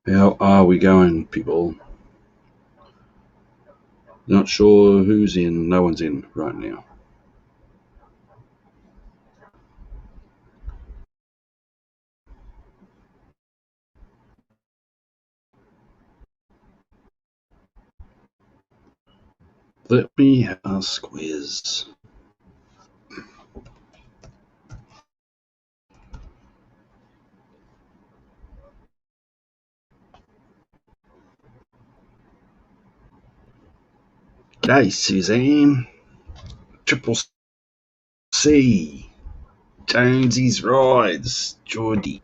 How are we going, people? Not sure who's in. No one's in right now. Let me ask quiz. G'day, Suzanne. Triple C. Jonesy's Rides. Geordie.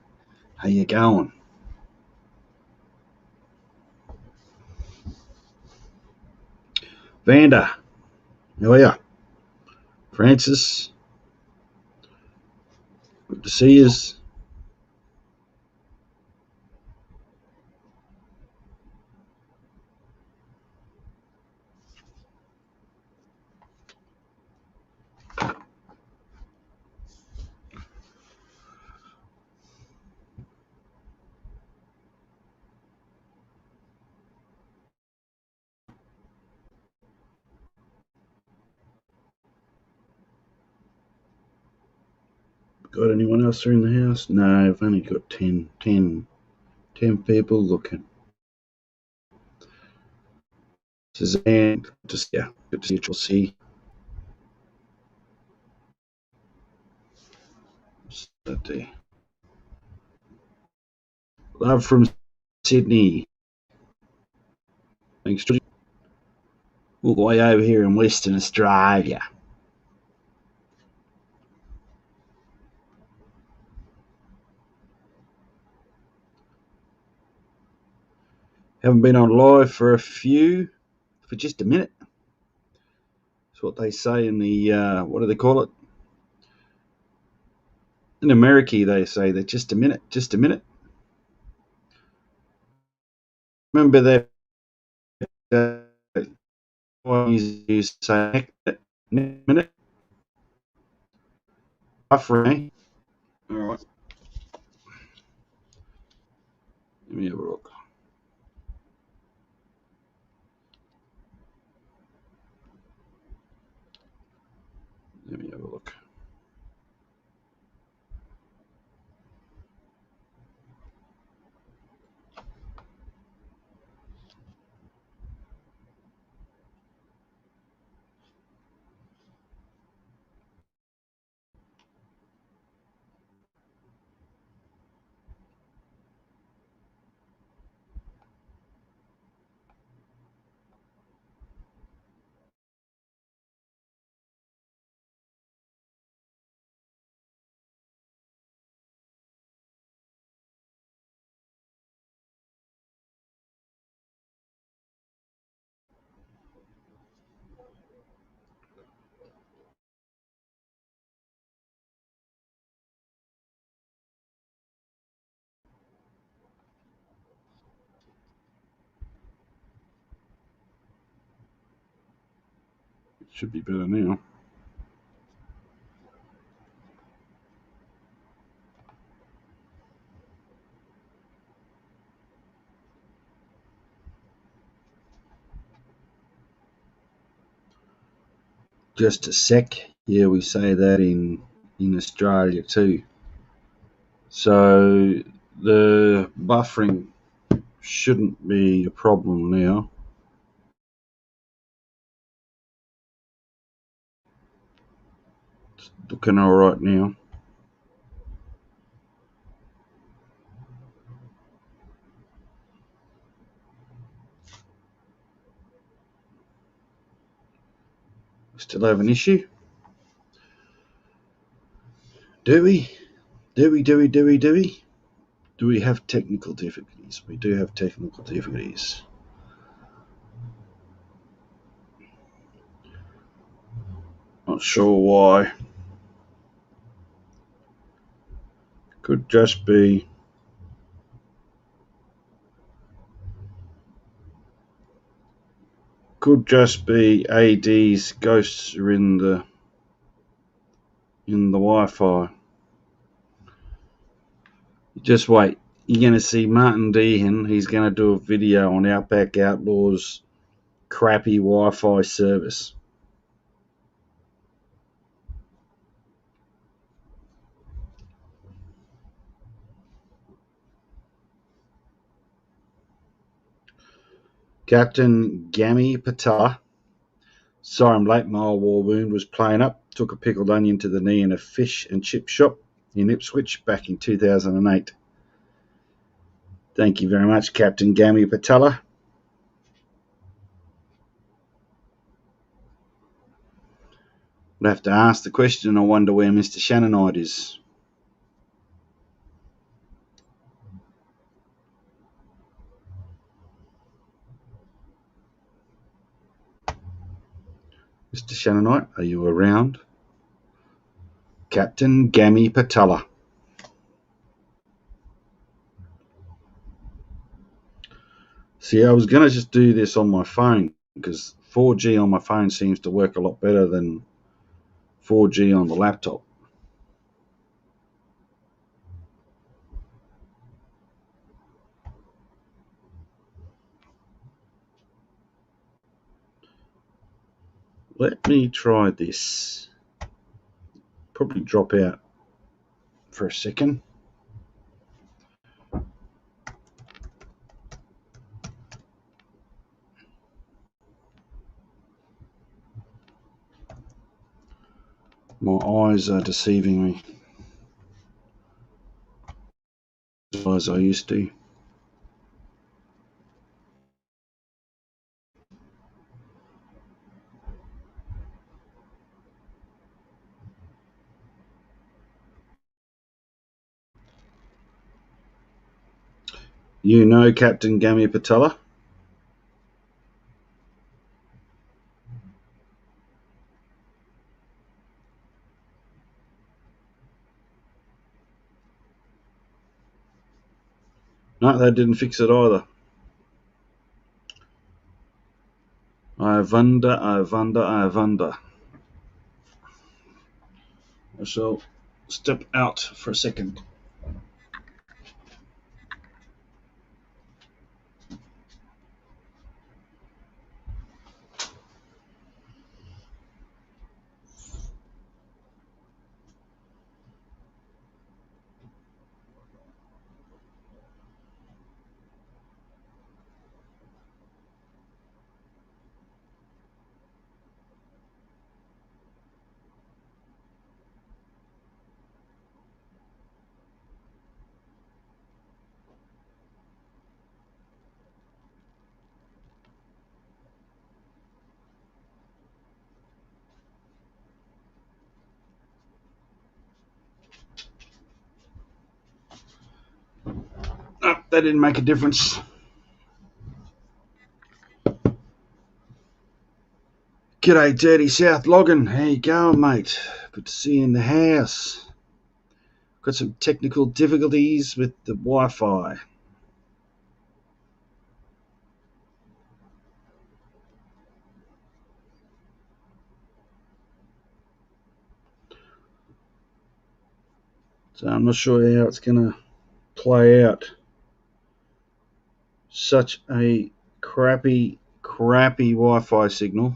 How you going? Vanda. How are you? Francis. Good to see yous. Got anyone else in the house? No, I've only got 10 people looking. Suzanne, good to see you. Good to see you, Triple C. What's that there? Love from Sydney. Thanks, Georgie. All the way over here in Western Australia. Haven't been on live for just a minute. That's what they say in the, what do they call it? In America, they say that just a minute. Remember that you say minute? Buffering. All right. Let me have a look. It should be better now. Just a sec. Yeah, we say that in Australia too. So the buffering shouldn't be a problem now. It's looking all right now. Still have an issue? Do we? Do we? Do we have technical difficulties? We do have technical difficulties. Not sure why. Could just be AD's ghosts are in the Wi-Fi. Just wait. you're going to see Martin Dehan. He's going to do a video on Outback Outlaw's crappy Wi-Fi service. Captain Gammy Patella. Sorry I'm late, my old war wound was playing up. Took a pickled onion to the knee in a fish and chip shop in Ipswich back in 2008. Thank you very much, Captain Gammy Patella. I'll have to ask the question. I wonder where Mr. Shannonite is. Mr. Shannonite, are you around? Captain Gammy Patella. See, I was going to just do this on my phone because 4G on my phone seems to work a lot better than 4G on the laptop. Let me try this. Probably drop out for a second. My eyes are deceiving me as I used to. You know Captain Gammy Patella? No, that didn't fix it either. I wonder. I shall step out for a second. Oh, that didn't make a difference. G'day, Dirty South Loggin. How you going, mate? Good to see you in the house. Got some technical difficulties with the Wi-Fi. So I'm not sure how it's going to play out. Such a crappy Wi-Fi signal.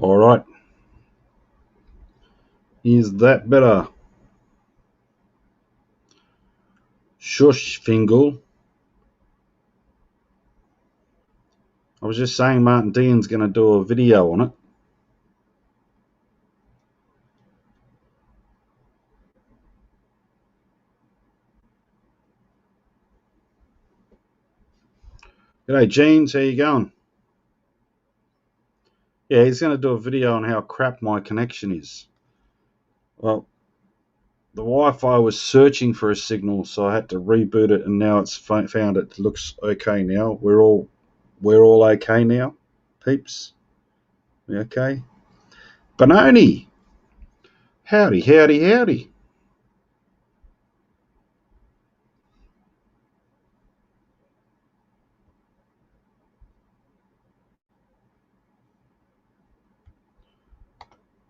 All right. Is that better? Shush, Fingal. I was just saying Martin Dean's going to do a video on it. G'day, Jeans. How you going? Yeah, he's going to do a video on how crap my connection is. Well, the Wi-Fi was searching for a signal, so I had to reboot it, and now it's found it. Looks okay now. We're all okay now, peeps. We okay? Benoni. Howdy, howdy, howdy.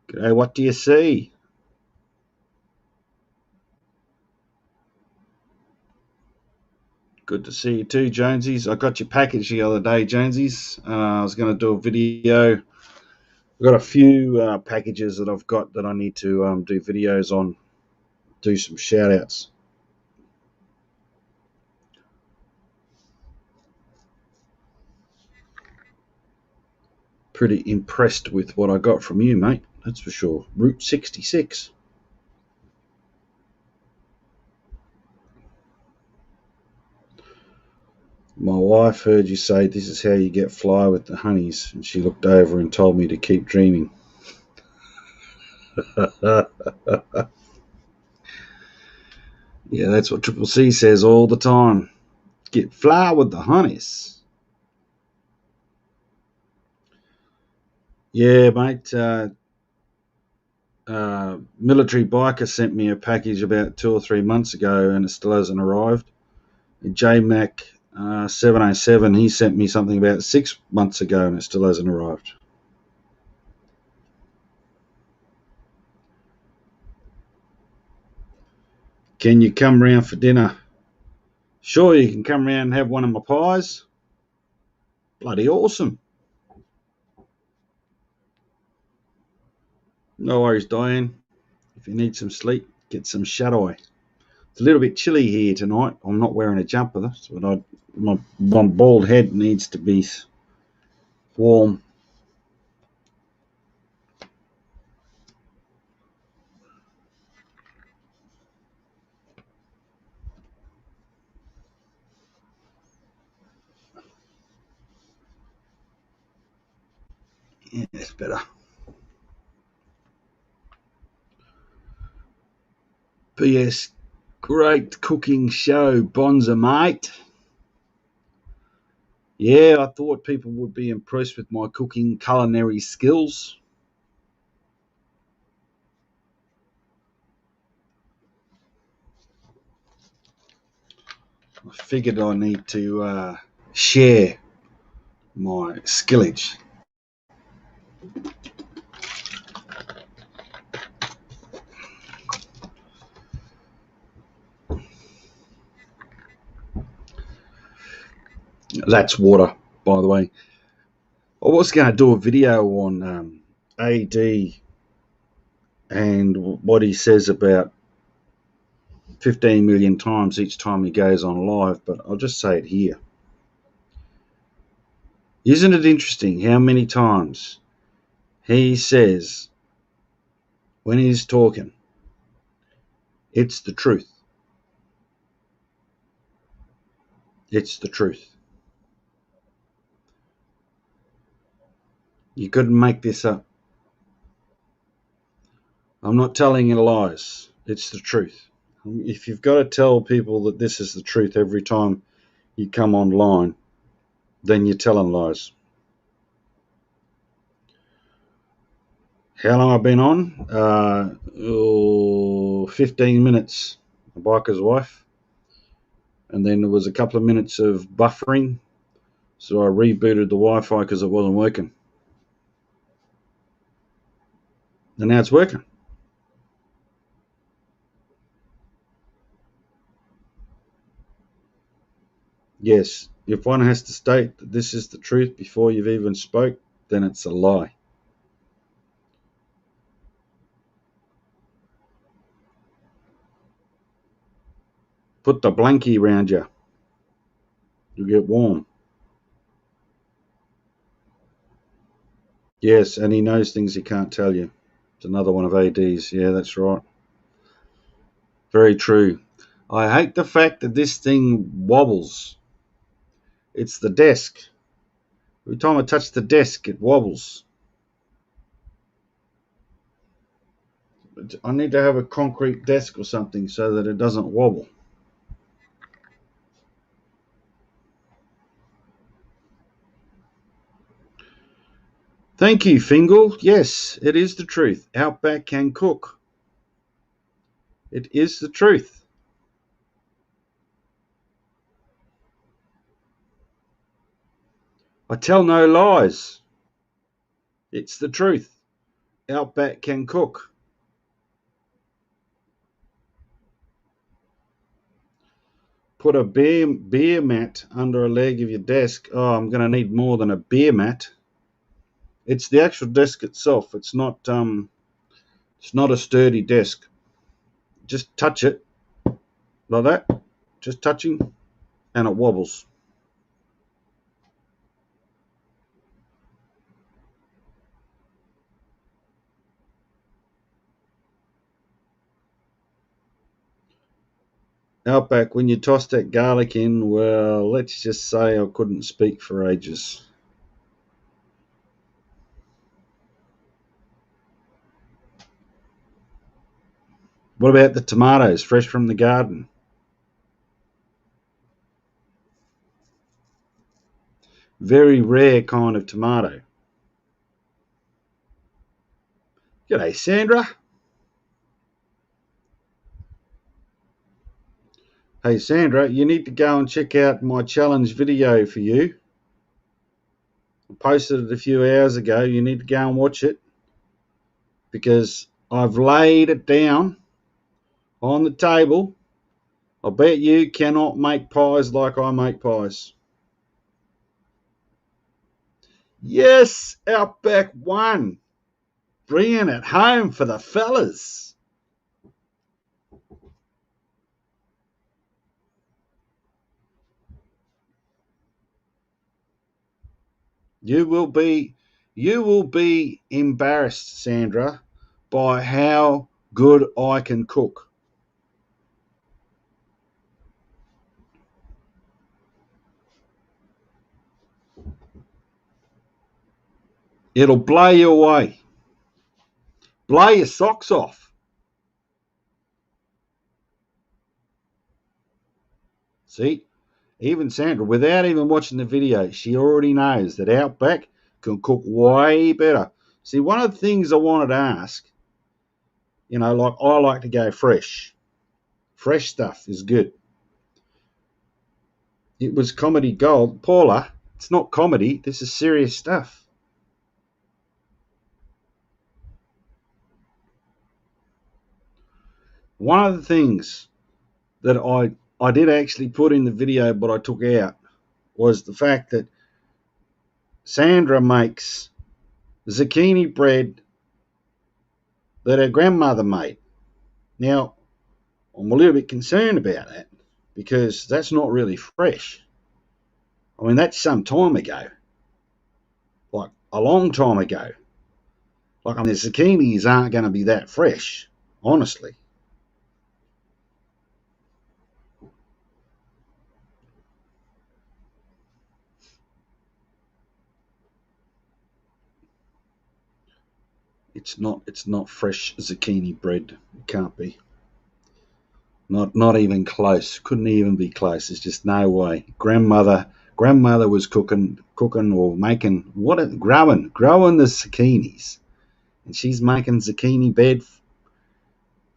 G'day, what do you see? Good to see you too, Jonesies. I got your package the other day, Jonesies. I was going to do a video. I've got a few packages that I've got that I need to do videos on, do some shout outs. Pretty impressed with what I got from you, mate. That's for sure. Route 66. My wife heard you say this is how you get fly with the honeys, and she looked over and told me to keep dreaming. Yeah, that's what Triple C says all the time. Get fly with the honeys. Yeah, mate. Military Biker sent me a package about 2 or 3 months ago, and it still hasn't arrived. JMac 707, he sent me something about 6 months ago, and it still hasn't arrived. Can you come round for dinner? Sure, you can come round and have one of my pies. Bloody awesome. No worries, Diane. If you need some sleep, get some shut-eye. It's a little bit chilly here tonight. I'm not wearing a jumper, but my bald head needs to be warm. Yeah, that's better. P.S. Great cooking show, Bonza, mate. Yeah, I thought people would be impressed with my cooking culinary skills. I figured I need to share my skillage. That's water, by the way. I was going to do a video on AD and what he says about 15 million times each time he goes on live, but I'll just say it here. Isn't it interesting how many times he says when he's talking, it's the truth. It's the truth. You couldn't make this up. I'm not telling you lies. It's the truth. If you've got to tell people that this is the truth every time you come online, then you're telling lies. How long I've been on? 15 minutes. A biker's wife. And then there was a couple of minutes of buffering. So I rebooted the Wi-Fi because it wasn't working. And now it's working. Yes, if one has to state that this is the truth before you've even spoke, then it's a lie. Put the blankie around you. You'll get warm. Yes, and he knows things he can't tell you. It's another one of AD's. Yeah, that's right. Very true. I hate the fact that this thing wobbles. It's the desk. Every time I touch the desk, it wobbles. I need to have a concrete desk or something so that it doesn't wobble. Thank you, Fingal. Yes, it is the truth. Outback can cook. It is the truth. I tell no lies. It's the truth. Outback can cook. Put a beer mat under a leg of your desk. Oh, I'm going to need more than a beer mat. It's the actual desk itself. It's not a sturdy desk. Just touch it like that. Just touching, and it wobbles. Outback, when you toss that garlic in, well, let's just say I couldn't speak for ages. What about the tomatoes, fresh from the garden? Very rare kind of tomato. G'day, Sandra. Hey, Sandra, you need to go and check out my challenge video for you. I posted it a few hours ago. You need to go and watch it because I've laid it down on the table. I bet you cannot make pies like I make pies. Yes, Outback won. Bringing it home for the fellas. You will be embarrassed, Sandra, by how good I can cook. It'll blow you away. Blow your socks off. See, even Sandra, without even watching the video, she already knows that Outback can cook way better. See, one of the things I wanted to ask, like I like to go fresh. Fresh stuff is good. It was comedy gold. Paula, it's not comedy. This is serious stuff. One of the things that I did actually put in the video, but I took out, was the fact that Sandra makes zucchini bread that her grandmother made. Now, I'm a little bit concerned about that because that's not really fresh. I mean, that's some time ago, like a long time ago. Like, I mean, the zucchinis aren't going to be that fresh, honestly. It's not fresh zucchini bread. It can't be. Not even close. Couldn't even be close. There's just no way. Grandmother was cooking or making growing the zucchinis, and she's making zucchini bread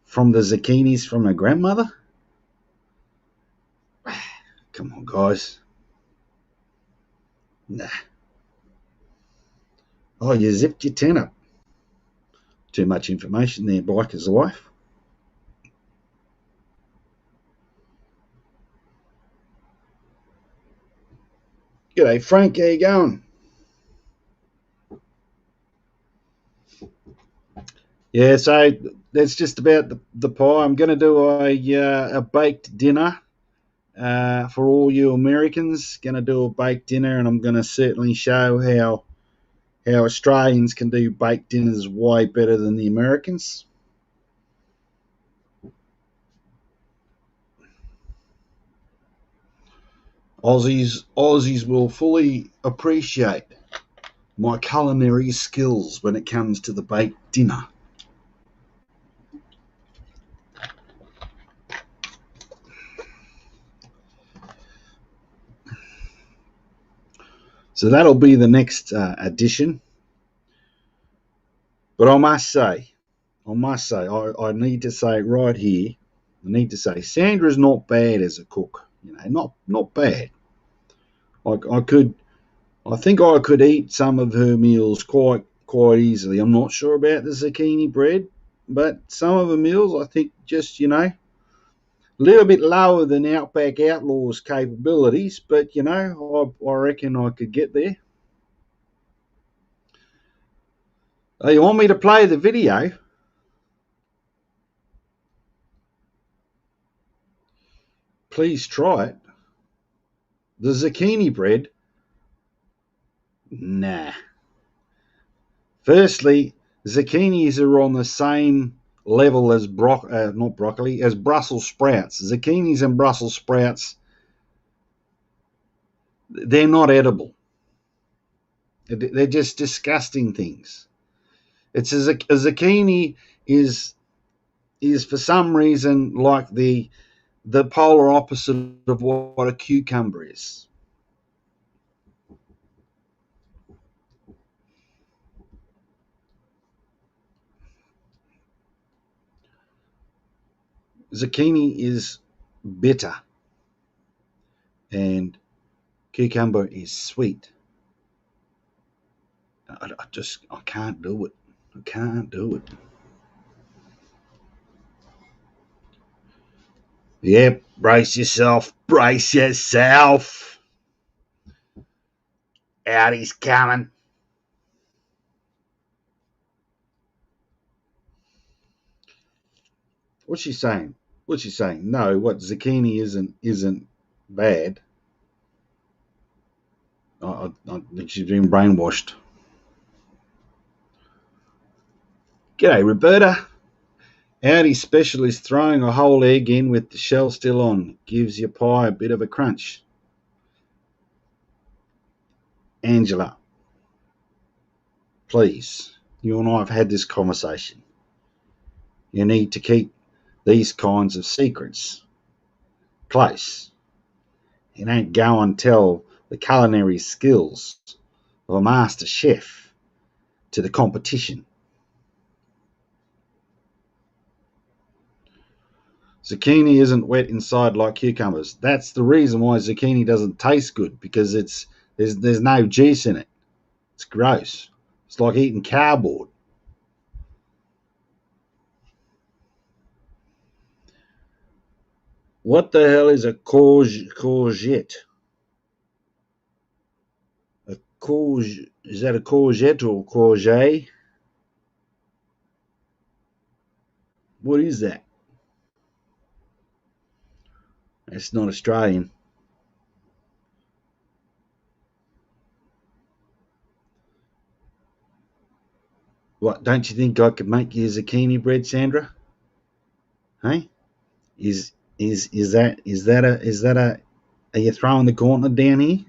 from the zucchinis from her grandmother. Come on, guys. Nah. Oh, you zipped your tin up. Too much information there, biker's wife. G'day, Frank. How you going? Yeah, so that's just about the pie. I'm going to do a baked dinner for all you Americans. Going to do a baked dinner, and I'm going to certainly show how Australians can do baked dinners way better than the Americans. Aussies will fully appreciate my culinary skills when it comes to the baked dinner. So that'll be the next addition. But I must say, I need to say right here, I need to say, Sandra's not bad as a cook. Not bad. I think I could eat some of her meals quite easily. I'm not sure about the zucchini bread, but some of the meals I think just a little bit lower than Outback Outlaw's capabilities, but I reckon I could get there. Oh, you want me to play the video? Please try it. The zucchini bread? Nah. Firstly, zucchinis are on the same level as as Brussels sprouts. Zucchinis and Brussels sprouts, they're not edible. They're just disgusting things. It's a zucchini is for some reason like the polar opposite of what a cucumber is. Zucchini is bitter and cucumber is sweet. I can't do it. I can't do it. Yep, brace yourself. Brace yourself. Out he's coming. What's she saying? What's she saying? No, what zucchini isn't bad. I think she's been brainwashed. G'day, Roberta. Audi special is throwing a whole egg in with the shell still on. Gives your pie a bit of a crunch. Angela, please, you and I have had this conversation. You need to keep these kinds of secrets close. You don't go and tell the culinary skills of a master chef to the competition. Zucchini isn't wet inside like cucumbers. That's the reason why zucchini doesn't taste good, because there's no juice in it. It's gross. It's like eating cardboard. What the hell is a courgette? Is that a courgette or courgette? What is that? It's not Australian. What, don't you think I could make you zucchini bread, Sandra? Hey? Is that a are you throwing the gauntlet down here?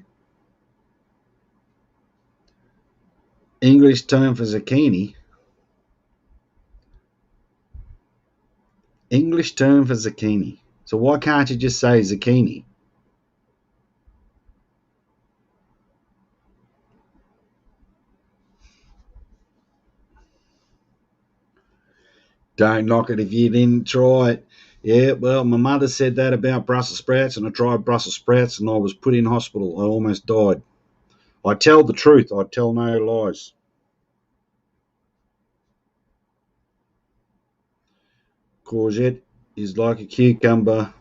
English term for zucchini. English term for zucchini. So why can't you just say zucchini? Don't knock it if you didn't try it. Yeah, well, my mother said that about Brussels sprouts, and I tried Brussels sprouts, and I was put in hospital. I almost died. I tell the truth. I tell no lies. Courgette is like a cucumber,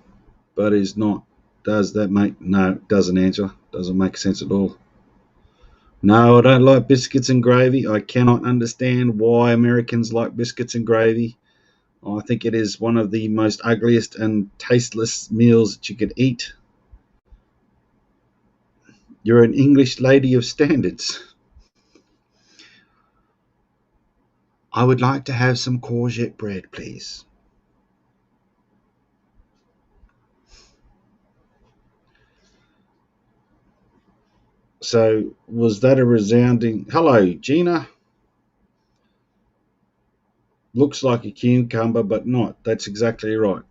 but is not. Does that make... No, it doesn't answer. Doesn't make sense at all. No, I don't like biscuits and gravy. I cannot understand why Americans like biscuits and gravy. I think it is one of the most ugliest and tasteless meals that you could eat. You're an English lady of standards. I would like to have some courgette bread, please. So was that a resounding hello, Gina? Looks like a cucumber, but not. That's exactly right.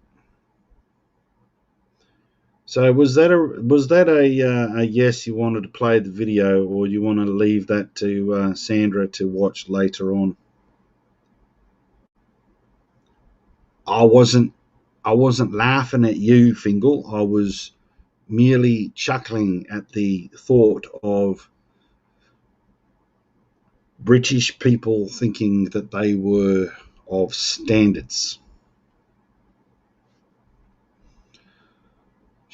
So was that a yes? You wanted to play the video, or you want to leave that to Sandra to watch later on? I wasn't. I wasn't laughing at you, Fingal. I was merely chuckling at the thought of British people thinking that they were of standards.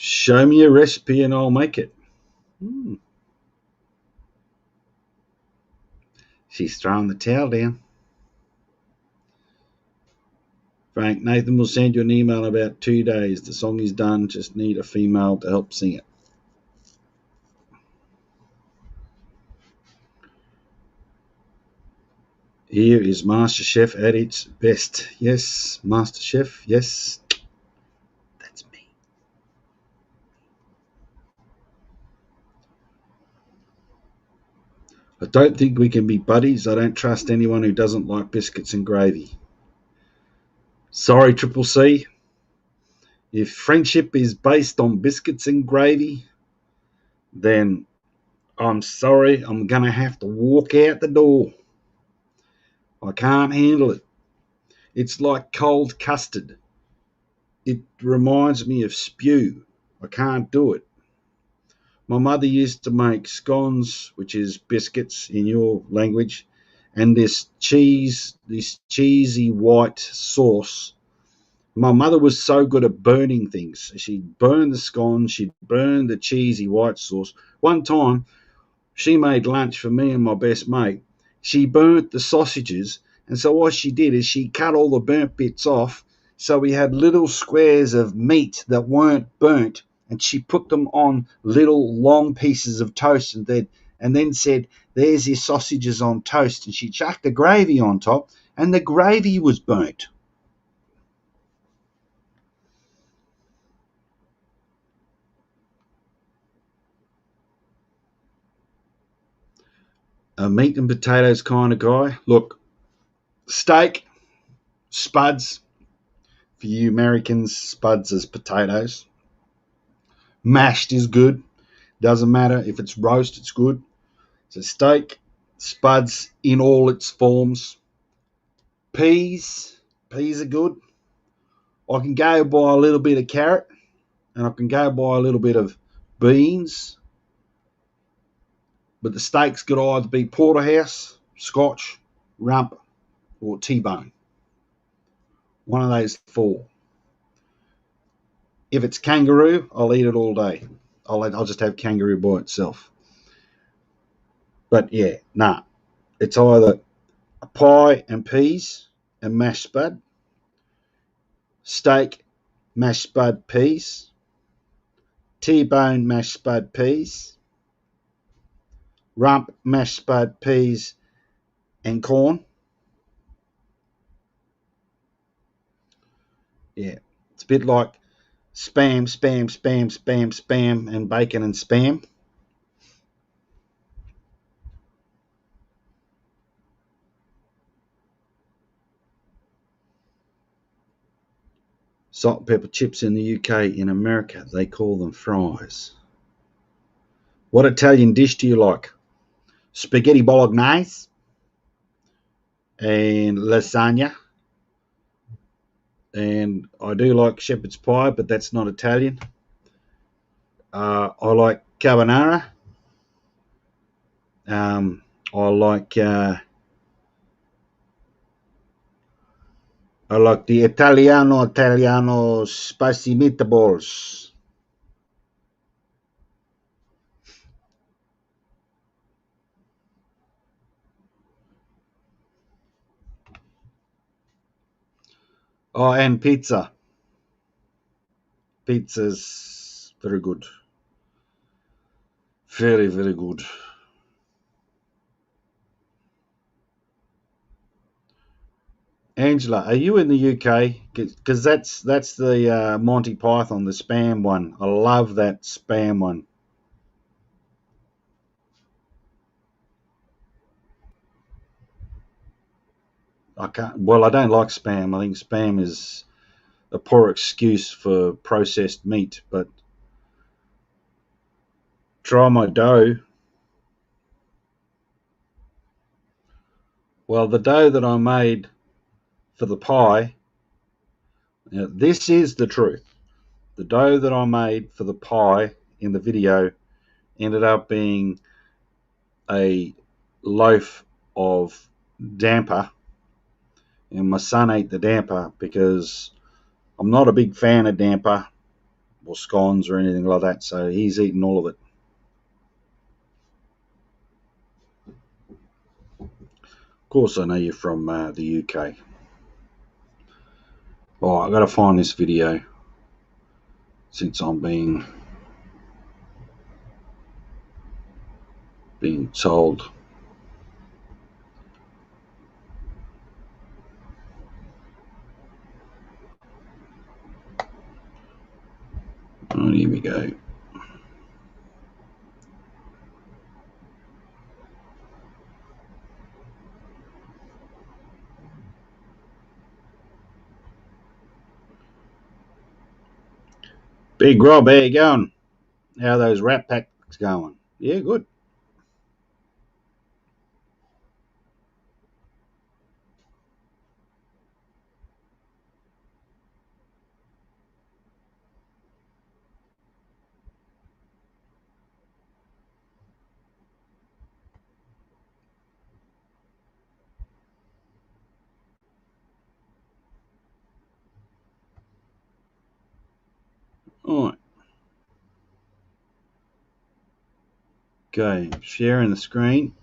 Show me a recipe and I'll make it. She's throwing the towel down. Frank, Nathan will send you an email in about 2 days. The song is done. Just need a female to help sing it. Here is MasterChef at its best. Yes, MasterChef. Yes, that's me. I don't think we can be buddies. I don't trust anyone who doesn't like biscuits and gravy. Sorry, Triple C. If friendship is based on biscuits and gravy, then I'm sorry, I'm going to have to walk out the door. I can't handle it. It's like cold custard. It reminds me of spew. I can't do it. My mother used to make scones, which is biscuits in your language, and this cheesy white sauce. My mother was so good at burning things. She'd burn the scones, she'd burn the cheesy white sauce. One time, she made lunch for me and my best mate. She burnt the sausages, and so what she did is she cut all the burnt bits off, so we had little squares of meat that weren't burnt, and she put them on little long pieces of toast and then said, "There's your sausages on toast," and she chucked the gravy on top, and the gravy was burnt. A meat and potatoes kind of guy. Look, steak, spuds. For you Americans, spuds is potatoes. Mashed is good. Doesn't matter if it's roast, it's good. So steak, spuds in all its forms. Peas are good. I can go by a little bit of carrot, and I can go by a little bit of beans. But the steak's got to either be porterhouse, Scotch, rump, or T-bone. One of those four. If it's kangaroo, I'll eat it all day. I'll just have kangaroo by itself. But yeah, nah. It's either a pie and peas and mashed spud, steak, mashed spud peas, T-bone mashed spud peas, rump mashed spud peas and corn. Yeah, it's a bit like spam, and bacon and spam. Salt and pepper chips in the UK. In America, they call them fries. What Italian dish do you like? Spaghetti bolognese and lasagna. And I do like shepherd's pie, but that's not Italian. I like carbonara. Um, I like the Italiano spicy meatballs. Oh, and pizza. Pizza's very good. Very, very good. Angela, are you in the UK? Because that's the Monty Python, the spam one. I love that spam one. I can't. Well, I don't like spam. I think spam is a poor excuse for processed meat. But try my dough. Well, the dough that I made for the pie. Now, this is the truth. The dough that I made for the pie in the video ended up being a loaf of damper, and my son ate the damper because I'm not a big fan of damper or scones or anything like that, so he's eaten all of it. Of course, I know you're from the UK. Oh, I got to find this video since I'm being told. Oh, here we go. Big Rob, how you going? How are those Rat Packs going? Yeah, good. All right. Okay, sharing the screen.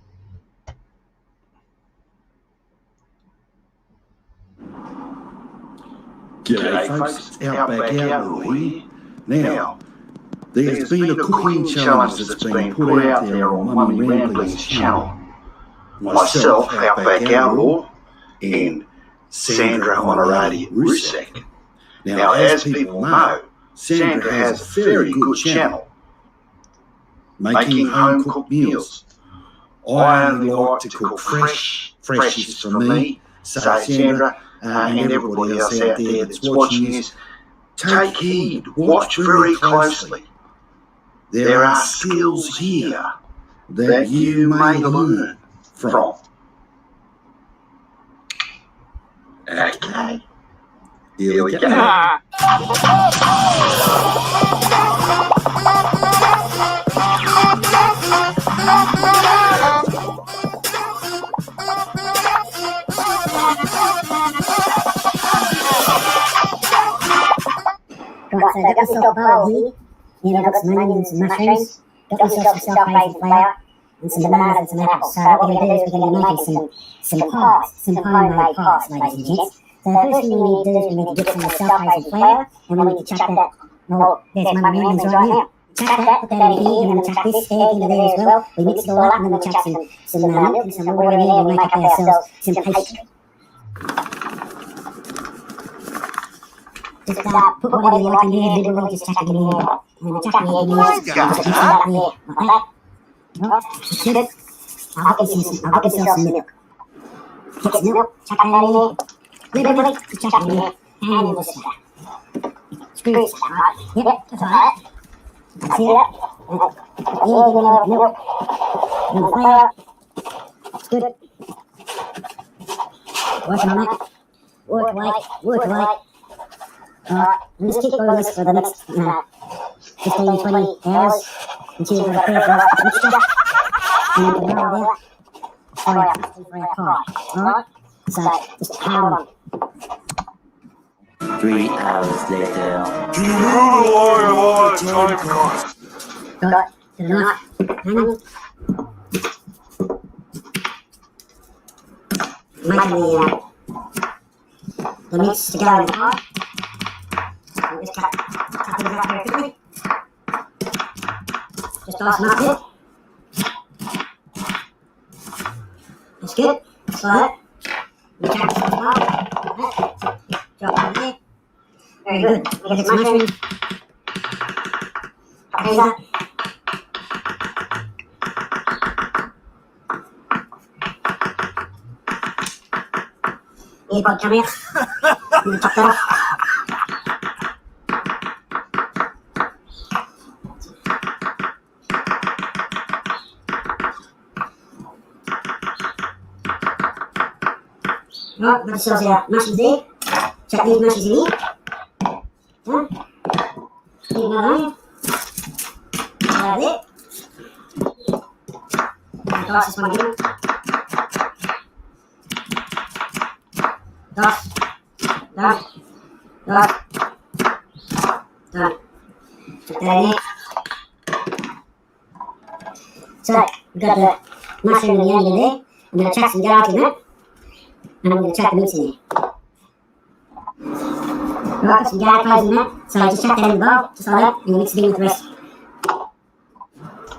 G'day folks, Outback Outlaw here. Now, there's been a cooking challenge that's been put out there on Mummy Rambling's channel. Myself, Outback Outlaw, and Sandra Honorati Rusek. Now, as people know, Sandra has a very good channel, making home-cooked meals. I only like to cook fresh is for me, so Sandra and everybody else out there that's watching this, take heed, watch very closely. There are skills here that you may learn from. Okay, here we go. Right, so got yourself a bowl here. I've got some onions and mushrooms. Got yourself some self-raising flour and some bananas and some apples. So what we're going to do is we're going to be making some pies, some homemade pies, ladies and gents. So the first thing we need to do is we need to get some self-raising flour, and we need to chuck that. Well, there's Mummy Ramblings right now. Chuck that, put that over here, and then we'll chuck this egg into there as well. We mix it all up, and then we'll chuck some milk and some water in there, and we'll make up ourselves some pastry. Just put whatever you like in there, liberally, just chuck it in there. And then we'll chuck the egg in there, just mix it up there, like that. Right, that's good. I'll get yourself some milk. Get some milk, chuck that in there. Liberally, just chuck it in there, and then we'll stir. Screw it, right? Yep, that's right. That's it. Put the egg in there with milk. And the flour. That's good. Working on that. Work away. Alright, we'll just keep doing this for the next 15, 20 hours until we've got a fair rough mixture. And then we'll roll it out for our pie. Alright? So, just hold on. 3 hours later. Got the knife. Hang on. Making the mix to go in the pie. Just cut things up very quickly. Just dice them up a bit. good. Slide it. You take this as well. Drop it in there. Very good. We get some mushrooms. Pop these up. Earbud come out. I'm going to top that off. Right, we've got ourselves our mushrooms there. Chuck these mushrooms in here. Done. Leave another onion. Over there. Dice this one again. Dice. Done. Dice. Done. Chuck that in there. So, we've got the mushroom and the onion there. I'm going to chuck some garlic in that. And I'm going to chuck the mince in there. Right, got some garlic cloves in that. So just chuck that in the bowl, just like that, and you mix it in with the rest.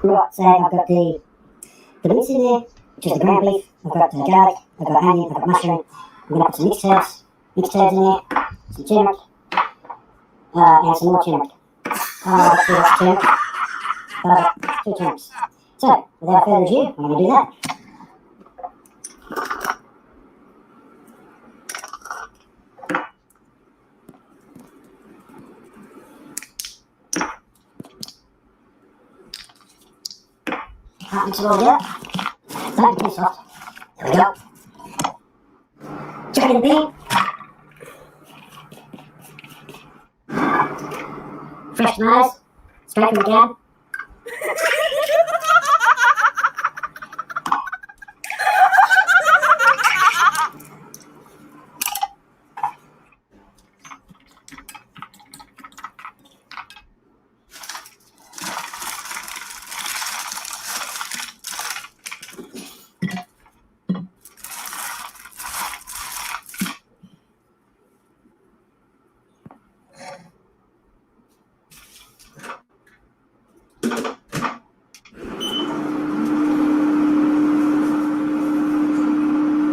Right, so I've got the mince in there, which is the ground beef. I've got garlic, I've got onion, I've got mushroom. I'm going to put some mixed herbs in there, some turmeric, and some more turmeric. That's turmeric. But I've got 2 turmerics. So, without further ado, I'm going to do that. Mix it all together. Don't be too soft. There we go. Chuck it in the pan. Fresh tomatoes, straight from the garden.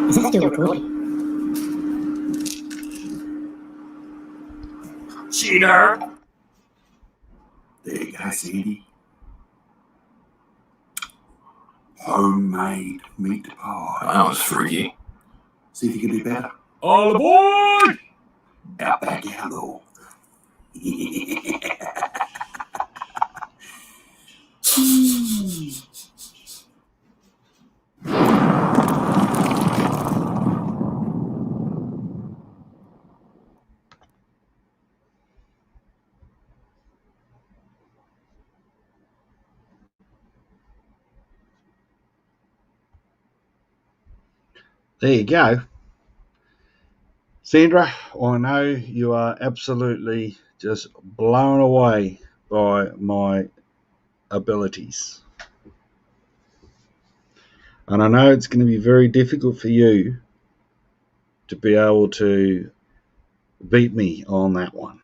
Is that still recording? Cheater! There you go, Sandy. Homemade meat pie. That was freaky. See if you can do better. All aboard! Outback Outlaw. There you go. Sandra, I know you are absolutely just blown away by my abilities. And I know it's going to be very difficult for you to be able to beat me on that one.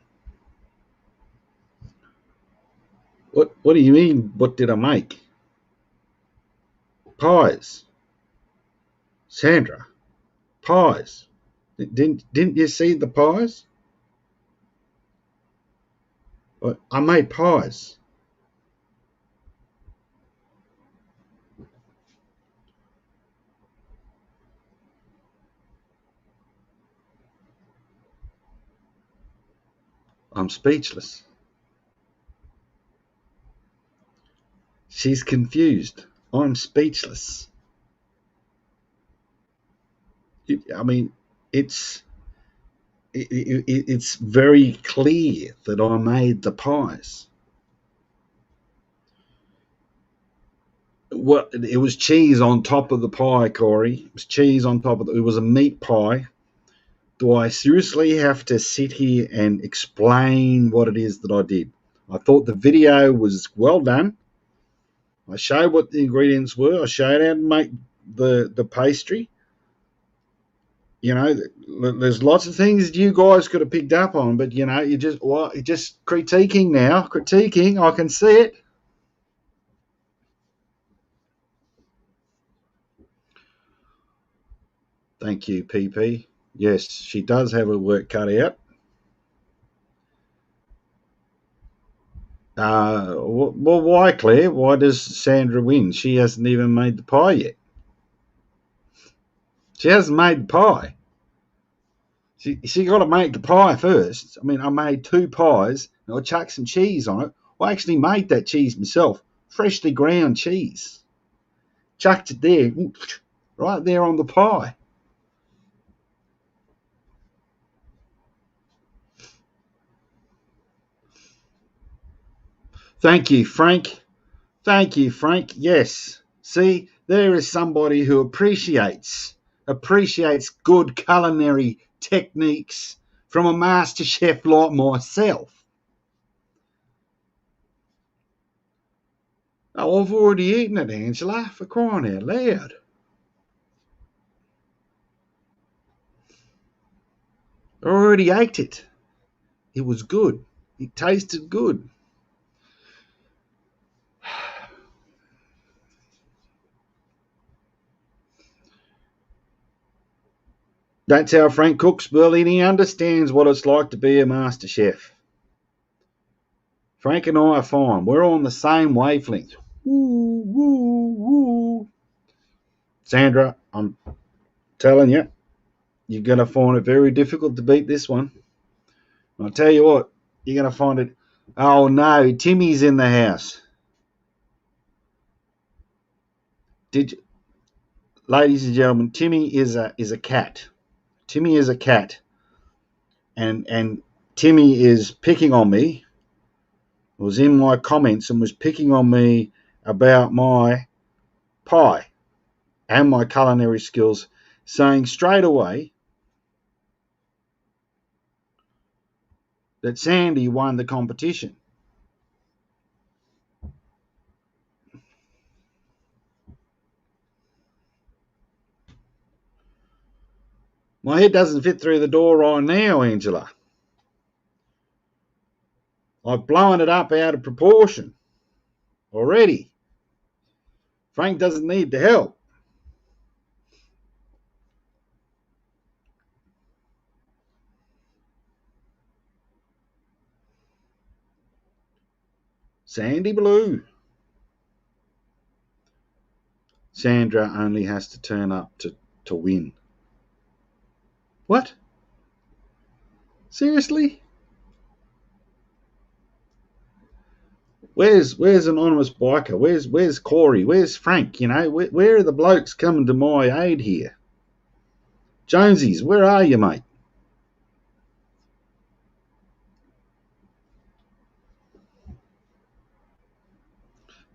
What do you mean, what did I make? Pies. Sandra, pies. Didn't you see the pies? I made pies. I'm speechless. She's confused. I'm speechless. It's very clear that I made the pies. It was cheese on top of the pie, Corey. It was cheese on top of it. It was a meat pie. Do I seriously have to sit here and explain what it is that I did? I thought the video was well done. I showed what the ingredients were. I showed how to make the pastry. You know, there's lots of things that you guys could have picked up on, but you know, you're just critiquing now. Critiquing, I can see it. Thank you, PP. Yes, she does have her work cut out. Well, why, Claire? Why does Sandra win? She hasn't even made the pie yet. She hasn't made the pie. She got to make the pie first. I mean, I made 2 pies, and I chucked some cheese on it. I actually made that cheese myself, freshly ground cheese. Chucked it there, right there on the pie. Thank you, Frank. Thank you, Frank. Yes. See, there is somebody who appreciates good culinary techniques from a master chef like myself. Oh, I've already eaten it, Angela, for crying out loud. I already ate it. It was good. It tasted good. That's how Frank cooks, Berlin. He understands what it's like to be a master chef. Frank and I are fine. We're on the same wavelength. Woo, woo, woo. Sandra, I'm telling you, you're going to find it very difficult to beat this one. I'll tell you what, you're going to find it. Oh no, Timmy's in the house. Ladies and gentlemen, Timmy is a cat. Timmy is a cat, and Timmy is picking on me. Was in my comments and was picking on me about my pie and my culinary skills, saying straight away that Sandy won the competition. My head doesn't fit through the door right now, Angela. I've blown it up out of proportion already. Frank doesn't need the help. Sandy Blue. Sandra only has to turn up to win. What? Seriously? Where's Anonymous Biker? Where's Corey? Where's Frank? You know, where are the blokes coming to my aid here? Jonesies, where are you, mate?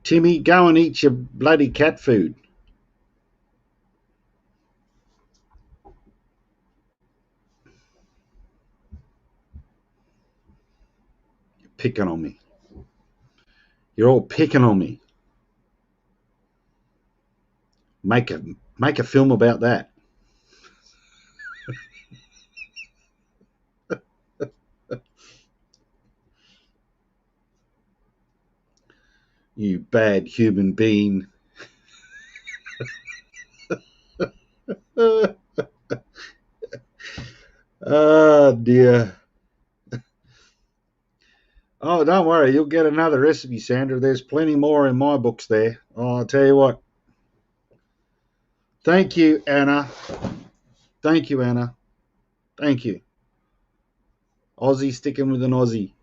Timmy, go and eat your bloody cat food. You're picking on me. You're all picking on me. Make a film about that. You bad human being. Oh dear. Oh, don't worry. You'll get another recipe, Sandra. There's plenty more in my books there. Oh, I'll tell you what. Thank you, Anna. Thank you, Anna. Thank you. Aussie sticking with an Aussie.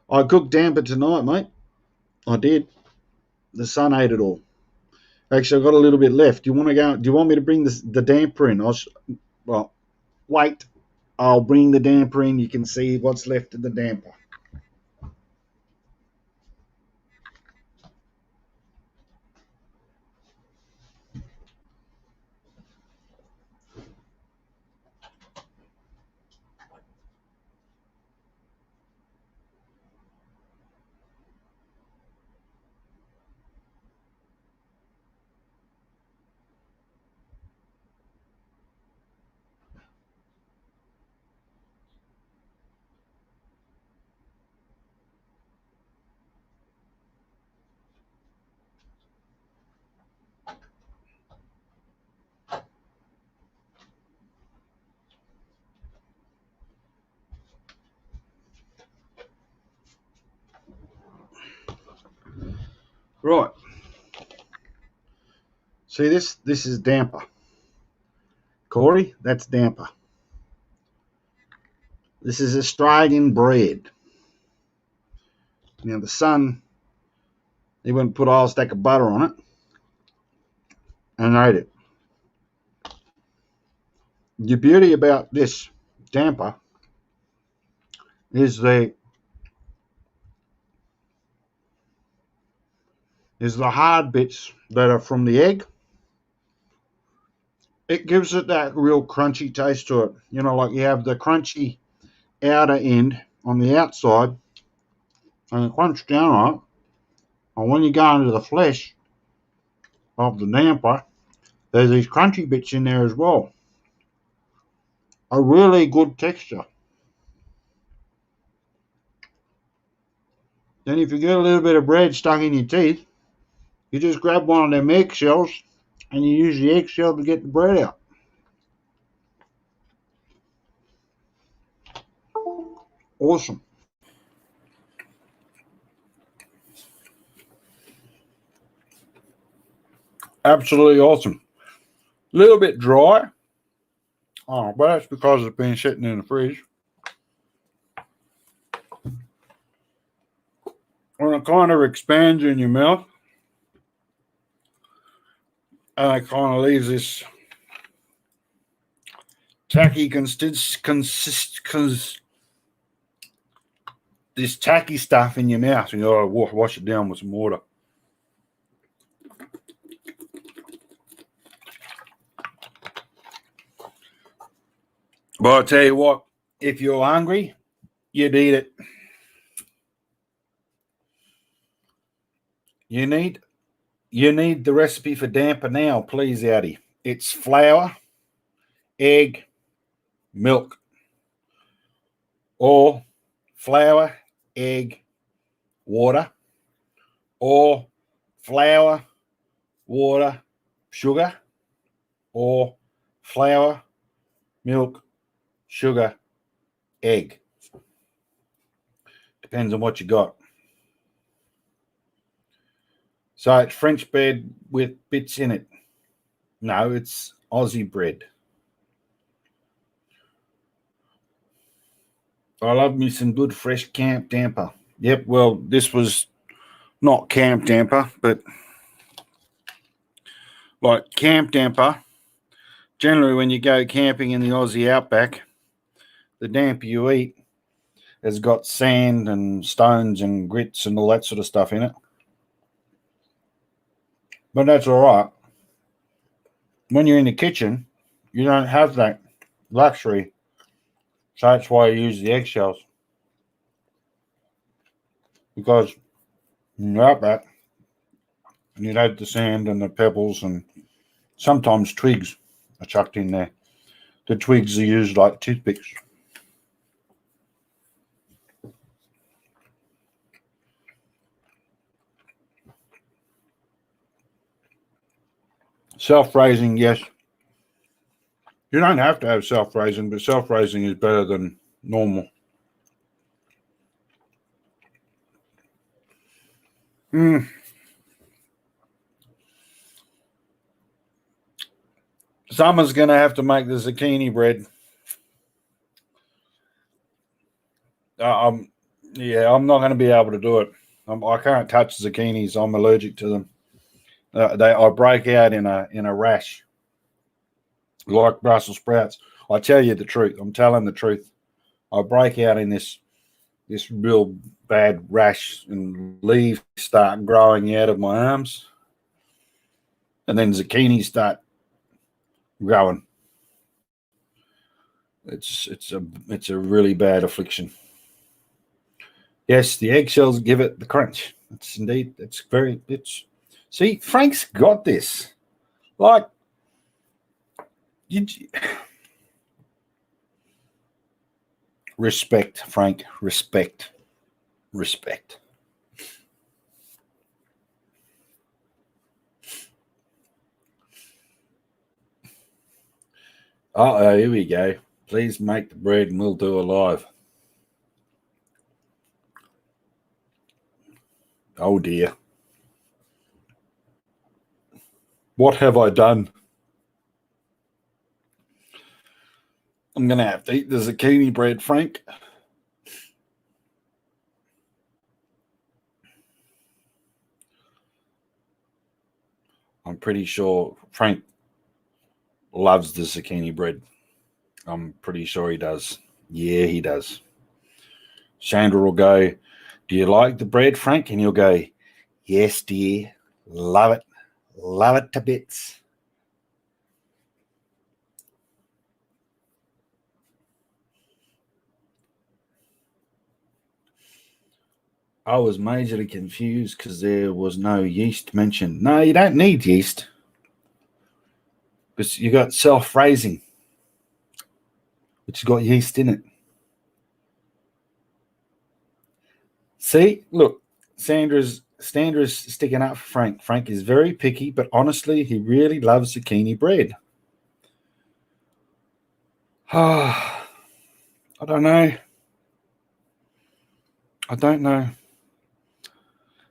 I cooked damper tonight, mate. I did. The son ate it all. Actually, I've got a little bit left. Do you want to go? Do you want me to bring the damper in? Well, wait. I'll bring the damper in. You can see what's left of the damper. Right. See this? This is damper. Corey, that's damper. This is Australian bread. Now the son, he went and put a whole stack of butter on it and ate it. The beauty about this damper is the hard bits that are from the egg. It gives it that real crunchy taste to it. You know, like you have the crunchy outer end on the outside and you crunch down on it. And when you go into the flesh of the damper, there's these crunchy bits in there as well. A really good texture. Then if you get a little bit of bread stuck in your teeth, you just grab one of them eggshells and you use the eggshell to get the bread out. Awesome. Absolutely awesome. A little bit dry. Oh, but that's because it's been sitting in the fridge. When it kind of expands in your mouth, and it kind of leaves this tacky this tacky stuff in your mouth, and you gotta wash it down with some water. But I tell you what, if you're hungry, you'd eat it. You need the recipe for damper now, please, Addie. It's flour, egg, milk, or flour, egg, water, or flour, water, sugar, or flour, milk, sugar, egg. Depends on what you got. So it's French bread with bits in it. No, it's Aussie bread. I love me some good fresh camp damper. Yep, well, this was not camp damper, but like camp damper. Generally, when you go camping in the Aussie outback, the damper you eat has got sand and stones and grits and all that sort of stuff in it. But that's all right. When you're in the kitchen, you don't have that luxury. So that's why you use the eggshells. Because in the outback, you'd have the sand and the pebbles and sometimes twigs are chucked in there. The twigs are used like toothpicks. Self-raising, yes. You don't have to have self-raising, but self-raising is better than normal. Someone's going to have to make the zucchini bread. Yeah, I'm not going to be able to do it. I can't touch zucchinis. I'm allergic to them. I break out in a rash, like Brussels sprouts. I tell you the truth. I'm telling the truth. I break out in this real bad rash, and leaves start growing out of my arms, and then zucchini start growing. It's a really bad affliction. Yes, the eggshells give it the crunch. It's indeed. See, Frank's got this. Like, respect, Frank. Respect. Uh-oh, here we go. Please make the bread and we'll do it live. Oh, dear. What have I done? I'm going to have to eat the zucchini bread, Frank. I'm pretty sure Frank loves the zucchini bread. I'm pretty sure he does. Yeah, he does. Chandra will go, "Do you like the bread, Frank?" And he'll go, "Yes, dear. Love it. Love it to bits." I was majorly confused because there was no yeast mentioned. No, you don't need yeast because you got self-raising, which has got yeast in it. See, look, Sandra's sticking up for Frank. Frank is very picky, but honestly, he really loves zucchini bread. I don't know.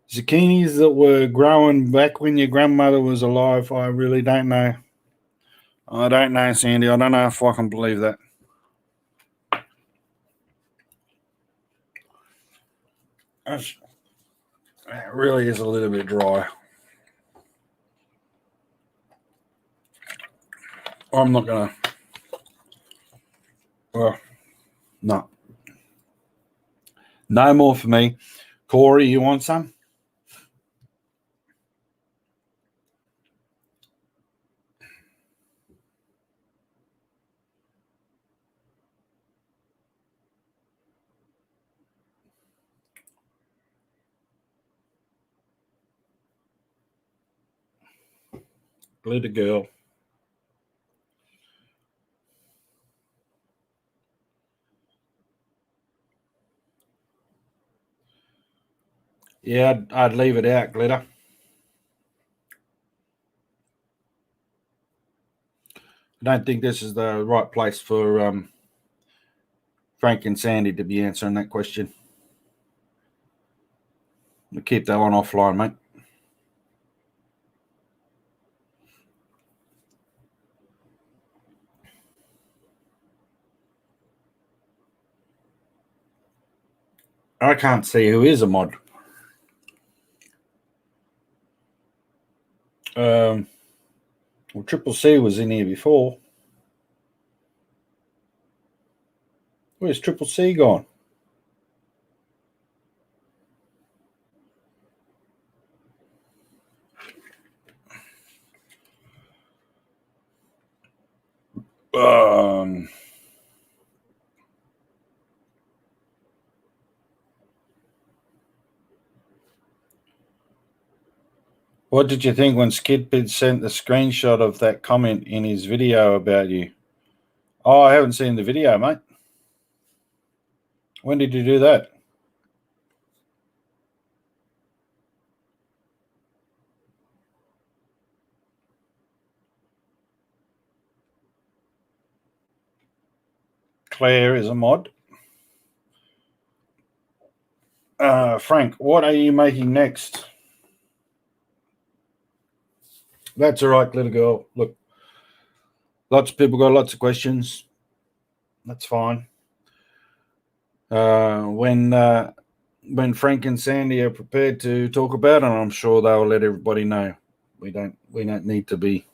Zucchinis that were growing back when your grandmother was alive, I really don't know. I don't know, Sandy. I don't know if I can believe that. It really is a little bit dry. I'm not going to. Well, no. No more for me. Corey, you want some? Little girl. Yeah, I'd leave it out, Glitter. I don't think this is the right place for Frank and Sandy to be answering that question. We'll keep that one offline, mate. I can't see who is a mod. Well, Triple C was in here before. Where's Triple C gone? What did you think when Skidpid sent the screenshot of that comment in his video about you? Oh, I haven't seen the video, mate. When did you do that? Claire is a mod. Frank, what are you making next? That's all right, little girl. Look, lots of people got lots of questions. That's fine. When Frank and Sandy are prepared to talk about it, I'm sure they'll let everybody know. We don't need to be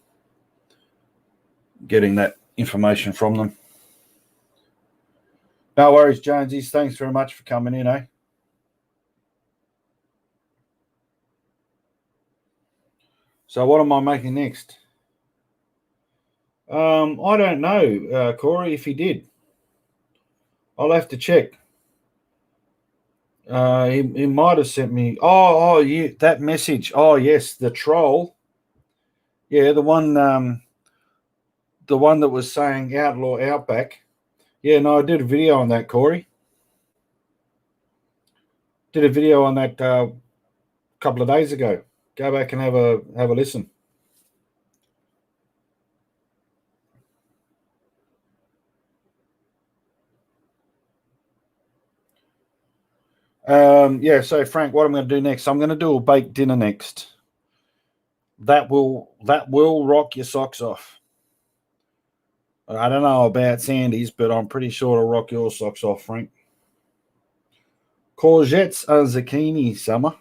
getting that information from them. No worries, Jonesies. Thanks very much for coming in, eh? So what am I making next? I don't know, Corey, if he did. I'll have to check. He might have sent me. Oh, yeah, that message. Oh, yes, the troll. Yeah, the one that was saying Outlaw Outback. Yeah, no, I did a video on that, Corey. Did a video on that a couple of days ago. Go back and have a listen. Yeah, so Frank, what I'm going to do next? I'm going to do a baked dinner next. that will rock your socks off. I don't know about Sandy's, but I'm pretty sure it'll rock your socks off, Frank. Courgettes or zucchini, Summer?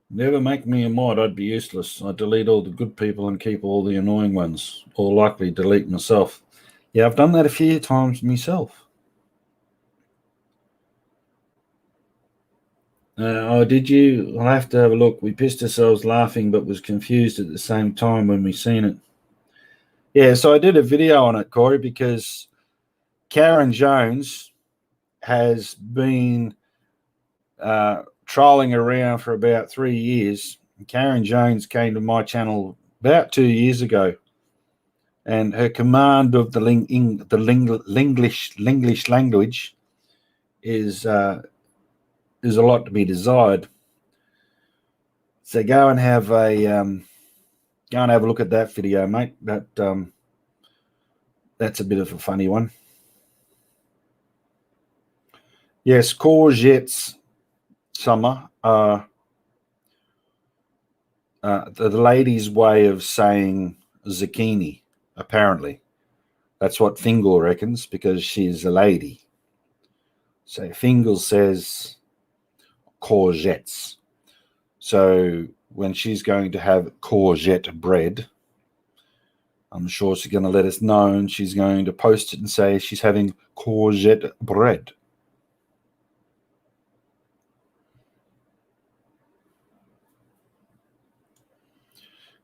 Never make me a mod, I'd be useless. I'd delete all the good people and keep all the annoying ones, or likely delete myself. Yeah, I've done that a few times myself. Did you? I'll have to have a look. We pissed ourselves laughing, but was confused at the same time when we seen it. Yeah, so I did a video on it, Corey, because Karen Jones has been trolling around for about 3 years. Karen Jones came to my channel about 2 years ago, and her command of the Linglish language is a lot to be desired. So go and have a look at that video, mate. That's a bit of a funny one. Yes, courgettes, Summer, are the lady's way of saying zucchini, apparently. That's what Fingal reckons, because she's a lady. So Fingal says courgettes. So when she's going to have courgette bread, I'm sure she's going to let us know, and she's going to post it and say she's having courgette bread.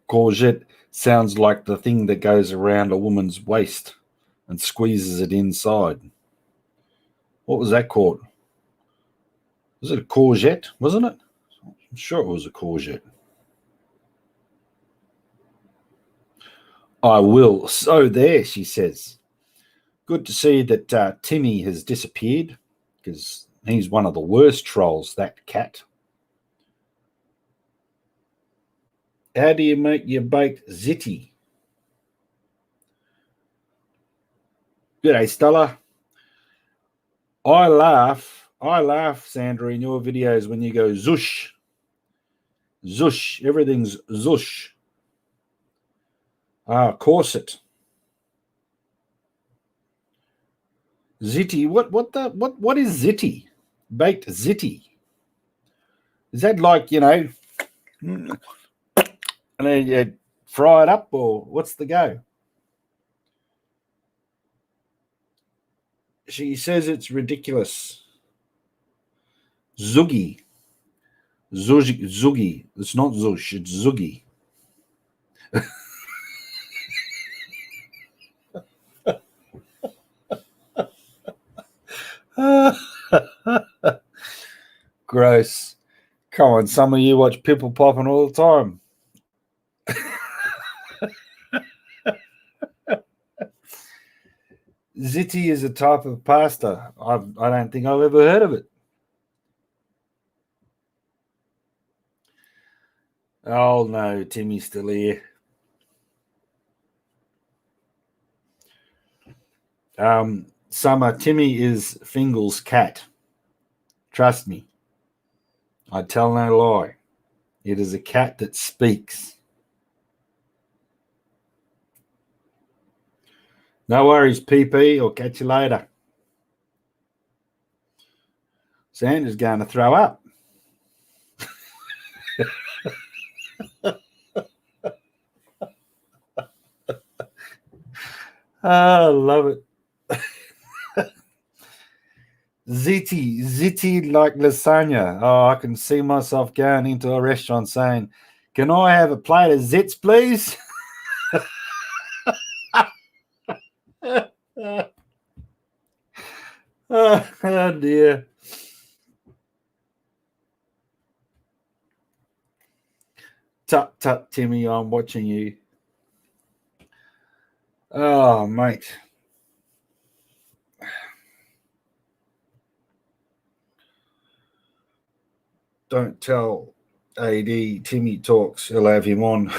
Courgette sounds like the thing that goes around a woman's waist and squeezes it inside. What was that called? Was it a courgette, wasn't it? I'm sure it was a courgette. I will. So there, she says. Good to see that Timmy has disappeared, because he's one of the worst trolls, that cat. How do you make your baked ziti? G'day, Stella. I laugh, Sandra, in your videos when you go zush. Zush. Everything's zush. Corset. Ziti. What is ziti? Baked ziti. Is that like, and then you fry it up, or what's the go? She says it's ridiculous. Zoogie. Zoogie. It's not zush, it's zoogie. Gross. Come on, some of you watch Pipple Poppin' all the time. Ziti is a type of pasta. I don't think I've ever heard of it. Oh no, Timmy's still here. Summer, Timmy is Fingal's cat. Trust me. I tell no lie. It is a cat that speaks. No worries, PP. I'll catch you later. Sandra's going to throw up. I love it. Ziti like lasagna. Oh, I can see myself going into a restaurant saying, "Can I have a plate of zits, please?" Oh dear. Tut, Timmy, I'm watching you. Oh, mate. Don't tell AD Timmy talks. He'll have him on.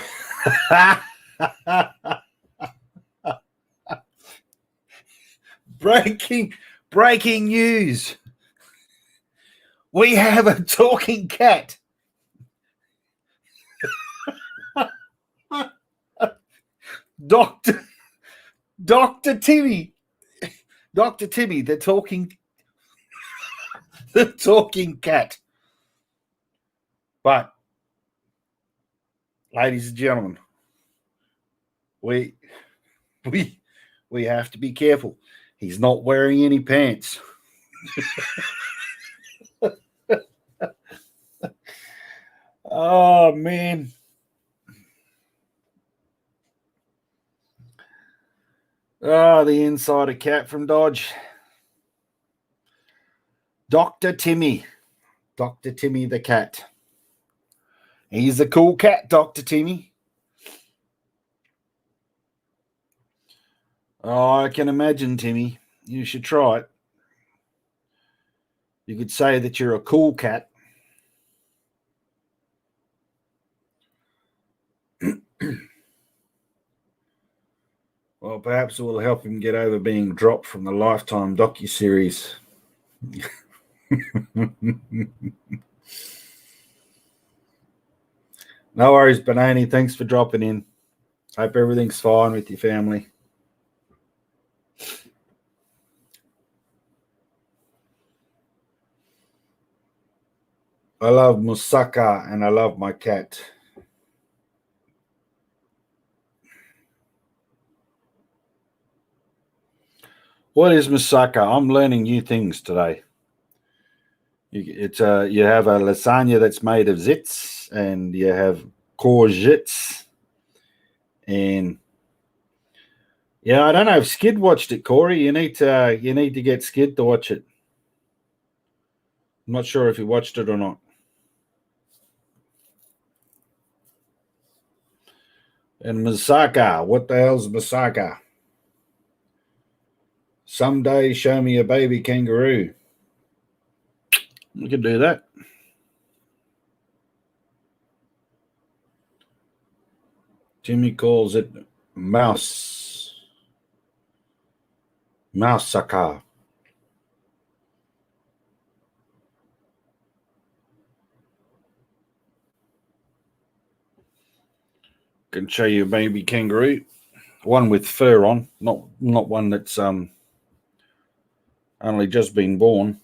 Breaking news. We have a talking cat. Dr. Timmy. Dr. Timmy, the talking cat. But, ladies and gentlemen, we have to be careful. He's not wearing any pants. Oh, man. Oh, the insider cat from Dodge. Dr. Timmy. Dr. Timmy the cat. He's a cool cat, Dr. Timmy. Oh, I can imagine, Timmy. You should try it. You could say that you're a cool cat. Well, perhaps it will help him get over being dropped from the Lifetime docuseries. No worries, Benani. Thanks for dropping in. Hope everything's fine with your family. I love moussaka and I love my cat. What is moussaka? I'm learning new things today. You have a lasagna that's made of zits, and you have courgettes, and yeah, I don't know if Skid watched it, Corey. You need to get Skid to watch it. I'm not sure if he watched it or not. And moussaka, what the hell's moussaka? Someday show me a baby kangaroo. We could do that. Jimmy calls it moussaka. Can show you a baby kangaroo, one with fur on, not one that's only just been born.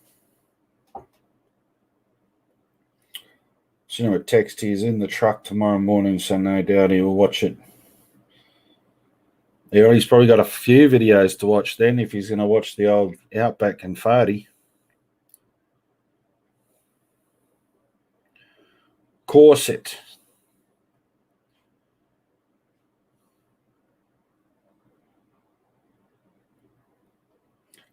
So, a text, he's in the truck tomorrow morning, so no doubt he'll watch it. Yeah, he's probably got a few videos to watch then if he's going to watch the old Outback and Farty. Corset.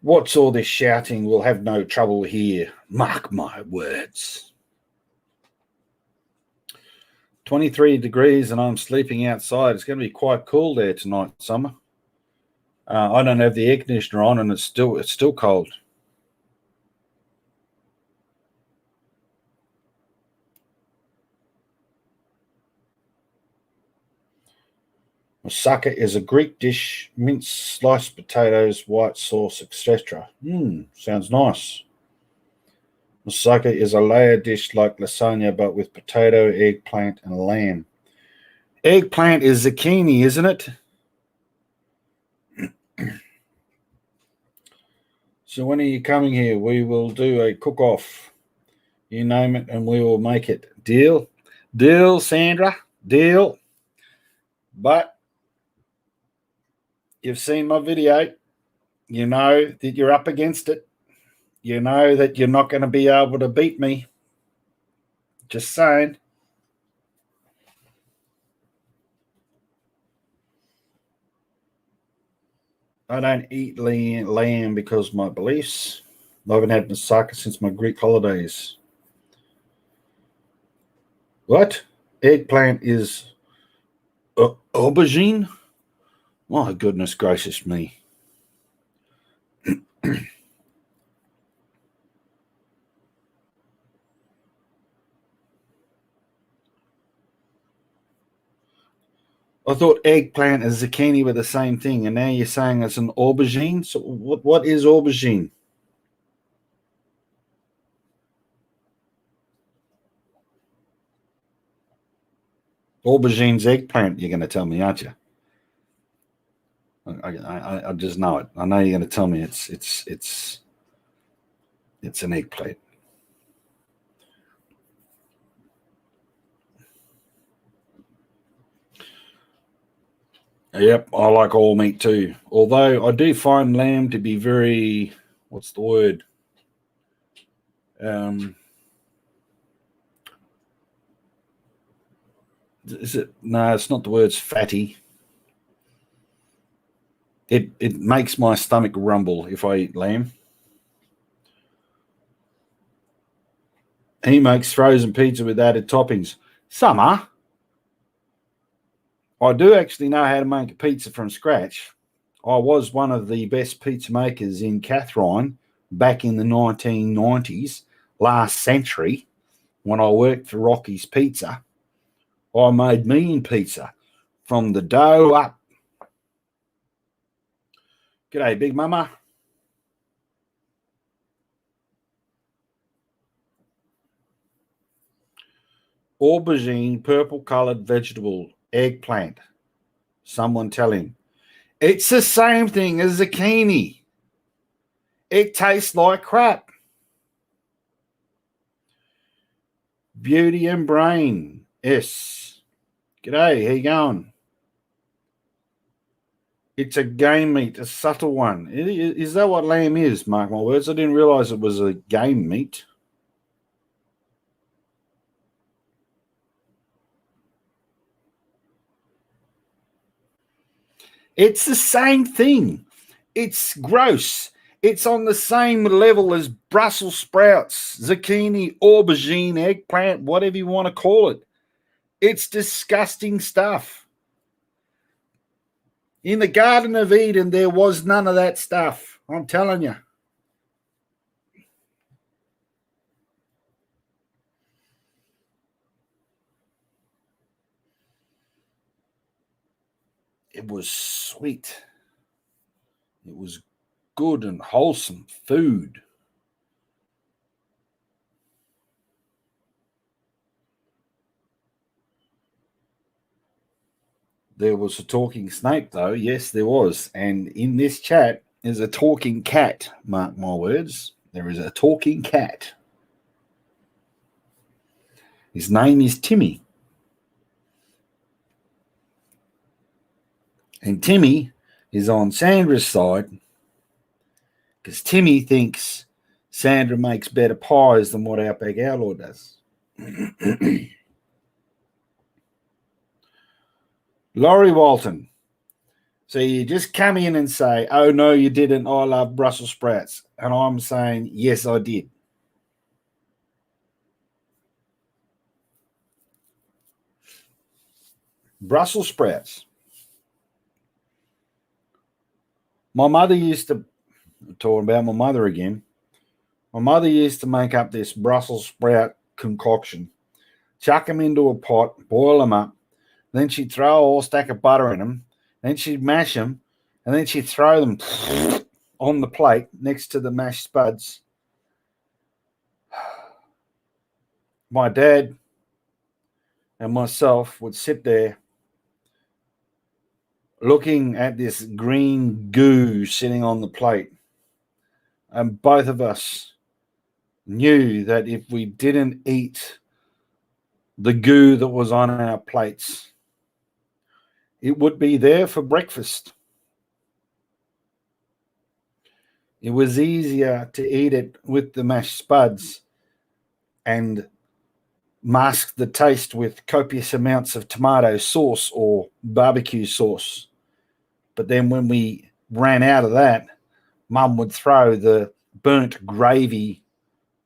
What's all this shouting? We'll have no trouble here. Mark my words. 23 degrees and I'm sleeping outside. It's going to be quite cool there tonight, summer. I don't have the air conditioner on and it's still cold. Moussaka is a Greek dish, minced sliced potatoes, white sauce, etc. Sounds nice. Moussaka is a layered dish like lasagna, but with potato, eggplant, and lamb. Eggplant is zucchini, isn't it? So when are you coming here? We will do a cook-off. You name it, and we will make it. Deal? Deal, Sandra? Deal? But you've seen my video. You know that you're up against it. You know that you're not going to be able to beat me. Just saying. I don't eat lamb because of my beliefs. I haven't had moussaka since my Greek holidays. What? Eggplant is aubergine? My goodness gracious me. I thought eggplant and zucchini were the same thing, and now you're saying it's an aubergine. So what is aubergine? Aubergine's eggplant. You're going to tell me, aren't you? I just know it. I know you're going to tell me it's an eggplant. Yep, I like all meat too. Although I do find lamb to be very, what's the word? Is it? No, it's not the word. It's fatty. It makes my stomach rumble if I eat lamb. He makes frozen pizza with added toppings. Summer. I do actually know how to make a pizza from scratch. I was one of the best pizza makers in Catherine back in the 1990s, last century, when I worked for Rocky's Pizza. I made mean pizza from the dough up. G'day, Big Mama. Aubergine, purple-coloured vegetable, eggplant. Someone tell him. It's the same thing as zucchini. It tastes like crap. Beauty and Brain. Yes. G'day, how you going? It's a game meat, a subtle one. Is that what lamb is, mark my words? I didn't realise it was a game meat. It's the same thing. It's gross. It's on the same level as Brussels sprouts, zucchini, aubergine, eggplant, whatever you want to call it. It's disgusting stuff. In the Garden of Eden, there was none of that stuff. I'm telling you. It was sweet. It was good and wholesome food. There was a talking snake, though. Yes, there was. And in this chat is a talking cat, mark my words. There is a talking cat. His name is Timmy. And Timmy is on Sandra's side because Timmy thinks Sandra makes better pies than what Outback Outlaw does. Laurie Walton. So you just come in and say, oh, no, you didn't. I love Brussels sprouts. And I'm saying, yes, I did. Brussels sprouts. My mother used to, talking about my mother again, my mother used to make up this Brussels sprout concoction, chuck them into a pot, boil them up, then she'd throw a whole stack of butter in them, then she'd mash them, and then she'd throw them on the plate next to the mashed spuds. My dad and myself would sit there looking at this green goo sitting on the plate. And both of us knew that if we didn't eat the goo that was on our plates, it would be there for breakfast. It was easier to eat it with the mashed spuds and mask the taste with copious amounts of tomato sauce or barbecue sauce. But then when we ran out of that, Mum would throw the burnt gravy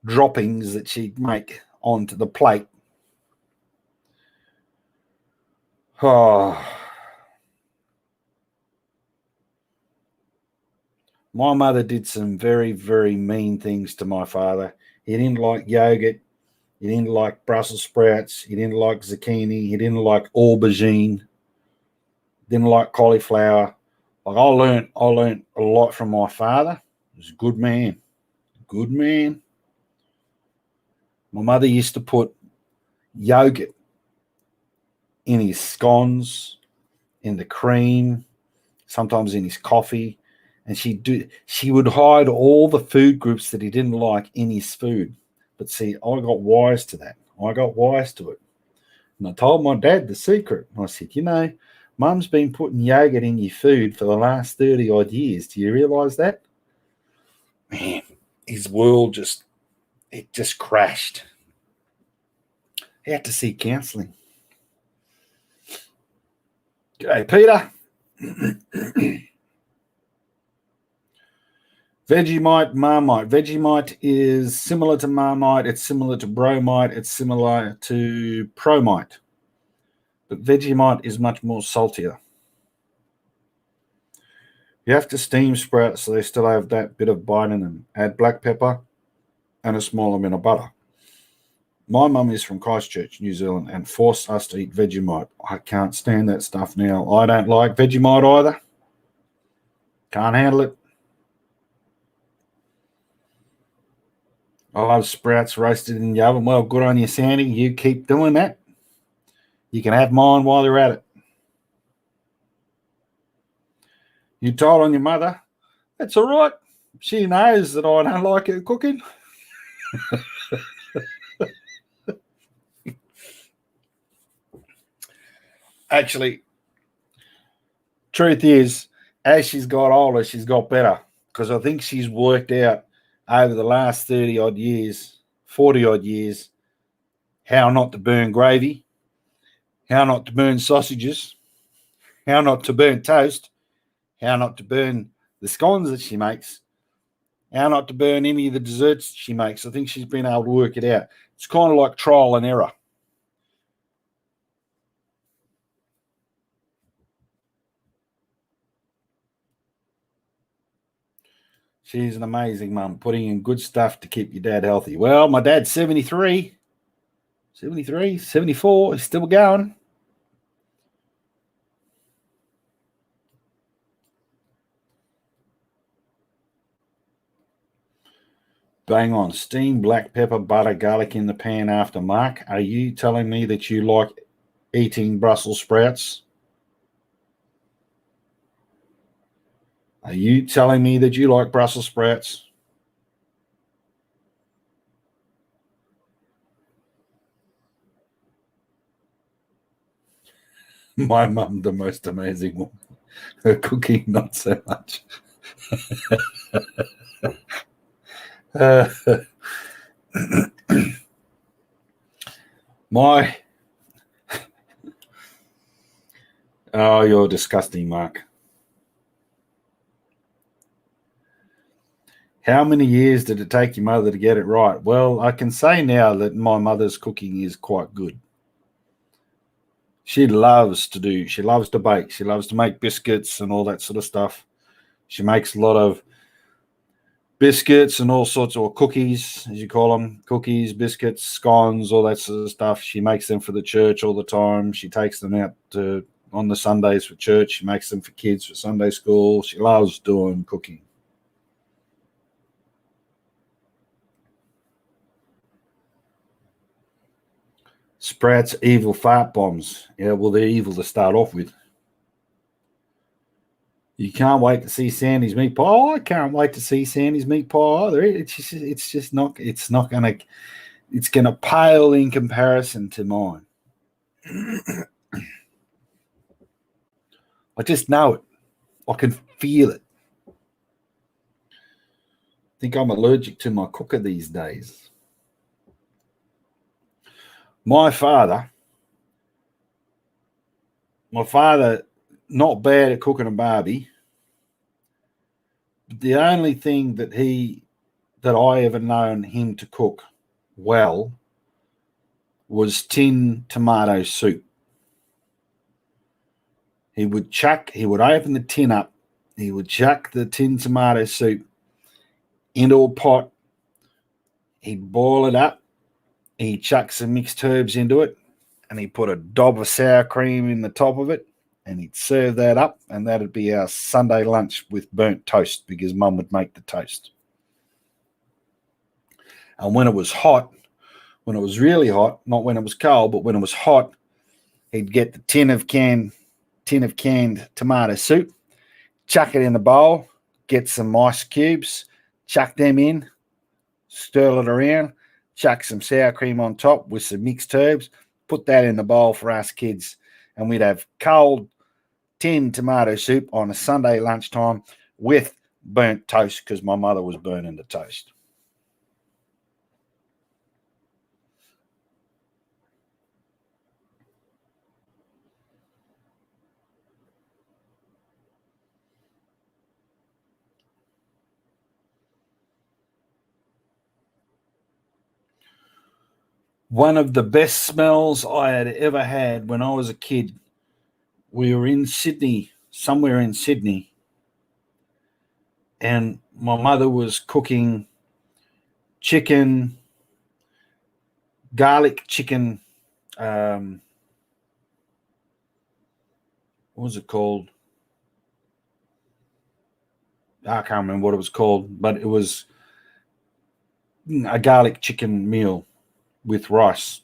droppings that she'd make onto the plate. Oh. My mother did some very, very mean things to my father. He didn't like yogurt. He didn't like Brussels sprouts. He didn't like zucchini. He didn't like aubergine. Didn't like cauliflower. Like I learned a lot from my father. He was a good man. Good man. My mother used to put yogurt in his scones, in the cream, sometimes in his coffee. And she would hide all the food groups that he didn't like in his food. But see, I got wise to that. I got wise to it. And I told my dad the secret. I said, Mum's been putting yogurt in your food for the last 30 odd years. Do you realise that? Man, his world just crashed. He had to see counselling. G'day, Peter. Vegemite, Marmite. Vegemite is similar to Marmite. It's similar to Bromite. It's similar to Promite. But Vegemite is much more saltier. You have to steam sprouts so they still have that bit of bite in them. Add black pepper and a small amount of butter. My mum is from Christchurch, New Zealand, and forced us to eat Vegemite. I can't stand that stuff now. I don't like Vegemite either. Can't handle it. I love sprouts roasted in the oven. Well, good on you, Sandy. You keep doing that. You can have mine while you're at it. You told on your mother. That's all right. She knows that I don't like her cooking. Actually, truth is, as she's got older, she's got better. Because I think she's worked out over the last 30 odd years, 40 odd years, how not to burn gravy, how not to burn sausages, how not to burn toast, how not to burn the scones that she makes, how not to burn any of the desserts she makes. I think she's been able to work it out. It's kind of like trial and error. She's an amazing mum, putting in good stuff to keep your dad healthy. Well, my dad's 73, 74. He's still going. Bang on. Steam, black pepper, butter, garlic in the pan after Mark. Are you telling me that you like eating Brussels sprouts? Are you telling me that you like Brussels sprouts? My mum, the most amazing one. Her cooking, not so much. Oh, you're disgusting, Mark. How many years did it take your mother to get it right? Well, I can say now that my mother's cooking is quite good. She loves to bake. She loves to make biscuits and all that sort of stuff. She makes a lot of biscuits and all sorts of cookies, as you call them, cookies, biscuits, scones, all that sort of stuff. She makes them for the church all the time. She takes them out on the Sundays for church. She makes them for kids for Sunday school. She loves doing cooking. Sprouts evil fart bombs. Yeah, well, they're evil to start off with. You can't wait to see Sandy's meat pie. Oh, I can't wait to see Sandy's meat pie either. It's going to pale in comparison to mine. I just know it. I can feel it. I think I'm allergic to my cooker these days. My father, not bad at cooking a barbie. But the only thing that I ever known him to cook well was tin tomato soup. He would open the tin up. He would chuck the tin tomato soup into a pot. He'd boil it up. He'd chuck some mixed herbs into it, and he put a dob of sour cream in the top of it, and he'd serve that up, and that'd be our Sunday lunch with burnt toast because Mum would make the toast. And when it was hot, when it was really hot, not when it was cold, but when it was hot, he'd get the tin of canned tomato soup, chuck it in the bowl, get some ice cubes, chuck them in, stir it around, chuck some sour cream on top with some mixed herbs, put that in the bowl for us kids, and we'd have cold tin tomato soup on a Sunday lunchtime with burnt toast because my mother was burning the toast. One of the best smells I had ever had when I was a kid, we were in Sydney, somewhere in Sydney, and my mother was cooking chicken, garlic chicken, what was it called? I can't remember what it was called, but it was a garlic chicken meal with rice.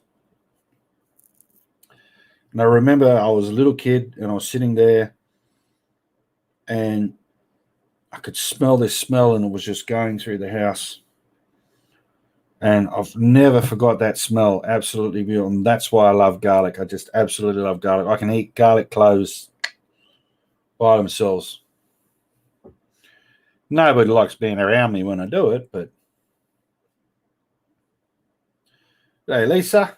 And I remember I was a little kid and I was sitting there and I could smell this smell and it was just going through the house. And I've never forgot that smell. Absolutely beautiful. And that's why I love garlic. I just absolutely love garlic. I can eat garlic cloves by themselves. Nobody likes being around me when I do it, but hey, Lisa,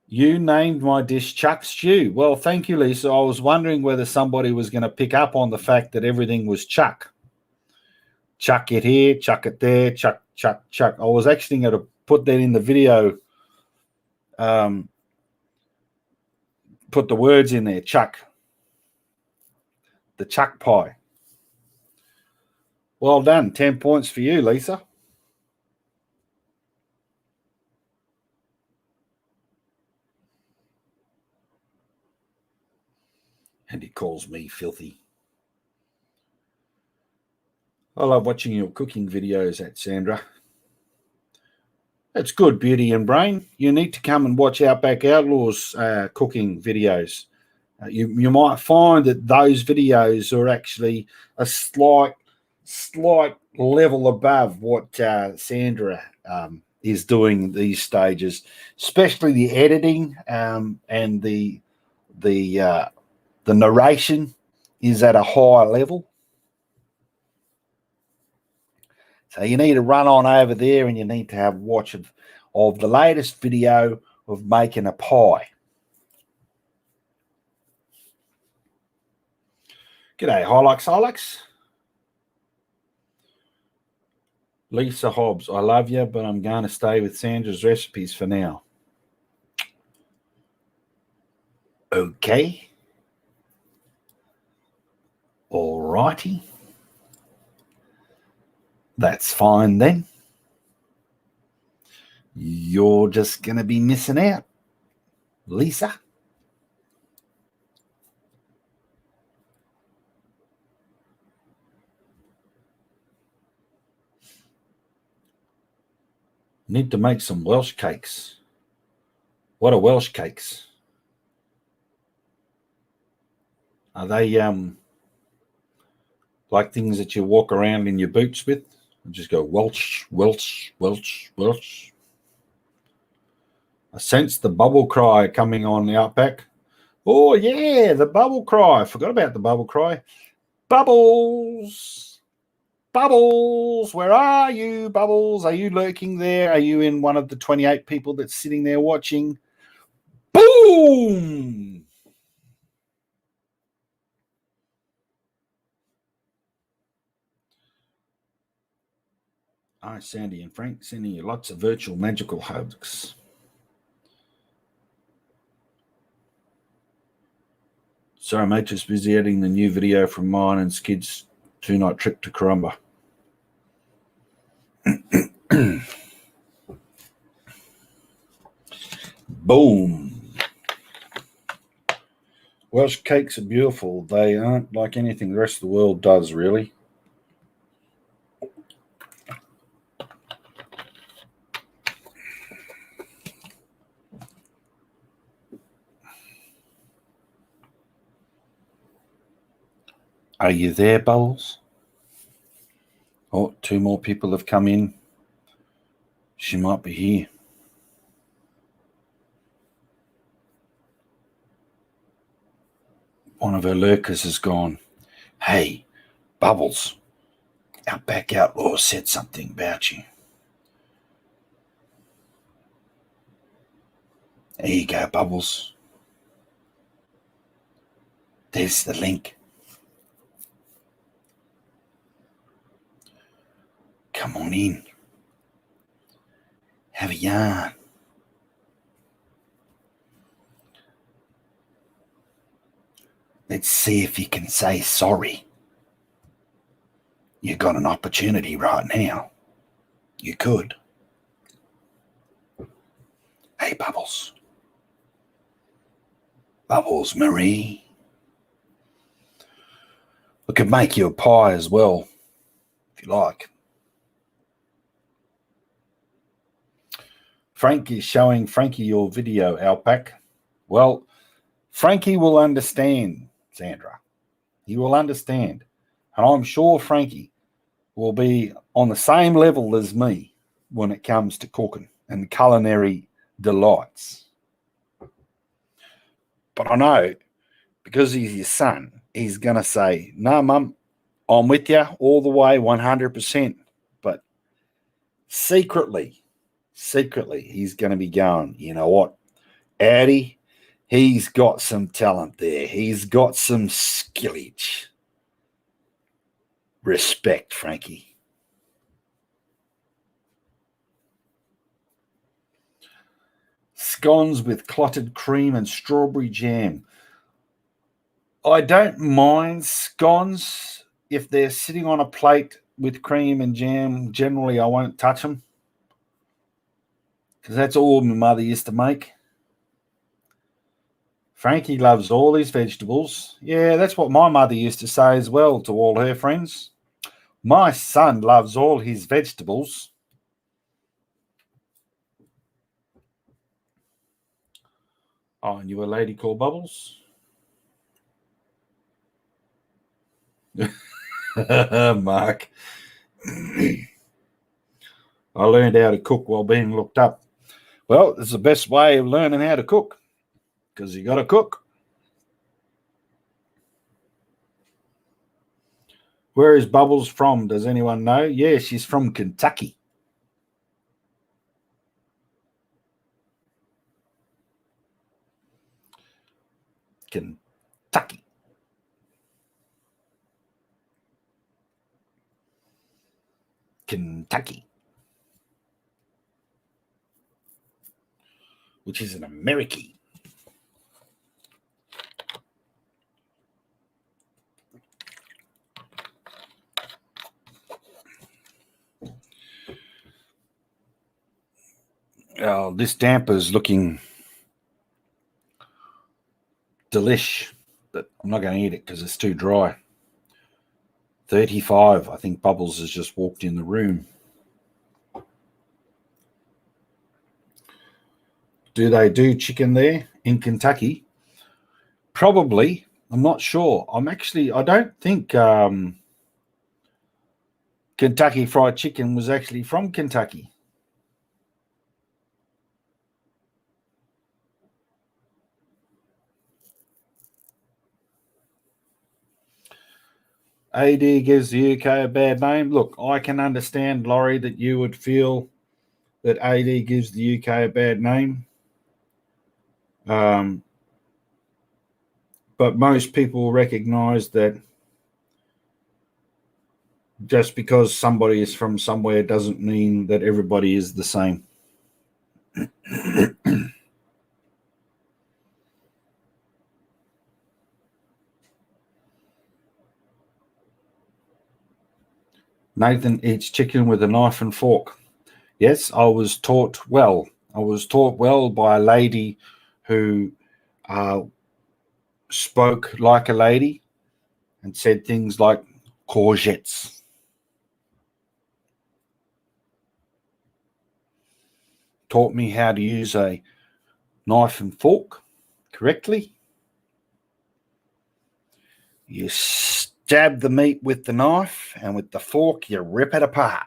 you named my dish Chuck Stew. Well, thank you, Lisa. I was wondering whether somebody was going to pick up on the fact that everything was chuck. Chuck it here, chuck it there, chuck, chuck, chuck. I was actually going to put that in the video, put the words in there, chuck. The chuck pie. Well done. 10 points for you, Lisa. And he calls me filthy. I love watching your cooking videos at Sandra. That's good, Beauty and Brain. You need to come and watch Outback Outlaws cooking videos. You might find that those videos are actually a slight level above what Sandra is doing these stages, especially the editing and the narration is at a higher level. So you need to run on over there and you need to have a watch of the latest video of making a pie. G'day, Hilux. Lisa Hobbs, I love you, but I'm going to stay with Sandra's recipes for now. Okay. All righty. That's fine then. You're just going to be missing out, Lisa. Need to make some Welsh cakes. What are Welsh cakes? Are they like things that you walk around in your boots with? And just go Welsh, Welsh, Welsh, Welsh. I sense the bubble cry coming on the Outback. Oh, yeah, the bubble cry. I forgot about the bubble cry. Bubbles. Bubbles. Where are you, Bubbles? Are you lurking there? Are you in one of the 28 people that's sitting there watching? Boom. Hi, Sandy and Frank, sending you lots of virtual magical hugs. Sorry, mate, just busy editing the new video from mine and Skid's 2-night trip to Karumba. Boom. Welsh cakes are beautiful. They aren't like anything the rest of the world does, really. Are you there, Bubbles? Oh, 2 more people have come in. She might be here. One of her lurkers has gone, "Hey, Bubbles, Outback Outlaw said something about you." There you go, Bubbles. There's the link. Come on in. Have a yarn. Let's see if you can say sorry. You got an opportunity right now. You could. Hey, Bubbles. Bubbles, Marie. We could make you a pie as well, if you like. Frank is showing Frankie your video, Outback. Well, Frankie will understand, Sandra. He will understand. And I'm sure Frankie will be on the same level as me when it comes to cooking and culinary delights. But I know, because he's your son, he's going to say, "No, Mum, I'm with you all the way, 100%. But secretly, he's going to be going, "You know what, Addie, he's got some talent there. He's got some skillage. Respect, Frankie." Scones with clotted cream and strawberry jam. I don't mind scones if they're sitting on a plate with cream and jam. Generally, I won't touch them because that's all my mother used to make. Frankie loves all his vegetables. Yeah, that's what my mother used to say as well to all her friends. My son loves all his vegetables. Oh, and you a lady called Bubbles? Mark. I learned how to cook while being looked up. Well, it's the best way of learning how to cook because you got to cook. Where is Bubbles from? Does anyone know? Yeah, she's from Kentucky. Kentucky. Kentucky. Which is an American. This damper is looking delish, but I'm not going to eat it because it's too dry. 35. I think Bubbles has just walked in the room. Do they do chicken there in Kentucky? Probably. I'm not sure. I don't think Kentucky Fried Chicken was actually from Kentucky. AD gives the UK a bad name. Look, I can understand, Laurie, that you would feel that AD gives the UK a bad name. But most people recognise that just because somebody is from somewhere doesn't mean that everybody is the same. Nathan eats chicken with a knife and fork. Yes, I was taught well. I was taught well by a lady who spoke like a lady and said things like courgettes. Taught me how to use a knife and fork correctly. You stab the meat with the knife, and with the fork, you rip it apart.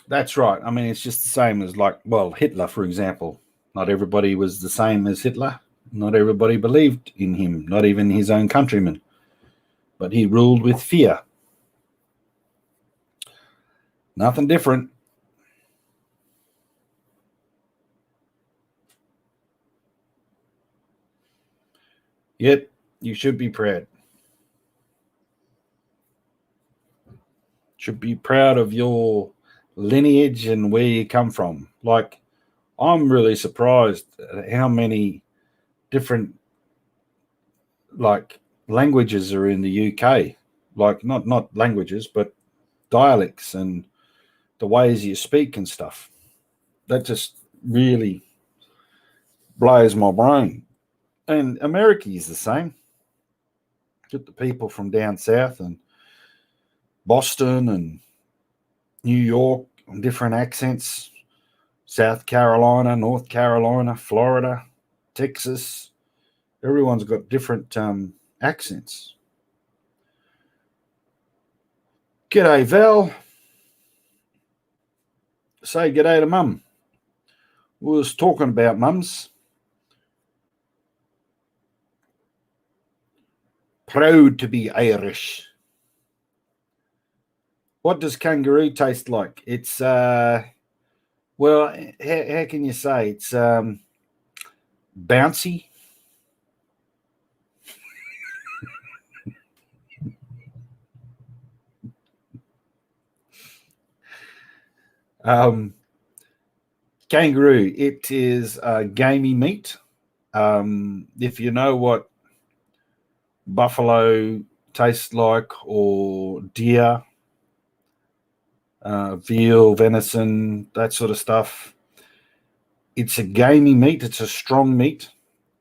That's right. I mean, it's just the same as Hitler, for example. Not everybody was the same as Hitler. Not everybody believed in him, not even his own countrymen. But he ruled with fear. Nothing different. Yet, you should be proud. Should be proud of your lineage and where you come from. Like, I'm really surprised at how many different languages are in the UK. Like not languages, but dialects and the ways you speak and stuff. That just really blows my brain. And America is the same. Get the people from down south and Boston and New York and different accents. South Carolina, North Carolina, Florida, Texas. Everyone's got different accents. G'day, Val. Say g'day to Mum. We was talking about mums. Proud to be Irish. What does kangaroo taste like? It's, how can you say? It's bouncy. Kangaroo, it is gamey meat. If you know what buffalo tastes like, or deer, veal, venison, that sort of stuff, it's a gamey meat. It's a strong meat.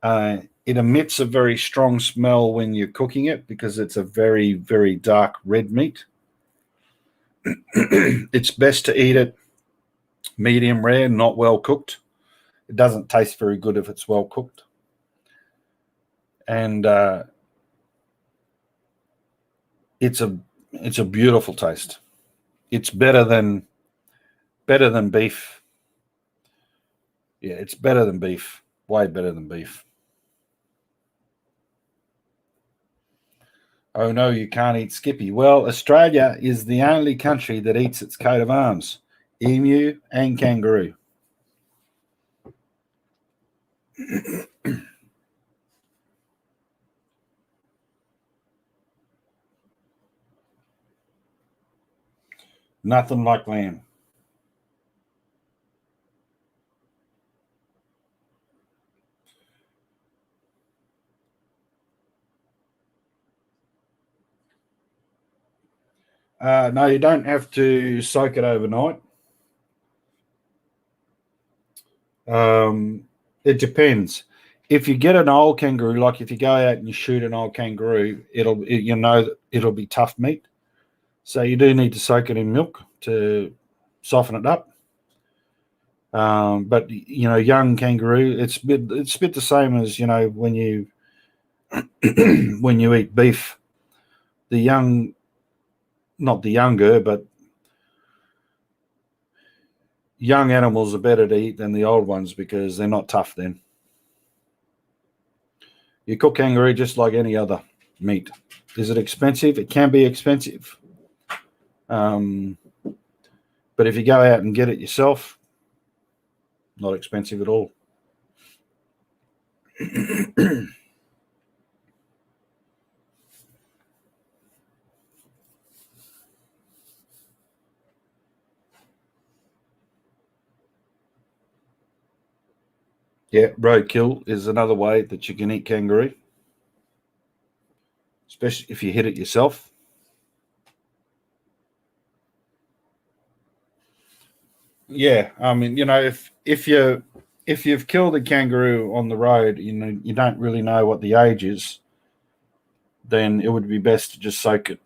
It emits a very strong smell when you're cooking it because it's a very, very dark red meat. It's best to eat it medium rare, not well cooked. It doesn't taste very good if it's well cooked. And it's a beautiful taste. It's better than beef. Yeah, it's better than beef. Way better than beef. Oh no, you can't eat Skippy. Well, Australia is the only country that eats its coat of arms, emu and kangaroo. Nothing like lamb. No, you don't have to soak it overnight. It depends. If you get an old kangaroo, like if you go out and you shoot an old kangaroo, it'll be tough meat. So you do need to soak it in milk to soften it up. But young kangaroo, it's a bit the same as when you when you eat beef. Not the younger, but young animals are better to eat than the old ones because they're not tough then. You cook kangaroo just like any other meat. Is it expensive? It can be expensive. But if you go out and get it yourself, not expensive at all. Yeah, roadkill is another way that you can eat kangaroo. especially if you hit it yourself. Yeah, I mean, if you've killed a kangaroo on the road, you don't really know what the age is, then it would be best to just soak it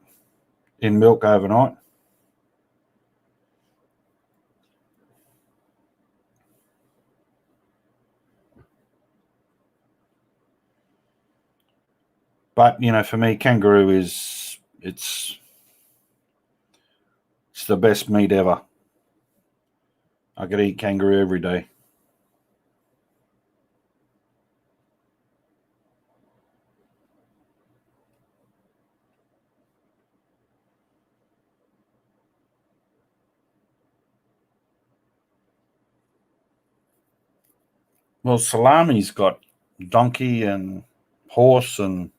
in milk overnight. But for me, kangaroo it's the best meat ever. I could eat kangaroo every day. Well, salami's got donkey and horse and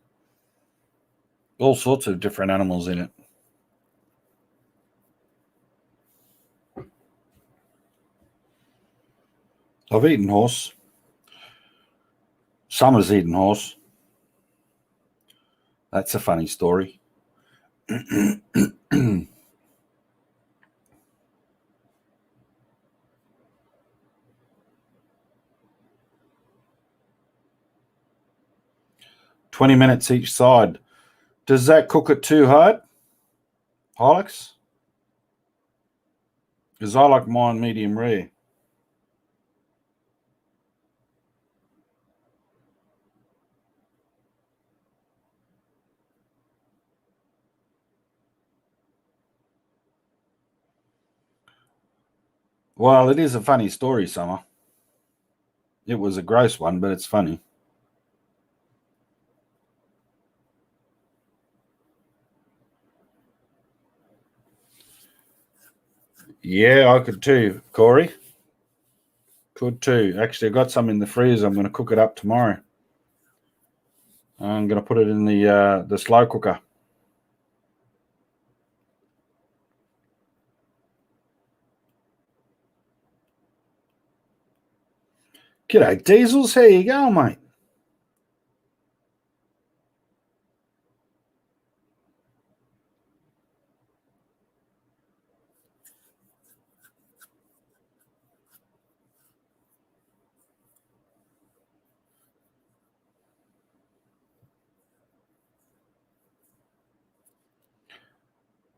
all sorts of different animals in it. I've eaten horse. Summer's eaten horse. That's a funny story. 20 minutes each side. Does that cook it too hard, Hilux? Because I like mine medium rare. Well, it is a funny story, Summer. It was a gross one, but it's funny. Yeah, I could too, Corey. Could too. Actually, I got some in the freezer. I'm going to cook it up tomorrow. I'm going to put it in the slow cooker. G'day, Diesels. How you going, mate?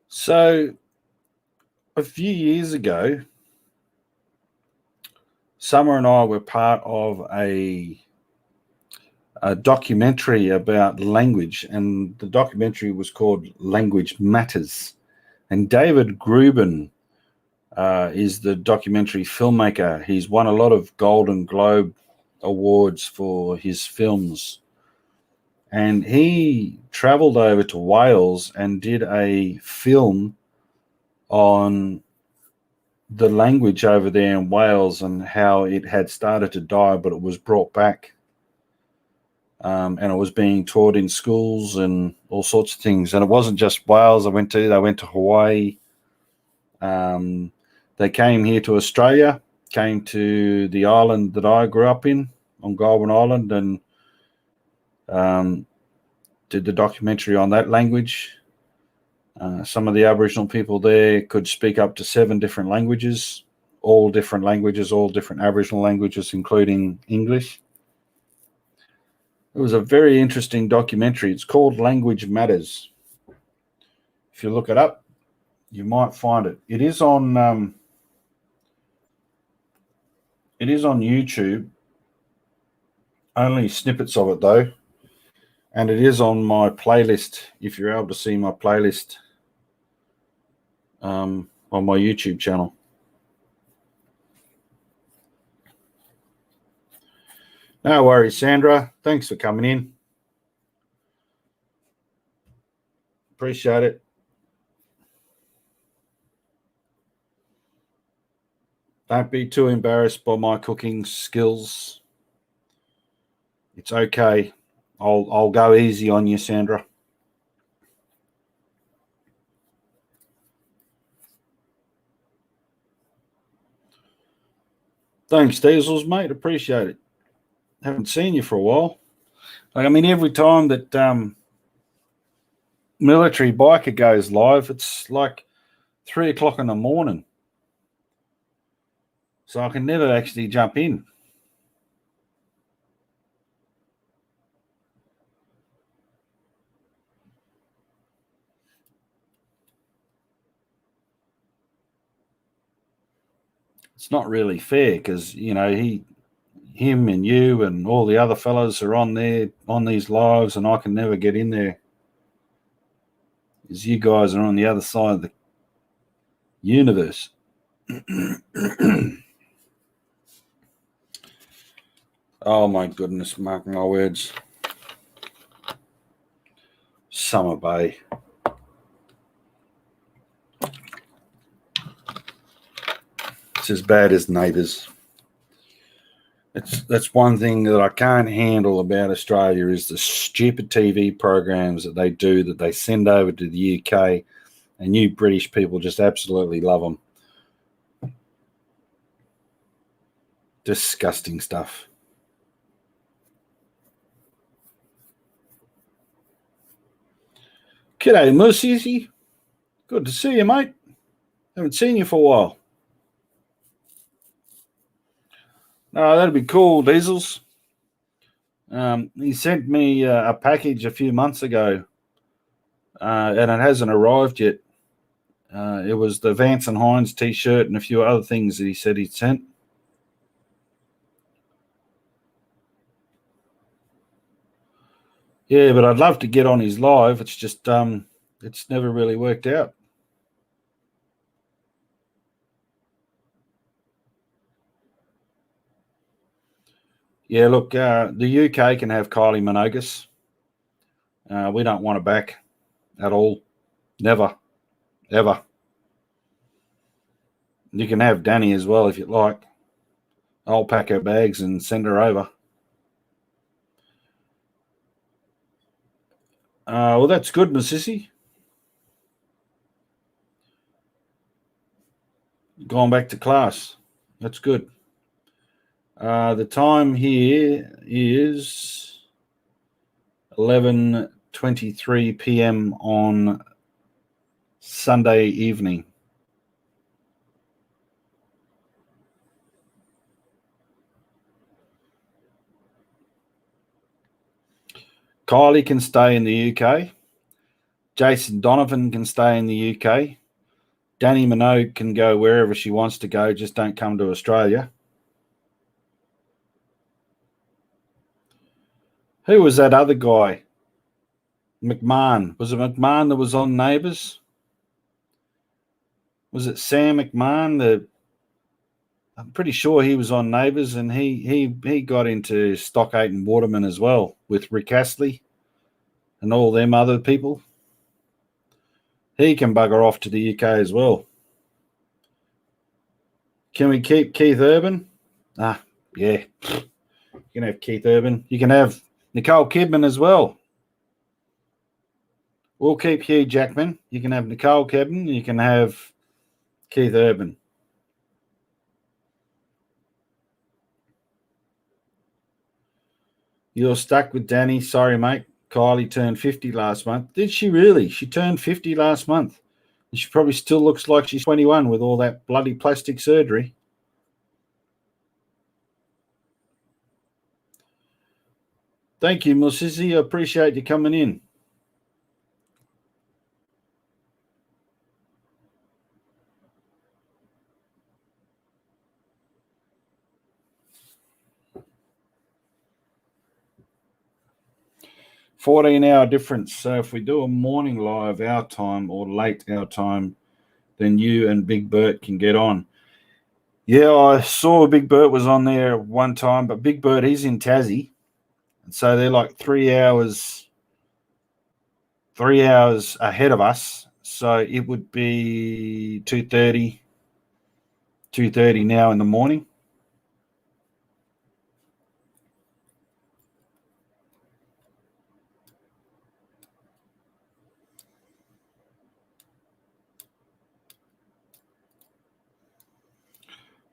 So, a few years ago, Summer and I were part of a documentary about language, and the documentary was called Language Matters. And David Gruben is the documentary filmmaker. He's won a lot of Golden Globe awards for his films. And he traveled over to Wales and did a film on the language over there in Wales and how it had started to die, but it was brought back. And it was being taught in schools and all sorts of things. And it wasn't just Wales they went to Hawaii. They came here to Australia, came to the island that I grew up in, on Goulburn Island, and did the documentary on that language. Some of the Aboriginal people there could speak up to 7 different languages, all different Aboriginal languages, including English. It was a very interesting documentary. It's called Language Matters. If you look it up, you might find it. It is on YouTube. Only snippets of it though. And it is on my playlist, if you're able to see my playlist on my YouTube channel. No worries, Sandra. Thanks for coming in. Appreciate it. Don't be too embarrassed by my cooking skills. It's okay. I'll go easy on you, Sandra. Thanks, Diesels, mate. Appreciate it. Haven't seen you for a while. Like, I mean, every time that military biker goes live, it's like 3 o'clock in the morning. So I can never actually jump in. It's not really fair because, you know, him and you and all the other fellas are on there on these lives, and I can never get in there because you guys are on the other side of the universe. Oh my goodness, mark my words. Summer Bay. It's as bad as Neighbours. That's one thing that I can't handle about Australia is the stupid TV programs that they do, that they send over to the UK, and you British people just absolutely love them. Disgusting stuff. G'day, Mussy. Good to see you, mate. Haven't seen you for a while. No, that'd be cool, Diesels. He sent me a package a few months ago, and it hasn't arrived yet. It was the Vance and Hines T-shirt and a few other things that he said he'd sent. Yeah, but I'd love to get on his live. It's just it's never really worked out. Yeah, look, the UK can have Kylie Minogue. We don't want her back at all. Never. Ever. You can have Danny as well if you'd like. I'll pack her bags and send her over. Well, that's good, my sissy. Going back to class. That's good. The time here is 11:23 p.m. on Sunday evening. Kylie can stay in the UK. Jason Donovan can stay in the UK. Danny Minogue can go wherever she wants to go, just don't come to Australia. Who was that other guy? McMahon. Was it McMahon that was on Neighbours? Was it Sam McMahon? I'm pretty sure he was on Neighbours, and he got into Stockade and Waterman as well with Rick Astley and all them other people. He can bugger off to the UK as well. Can we keep Keith Urban? Yeah. You can have Keith Urban. You can have Nicole Kidman as well. We'll keep Hugh Jackman. You can have Nicole Kidman. You can have Keith Urban. You're stuck with Danny. Sorry, mate. Kylie turned 50 last month. Did she really? She turned 50 last month. And she probably still looks like she's 21 with all that bloody plastic surgery. Thank you, Musisi. I appreciate you coming in. $14-hour difference. So if we do a morning live our time or late our time, then you and Big Bert can get on. Yeah, I saw Big Bert was on there one time, but Big Bert, he's in Tassie. And so they're like 3 hours ahead of us. So it would be 2:30 now in the morning.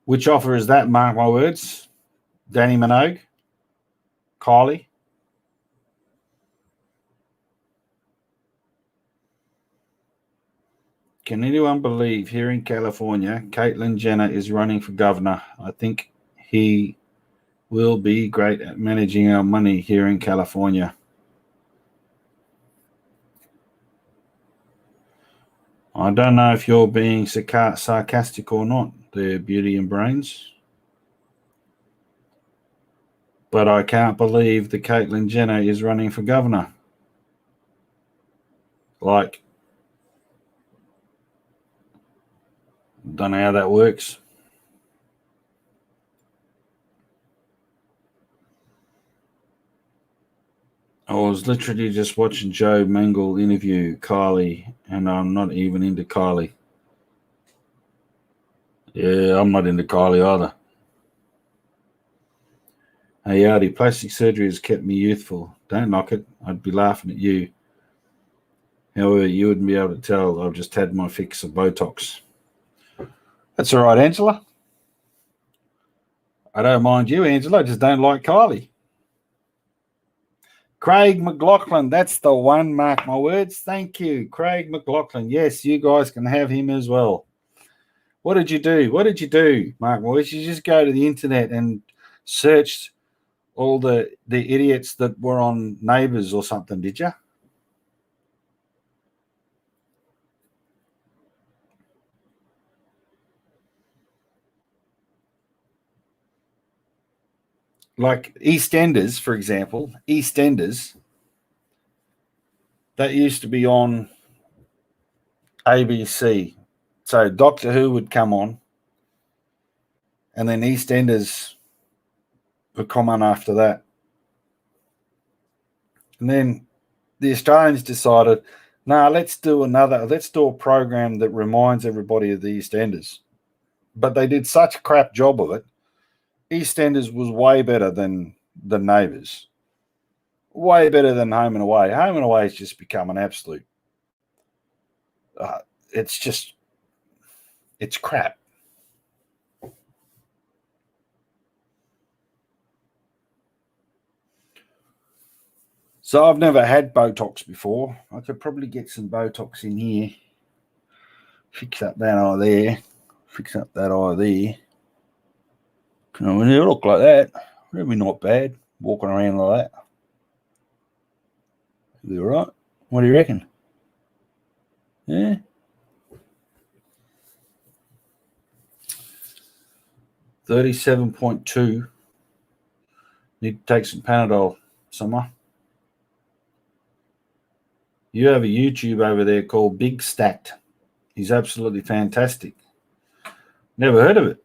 Which offer is that, mark my words? Danny Minogue? Kylie? Can anyone believe here in California, Caitlyn Jenner is running for governor? I think he will be great at managing our money here in California. I don't know if you're being sarcastic or not, there, Beauty and Brains. But I can't believe that Caitlyn Jenner is running for governor. Like, don't know how that works. I was literally just watching Joe Mengel interview Kylie, and I'm not even into Kylie. Yeah, I'm not into Kylie either. Hey, Yardie, plastic surgery has kept me youthful. Don't knock it. I'd be laughing at you. However, you wouldn't be able to tell I've just had my fix of Botox. That's all right, Angela. I don't mind you, Angela. I just don't like Kylie. Craig McLaughlin, that's the one, mark my words. Thank you, Craig McLaughlin. Yes, you guys can have him as well. What did you do? What did you do, Mark Morris? You just go to the internet and search all the idiots that were on Neighbours or something, did you? Like EastEnders, for example. EastEnders, that used to be on ABC. So Doctor Who would come on, and then EastEnders would come on after that. And then the Australians decided, let's do a program that reminds everybody of the EastEnders. But they did such a crap job of it. EastEnders was way better than the Neighbours. Way better than Home and Away. Home and Away has just become an absolute... it's crap. So I've never had Botox before. I could probably get some Botox in here. Fix up that eye there. Fix up that eye there. When you look like that, that'd be not bad. Walking around like that. Be all right. What do you reckon? Yeah. $37.2. Need to take some Panadol, Summer. You have a YouTube over there called Big Stacked. He's absolutely fantastic. Never heard of it.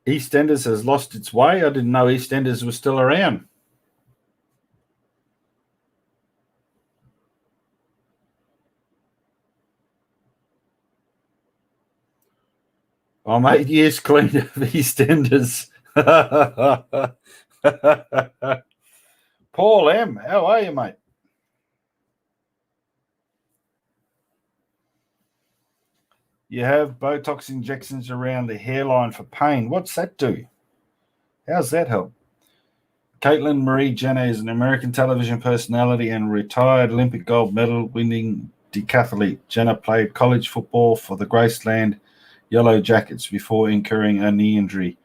EastEnders has lost its way. I didn't know EastEnders was still around. I'm 8 years clean of EastEnders. Paul M., how are you, mate? You have Botox injections around the hairline for pain. What's that do? How's that help? Caitlyn Marie Jenner is an American television personality and retired Olympic gold medal winning decathlete. Jenner played college football for the Graceland Yellow Jackets before incurring a knee injury.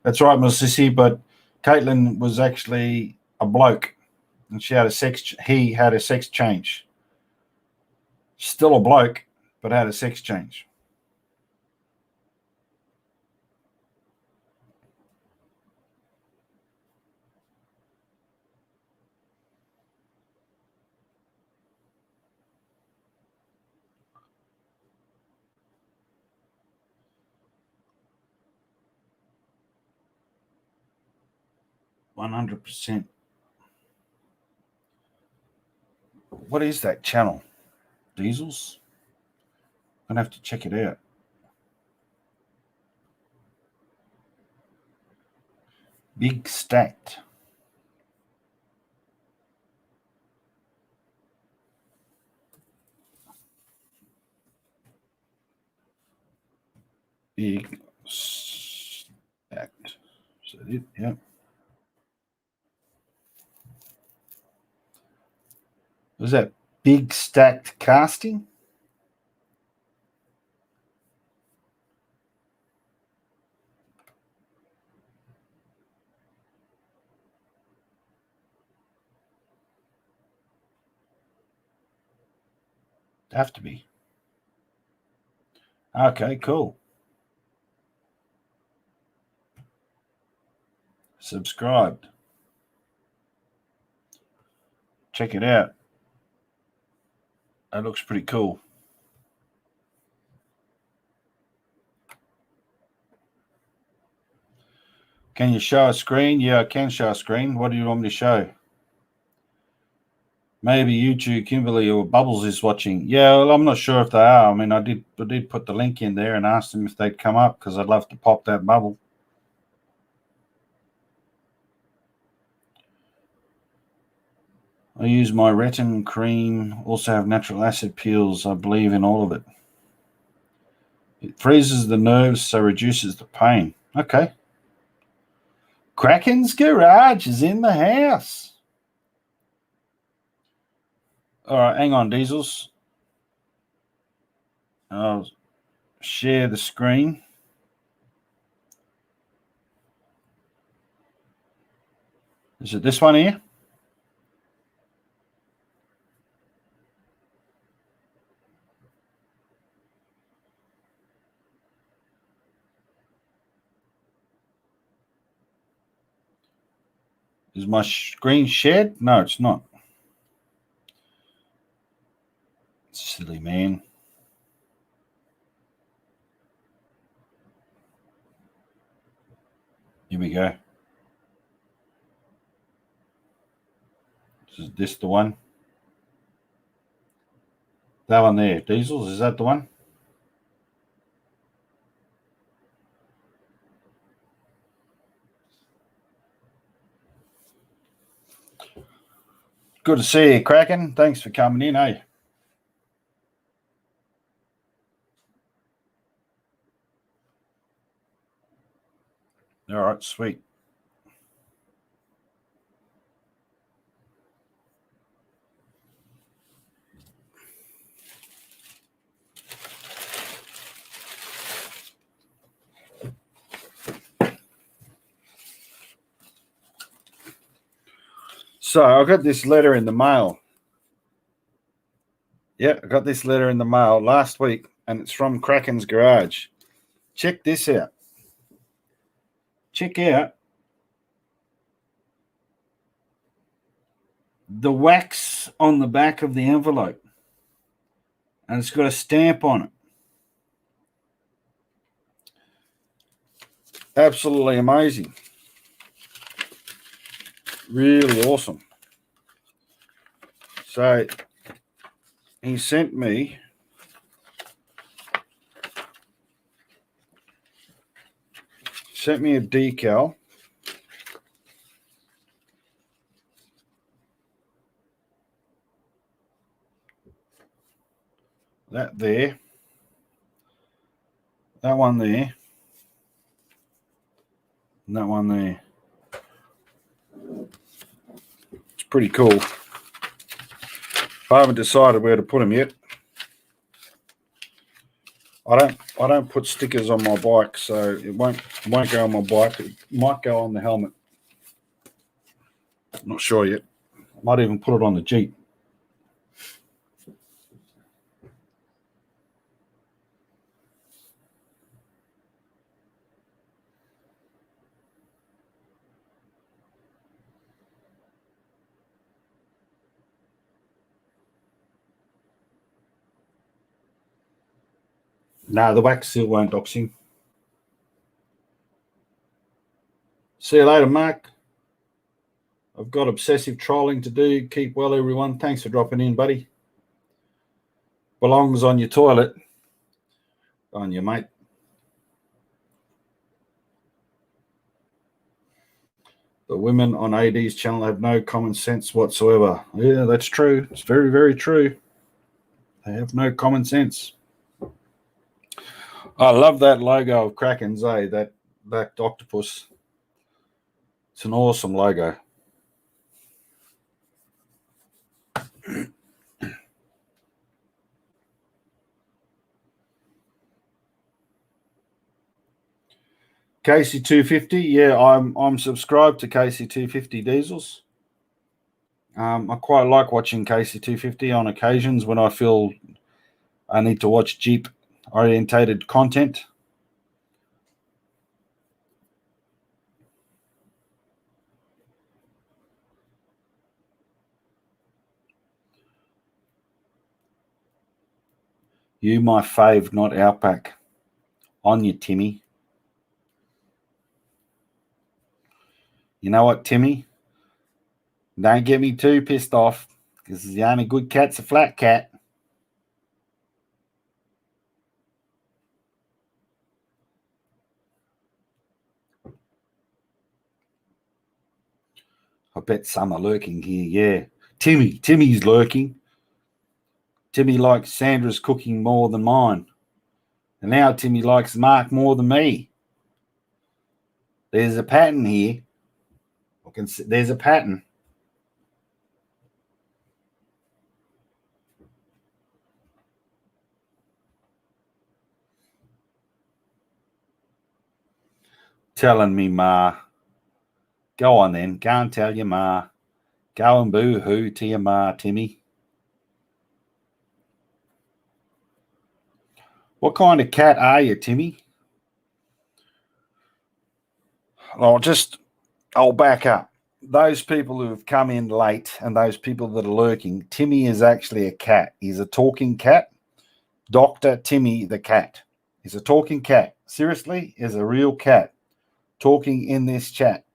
That's right, Miss Sissy, but Caitlyn was actually a bloke, and he had a sex change. Still a bloke, but had a sex change. $100%. What is that channel? Diesels? I'm going to have to check it out. Big Stacked. Big Stacked. it? Yeah. Was that big stacked casting? Have to be. Okay, cool. Subscribed. Check it out. That looks pretty cool. Can you show a screen? Yeah, I can show a screen. What do you want me to show? Maybe YouTube, Kimberly, or Bubbles is watching. Yeah, well, I'm not sure if they are. I mean, I did put the link in there and asked them if they'd come up because I'd love to pop that bubble. I use my retin cream. Also have natural acid peels. I believe in all of it. It freezes the nerves, so reduces the pain. Okay. Kraken's Garage is in the house. All right, hang on, Diesels. I'll share the screen. Is it this one here? Is my screen shared? No, it's not. Silly man. Here we go. Is this the one? That one there. Diesels, is that the one? Good to see you, Kraken. Thanks for coming in, eh? All right, sweet. So I got this letter in the mail. Yeah, I got this letter in the mail last week, and it's from Kraken's Garage. Check this out. Check out the wax on the back of the envelope, and it's got a stamp on it. Absolutely amazing. Really awesome. So he sent me a decal. That there. That one there. And that one there. It's pretty cool. I haven't decided where to put them yet. I don't put stickers on my bike, so it won't go on my bike. It might go on the helmet. I'm not sure yet. I might even put it on the Jeep. No, the wax seal won't dox him. See you later, Mark. I've got obsessive trolling to do. Keep well, everyone. Thanks for dropping in, buddy. Belongs on your toilet. On you, mate. The women on AD's channel have no common sense whatsoever. Yeah, that's true. It's very, very true. They have no common sense. I love that logo of Kraken's, that octopus. It's an awesome logo. KC250, yeah, I'm subscribed to KC250 diesels. I quite like watching KC250 on occasions when I feel I need to watch Jeep orientated content. You my fave, not Outback. On you, Timmy. You know what, Timmy? Don't get me too pissed off, because the only good cat's a flat cat. I bet some are lurking here, yeah. Timmy's lurking. Timmy likes Sandra's cooking more than mine. And now Timmy likes Mark more than me. There's a pattern here. There's a pattern. Telling me, Ma. Go on then. Go and tell your Ma. Go and boo-hoo to your Ma, Timmy. What kind of cat are you, Timmy? I'll back up. Those people who have come in late and those people that are lurking, Timmy is actually a cat. He's a talking cat. Dr. Timmy the cat. He's a talking cat. Seriously, is a real cat talking in this chat.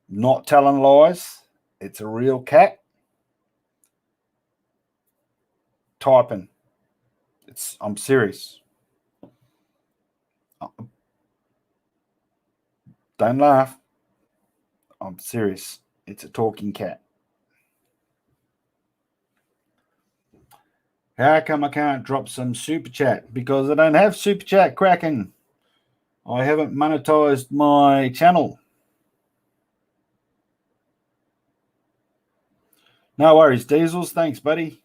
Not telling lies. It's a real cat. Typing. I'm serious. Don't laugh. I'm serious. It's a talking cat. How come I can't drop some super chat? Because I don't have super chat cracking. I haven't monetized my channel. No worries, Diesels. Thanks, buddy.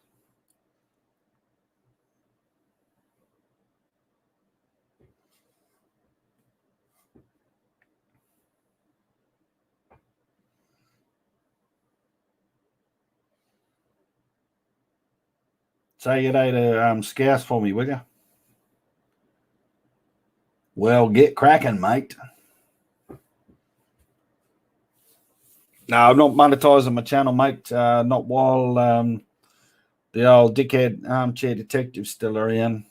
Say good day to Scouse for me, will you? Well, get cracking, mate. No, I'm not monetizing my channel, mate. Not while the old dickhead armchair detective's still around.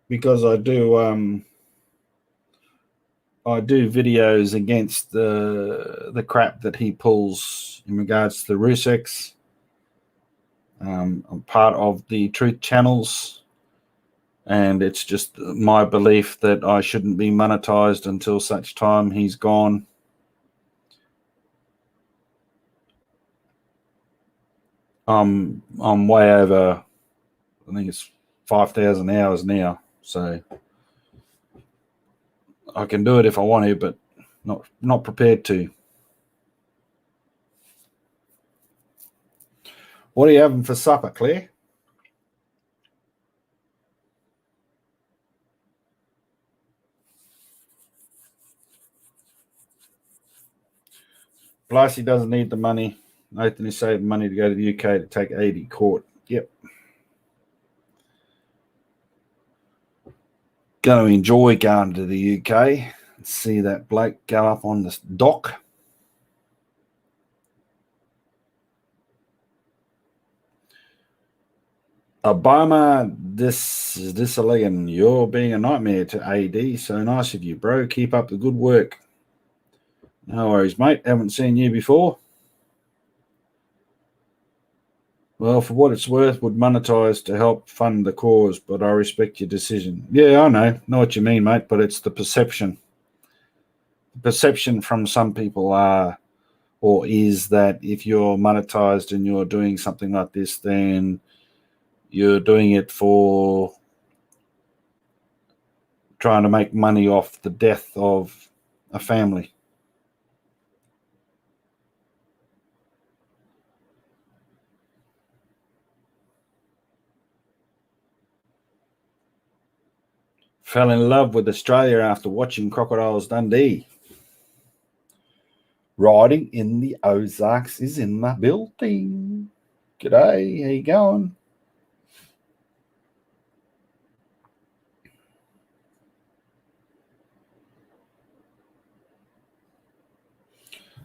Because I do videos against the crap that he pulls in regards to the Rusex. I'm part of the Truth Channels, and it's just my belief that I shouldn't be monetized until such time he's gone. I'm way over, I think it's 5,000 hours now, so I can do it if I want to, but not prepared to. What are you having for supper, Claire? Blasey doesn't need the money. Nathan is saving money to go to the UK to take 80 court. Yep. Going to enjoy going to the UK and see that bloke go up on the dock. Obama, this again. You're being a nightmare to AD. So nice of you, bro. Keep up the good work. No worries, mate. Haven't seen you before. Well, for what it's worth, would monetize to help fund the cause, but I respect your decision. Yeah, I know what you mean, mate, but it's the perception. The perception from some people are Or is that if you're monetized and you're doing something like this, then you're doing it for trying to make money off the death of a family? Fell in love with Australia after watching Crocodiles Dundee. Riding in the Ozarks is in the building. G'day, how you going?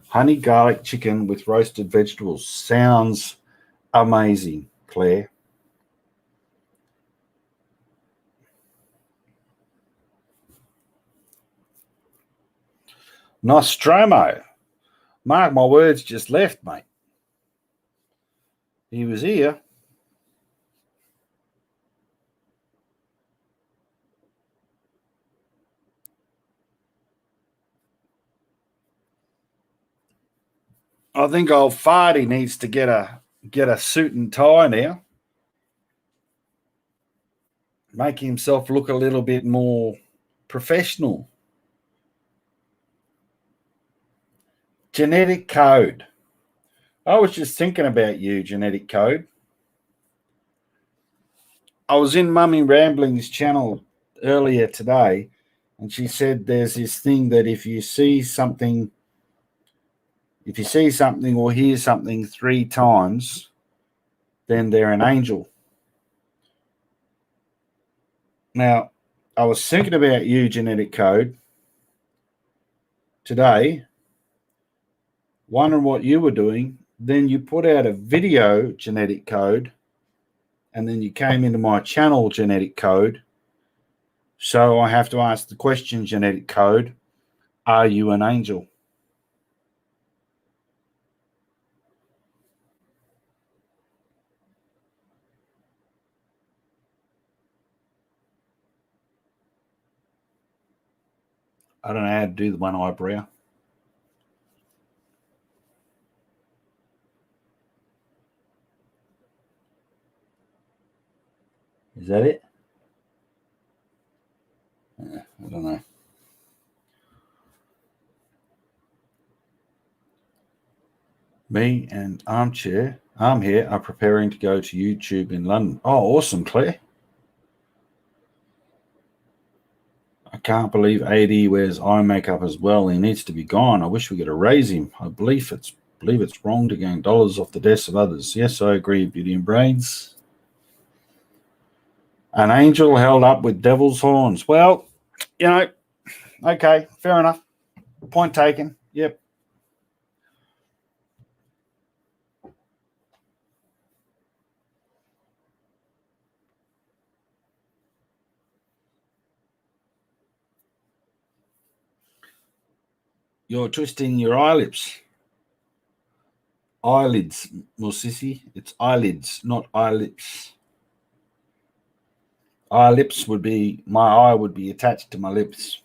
Honey garlic chicken with roasted vegetables. Sounds amazing, Claire. Nostromo. Mark my words, just left, mate. He was here. I think old Farty needs to get a suit and tie now. Make himself look a little bit more professional. Genetic code. I was just thinking about you, genetic code. I was in Mummy Rambling's channel earlier today, and she said there's this thing that if you see something or hear something 3 times, then they're an angel. Now, I was thinking about you, genetic code, today, wondering what you were doing. Then you put out a video, genetic code, and then you came into my channel, genetic code. So I have to ask the question, genetic code, are you an angel? I don't know how to do the one eyebrow. Is that it? I don't know. Me and I'm here are preparing to go to YouTube in London. Oh, awesome, Claire. I can't believe AD wears eye makeup as well. He needs to be gone. I wish we could erase him. I believe it's wrong to gain dollars off the deaths of others. Yes, I agree, Beauty and Braids. An angel held up with devil's horns. Well, okay, fair enough. Point taken. Yep. You're twisting your eyelids. Eyelids, Musisi. It's eyelids, not eyelips. My eye would be attached to my lips.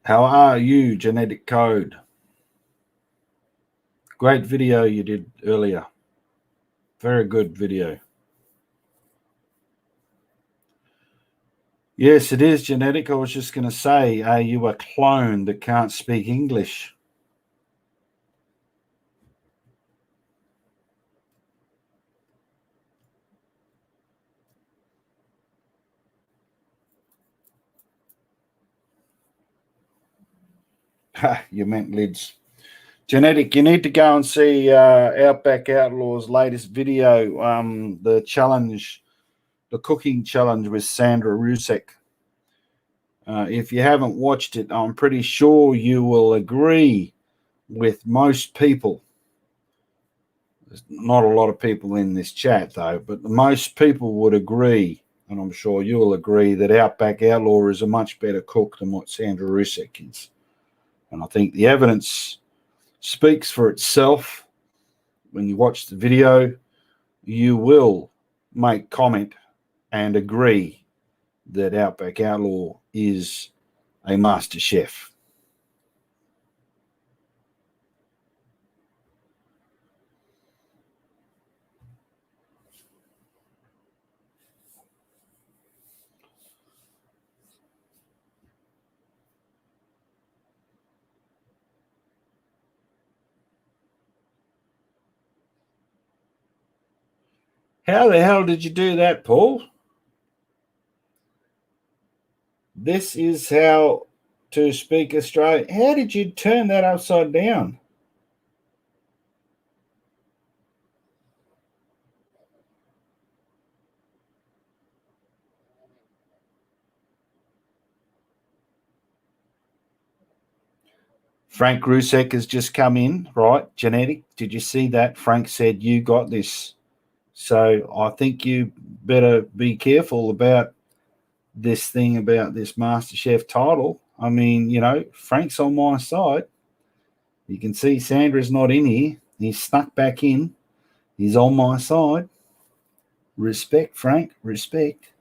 How are you, genetic code? Great video you did earlier. Very good video. Yes, it is genetic. I was just going to say, are you a clone that can't speak English? You meant lids. Genetic, you need to go and see Outback Outlaw's latest video, the challenge, the cooking challenge with Sandra Rusek. If you haven't watched it, I'm pretty sure you will agree with most people. There's not a lot of people in this chat, though, but most people would agree, and I'm sure you'll agree, that Outback Outlaw is a much better cook than what Sandra Rusek is. And I think the evidence speaks for itself. When you watch the video, you will make comment and agree that Outback Outlaw is a master chef. How the hell did you do that, Paul? This is how to speak Australian. How did you turn that upside down? Frank Rusek has just come in, right? Genetic. Did you see that? Frank said, you got this. So I think you better be careful about this thing about this MasterChef title. I mean, you know, Frank's on my side. You can see Sandra's not in here. He's snuck back in. He's on my side. Respect, Frank. Respect.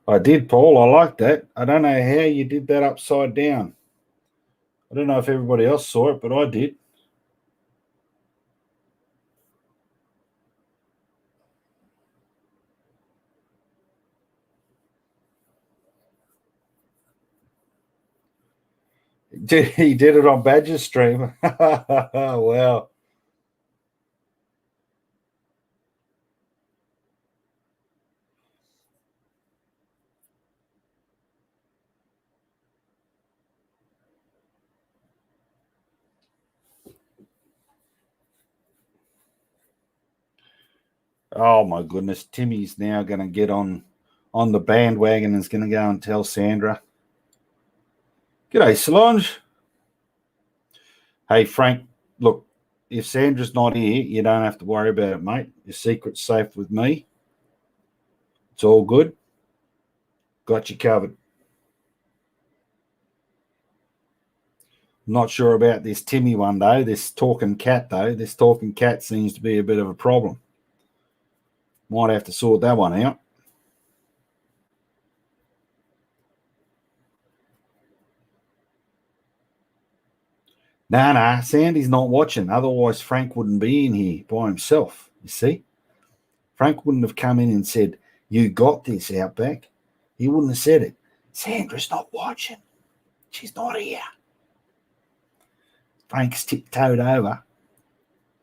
I did, Paul. I like that. I don't know how you did that upside down. I don't know if everybody else saw it, but I did. He did it on Badger's stream. Wow. Oh my goodness, Timmy's now going to get on the bandwagon and is going to go and tell Sandra. G'day, Solange. Hey, Frank, look, if Sandra's not here, you don't have to worry about it, mate. Your secret's safe with me. It's all good. Got you covered. Not sure about this Timmy one, though, this talking cat, though. This talking cat seems to be a bit of a problem. Might have to sort that one out. Nah, Sandy's not watching. Otherwise, Frank wouldn't be in here by himself, you see. Frank wouldn't have come in and said, you got this, Outback. He wouldn't have said it. Sandra's not watching. She's not here. Frank's tiptoed over.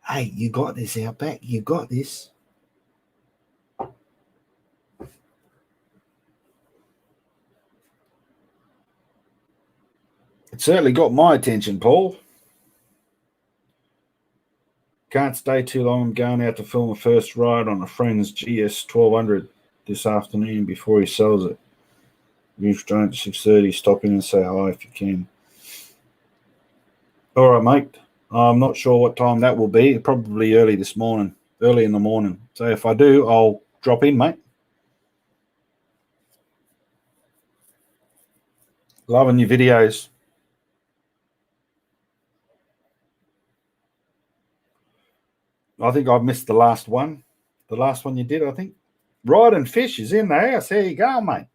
Hey, you got this, Outback. You got this. It certainly got my attention, Paul. Can't stay too long. I'm going out to film a first ride on a friend's GS 1200 this afternoon before he sells it. Use Jones 6:30. Stop in and say hi if you can. All right, mate. I'm not sure what time that will be. Probably early in the morning. So if I do, I'll drop in, mate. Loving your videos. I think I've missed the last one. The last one you did, I think. Ride and Fish is in the house. There you go, mate.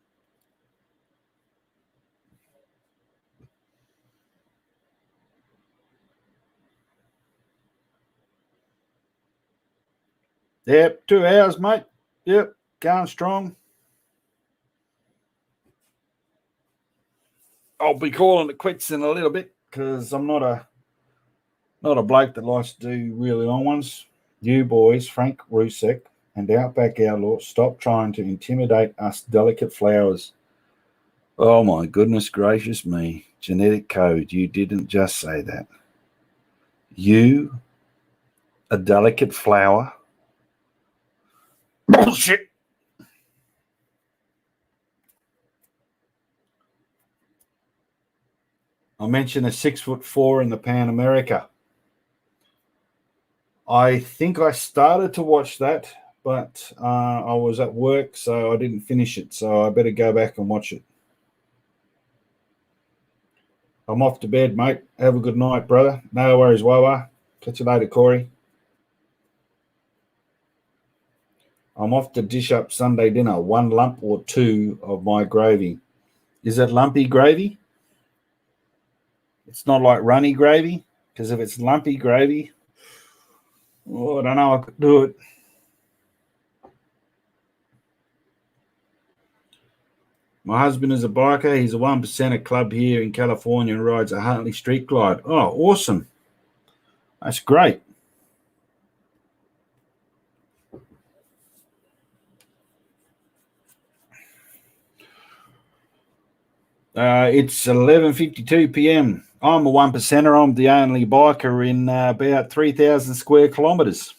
Yep, 2 hours, mate. Yep, going strong. I'll be calling it quits in a little bit because I'm not a bloke that likes to do really long ones. You boys, Frank Rusek and Outback Outlaw, stop trying to intimidate us delicate flowers. Oh my goodness gracious me. Genetic code, you didn't just say that. You, a delicate flower? Bullshit. I mentioned a 6'4" in the Pan America. I think I started to watch that, but I was at work, so I didn't finish it. So I better go back and watch it. I'm off to bed, mate. Have a good night, brother. No worries, Wawa. Catch you later, Corey. I'm off to dish up Sunday dinner, 1 lump or 2 of my gravy. Is it lumpy gravy? It's not like runny gravy, because if it's lumpy gravy, I don't know, I could do it. My husband is a biker. He's a 1%er club here in California and rides a Hartley Street Glide. Oh, awesome. That's great. It's 11:52 p.m. I'm a 1%er. I'm the only biker in about 3,000 square kilometres.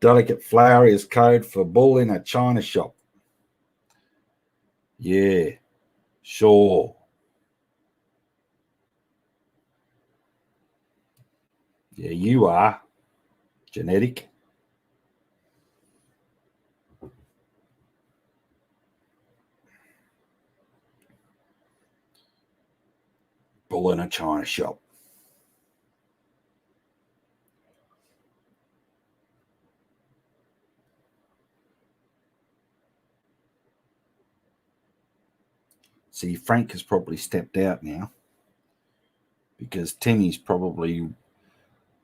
Delicate flower is code for bull in a china shop. Yeah, sure. Yeah, you are. Genetic. Bull in a china shop. See, Frank has probably stepped out now because Timmy's probably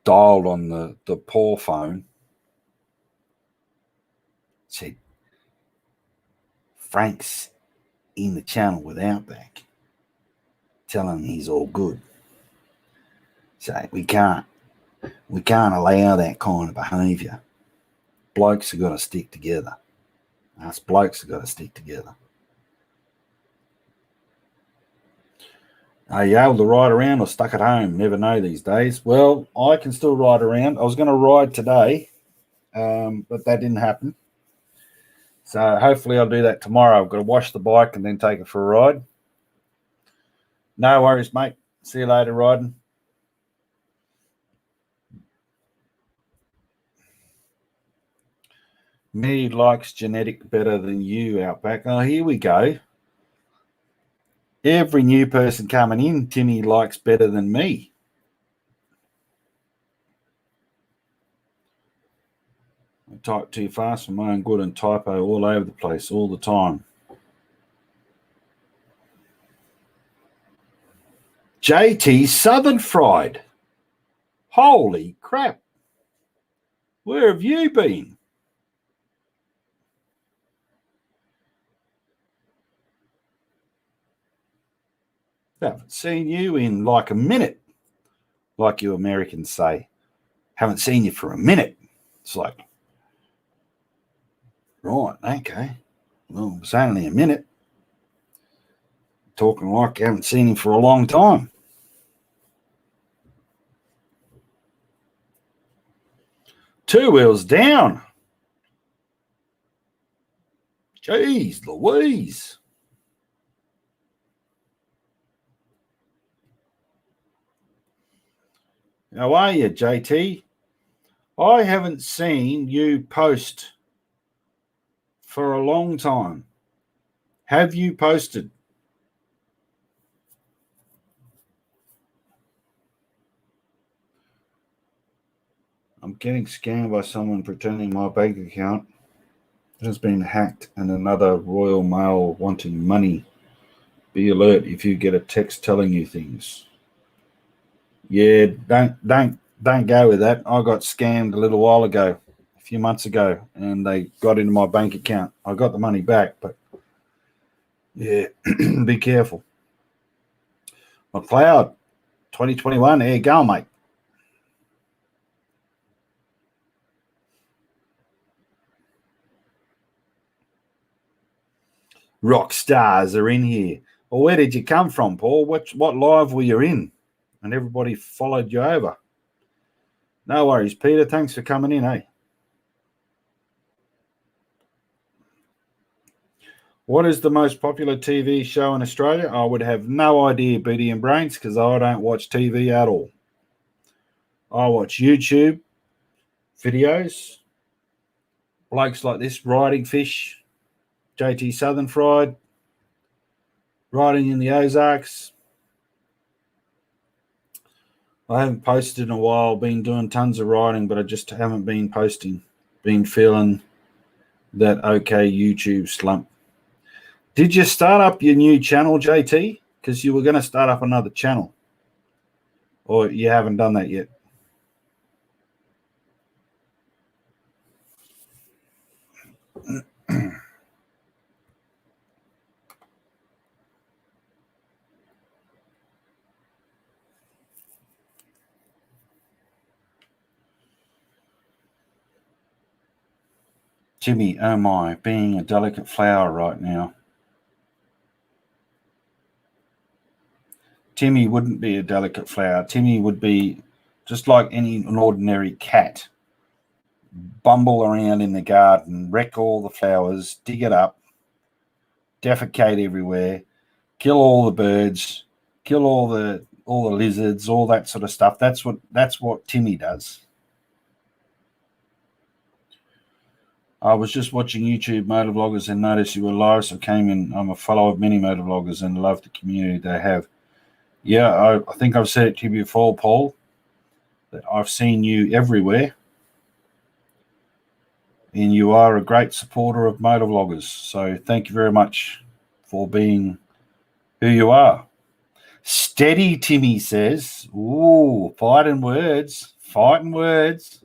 dialed on the poor phone. Said, Frank's in the channel with Outback. Tell him he's all good. So we can't allow that kind of behaviour. Blokes have got to stick together. Us blokes have got to stick together. Are you able to ride around or stuck at home? Never know these days. Well, I can still ride around. I was going to ride today, but that didn't happen. So hopefully I'll do that tomorrow. I've got to wash the bike and then take it for a ride. No worries, mate. See you later, riding. Me likes genetic better than you, Outback. Oh, here we go. Every new person coming in, Timmy likes better than me. I type too fast for my own good and typo all over the place all the time. JT Southern Fried. Holy crap. Where have you been? I haven't seen you in like a minute, like you Americans say. Haven't seen you for a minute. It's like, right, okay. Well, it's only a minute. Talking like I haven't seen him for a long time. Two wheels down. Jeez Louise. How are you, JT? I haven't seen you post for a long time. Have you posted? I'm getting scammed by someone pretending my bank account has been hacked and another Royal Mail wanting money. Be alert if you get a text telling you things. Yeah, don't go with that. I got scammed a little while ago, a few months ago, and they got into my bank account. I got the money back, but yeah, be careful. McLeod, 2021, there you go, mate. Rock stars are in here. Well, where did you come from, Paul? What live were you in? And everybody followed you over. No worries, Peter. Thanks for coming in, eh? What is the most popular TV show in Australia? I would have no idea, Beatty and Brains, because I don't watch TV at all. I watch YouTube videos, blokes like this riding fish, JT Southern Fried, riding in the Ozarks. I haven't posted in a while. Been doing tons of writing, but I just haven't been posting. Been feeling that okay YouTube slump. Did you start up your new channel, JT? Because you were going to start up another channel. Or you haven't done that yet? Jimmy, oh my, being a delicate flower right now. Timmy wouldn't be a delicate flower. Timmy would be just like an ordinary cat. Bumble around in the garden, wreck all the flowers, dig it up, defecate everywhere, kill all the birds, kill all the lizards, all that sort of stuff. That's what Timmy does. I was just watching YouTube motovloggers and noticed you were live, so came in. I'm a follower of many motovloggers and love the community they have. Yeah, I think I've said it to you before, Paul, that I've seen you everywhere. And you are a great supporter of motovloggers. So thank you very much for being who you are. Steady, Timmy says. Ooh, fighting words. Fighting words.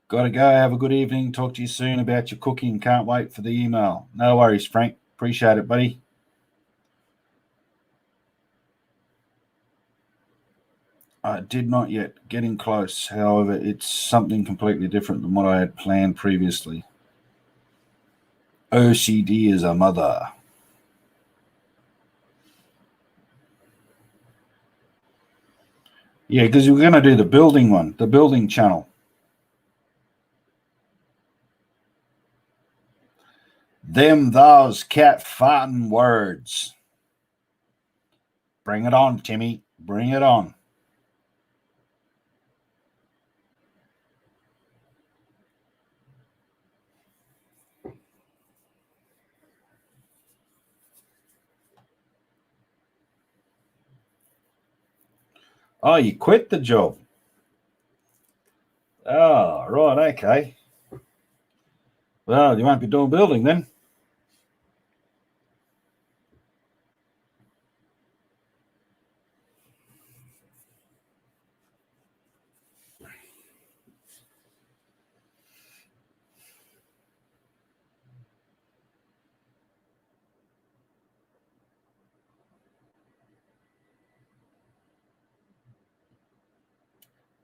Got to go. Have a good evening. Talk to you soon about your cooking. Can't wait for the email. No worries, Frank. Appreciate it, buddy. I did not yet. Getting close. However, it's something completely different than what I had planned previously. OCD is a mother. Yeah, because we're going to do the building one, the building channel. Them, those, cat farting words. Bring it on, Timmy. Bring it on. Oh, you quit the job. Oh, right, okay. Well, you won't be doing building then.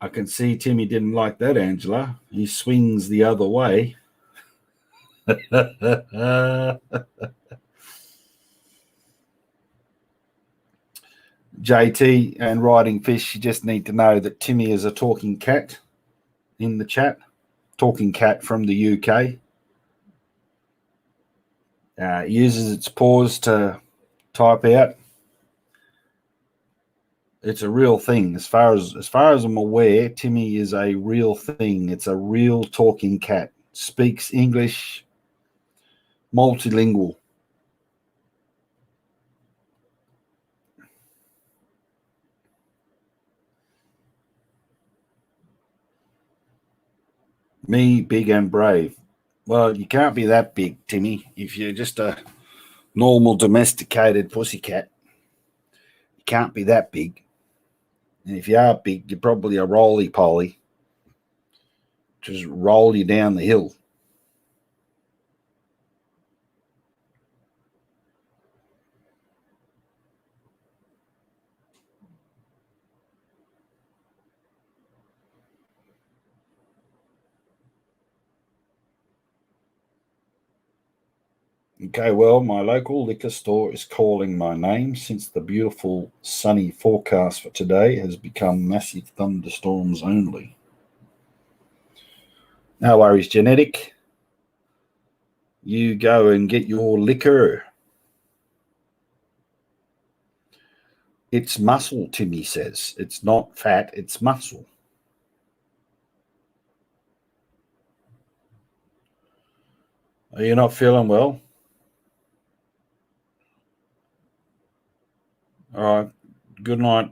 I can see Timmy didn't like that, Angela. He swings the other way. JT and Riding Fish, you just need to know that Timmy is a talking cat in the chat. Talking cat from the UK. Uses its paws to type out. It's a real thing. As far as I'm aware, Timmy is a real thing. It's a real talking cat. Speaks English, multilingual. Me, big and brave. Well, you can't be that big, Timmy, if you're just a normal domesticated pussycat. You can't be that big. And if you are big, you're probably a roly-poly. Just roll you down the hill. Okay, well, my local liquor store is calling my name since the beautiful sunny forecast for today has become massive thunderstorms only. No worries, Genetic. You go and get your liquor. It's muscle, Timmy says. It's not fat, it's muscle. Are you not feeling well? All right. Good night.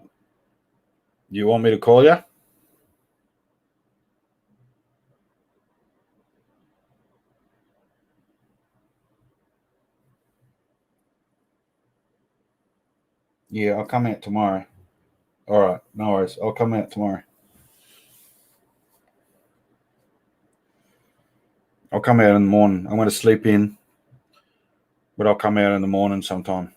You want me to call you? Yeah, I'll come out tomorrow. All right. No worries. I'll come out tomorrow. I'll come out in the morning. I'm going to sleep in, but I'll come out in the morning sometime.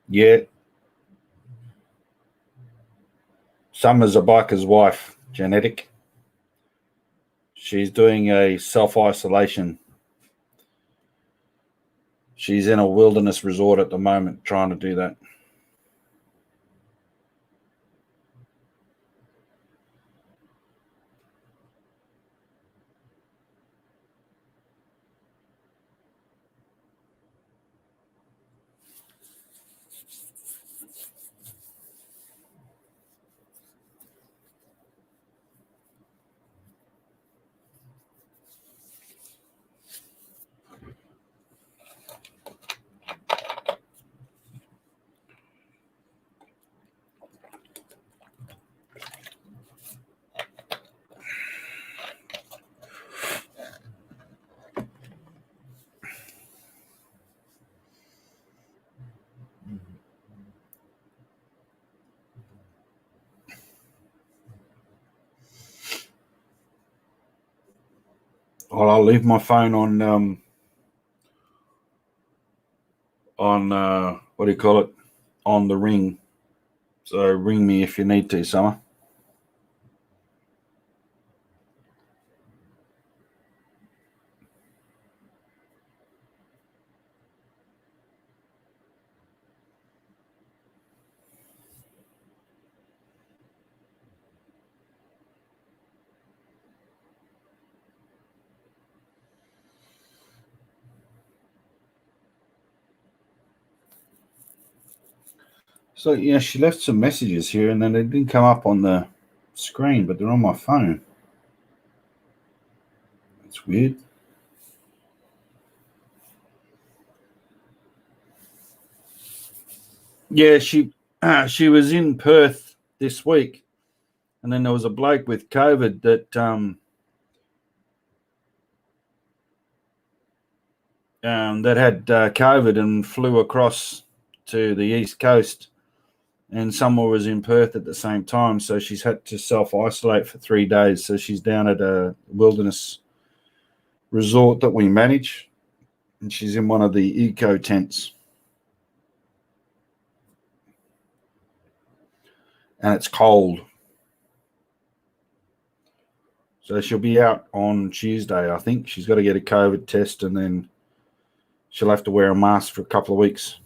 Yeah. Summer's a biker's wife, genetic. She's doing a self-isolation. She's in a wilderness resort at the moment trying to do that. Well, I'll leave my phone on what do you call it? On the ring. So ring me if you need to, Summer. So yeah, she left some messages here, and then they didn't come up on the screen, but they're on my phone. That's weird. Yeah, she was in Perth this week, and then there was a bloke with COVID that had COVID and flew across to the East Coast, and someone was in Perth at the same time, so she's had to self-isolate for 3 days. So she's down at a wilderness resort that we manage, and she's in one of the eco tents. And it's cold. So she'll be out on Tuesday, I think. She's got to get a COVID test, and then she'll have to wear a mask for a couple of weeks.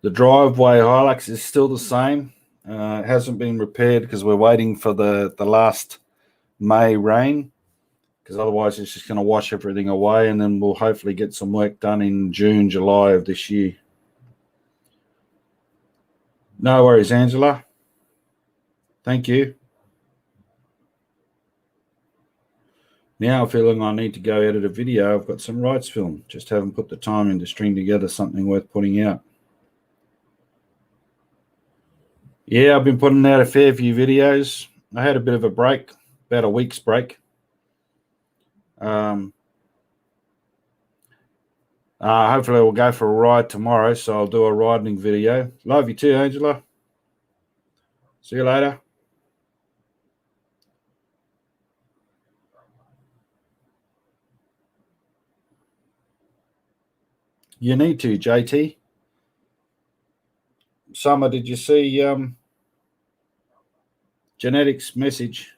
The driveway Hilux is still the same. It hasn't been repaired because we're waiting for the last May rain, because otherwise it's just going to wash everything away, and then we'll hopefully get some work done in June, July of this year. No worries, Angela. Thank you. Now feeling I need to go edit a video. I've got some rights film. Just haven't put the time in to string together something worth putting out. Yeah, I've been putting out a fair few videos. I had a bit of a break, about a week's break. Hopefully we'll go for a ride tomorrow, so I'll do a riding video. Love you too, Angela. See you later. You need to, JT. Summer, did you see Genetics' message?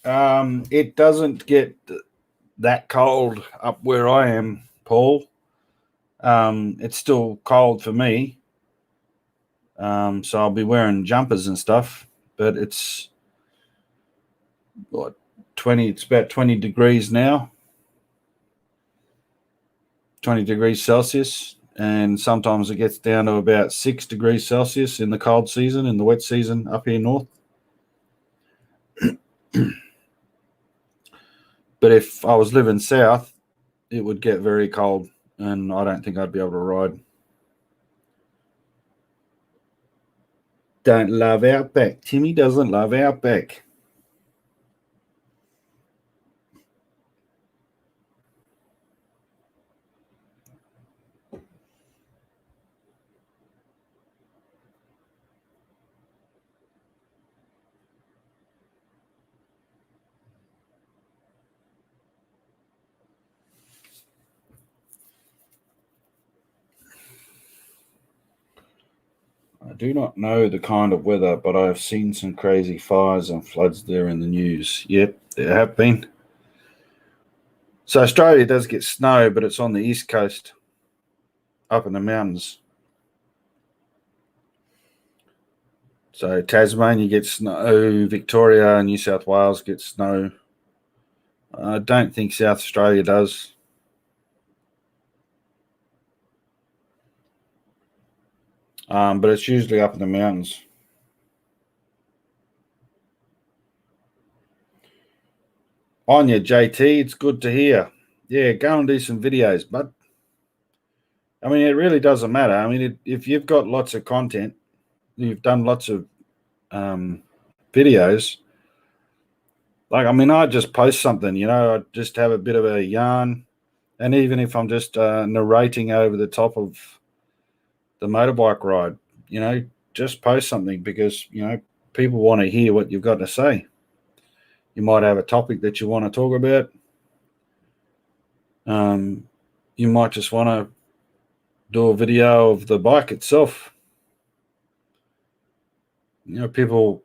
It doesn't get that cold up where I am, Paul. It's still cold for me. So I'll be wearing jumpers and stuff, but it's what, 20, it's about 20 degrees now, 20 degrees Celsius. And sometimes it gets down to about 6 degrees Celsius in the cold season, in the wet season up here north. But if I was living south, it would get very cold, and I don't think I'd be able to ride. Don't love Outback. Timmy doesn't love Outback. I do not know the kind of weather, but I have seen some crazy fires and floods there in the news. Yep, there have been. So Australia does get snow, but it's on the east coast, up in the mountains. So Tasmania gets snow, Victoria and New South Wales get snow. I don't think South Australia does. But it's usually up in the mountains. On you, JT, it's good to hear. Yeah, go and do some videos, bud. I mean, it really doesn't matter. I mean, if you've got lots of content, you've done lots of videos. Like, I mean, I just post something, I just have a bit of a yarn. And even if I'm just narrating over the top of the motorbike ride, just post something because, people want to hear what you've got to say. You might have a topic that you want to talk about. You might just want to do a video of the bike itself. People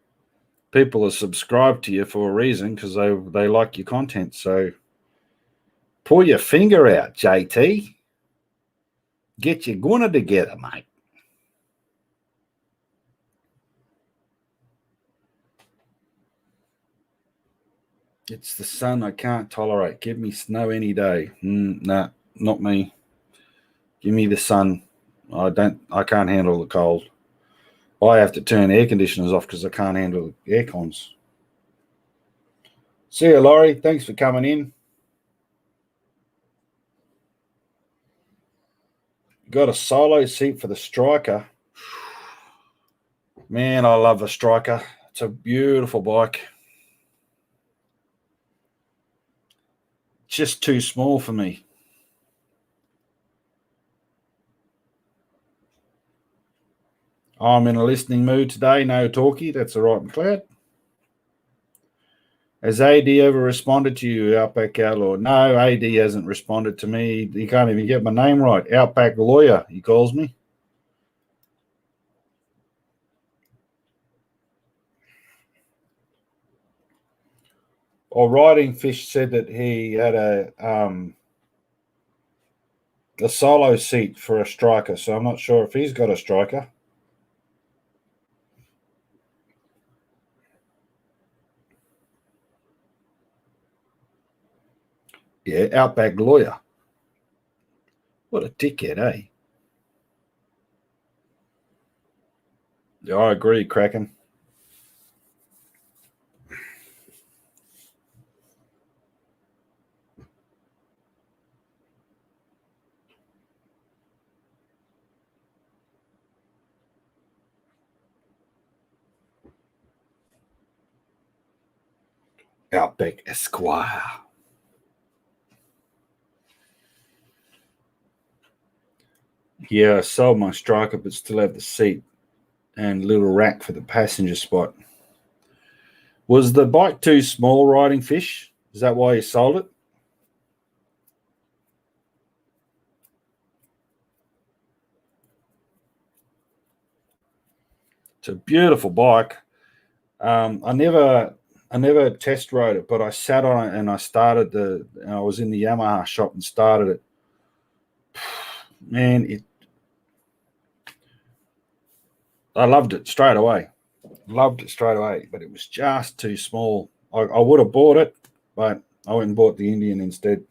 are subscribed to you for a reason because they like your content. So pull your finger out, JT. Get your gunner together, mate. It's the sun I can't tolerate. Give me snow any day. Nah, not me. Give me the sun. I can't handle the cold. I have to turn air conditioners off because I can't handle air cons. See you, Laurie. Thanks for coming in. Got a solo seat for the Striker. Man, I love the Striker. It's a beautiful bike. Just too small for me. I'm in a listening mood today. No talkie. That's all right, McLeod. Has AD ever responded to you, Outback Outlaw? No, AD hasn't responded to me. He can't even get my name right. Outback Lawyer, he calls me. Or Riding Fish said that he had a solo seat for a Striker, so I'm not sure if he's got a Striker. Yeah, Outback Lawyer. What a dickhead, eh? Yeah, I agree, Kraken. Outback Esquire. Yeah, I sold my Striker, but still have the seat and little rack for the passenger spot. Was the bike too small, Riding Fish? Is that why you sold it? It's a beautiful bike. I never I never test rode it, but I sat on it and I started I was in the Yamaha shop and started it. Man, I loved it straight away. Loved it straight away, but it was just too small. I would have bought it, but I went and bought the Indian instead.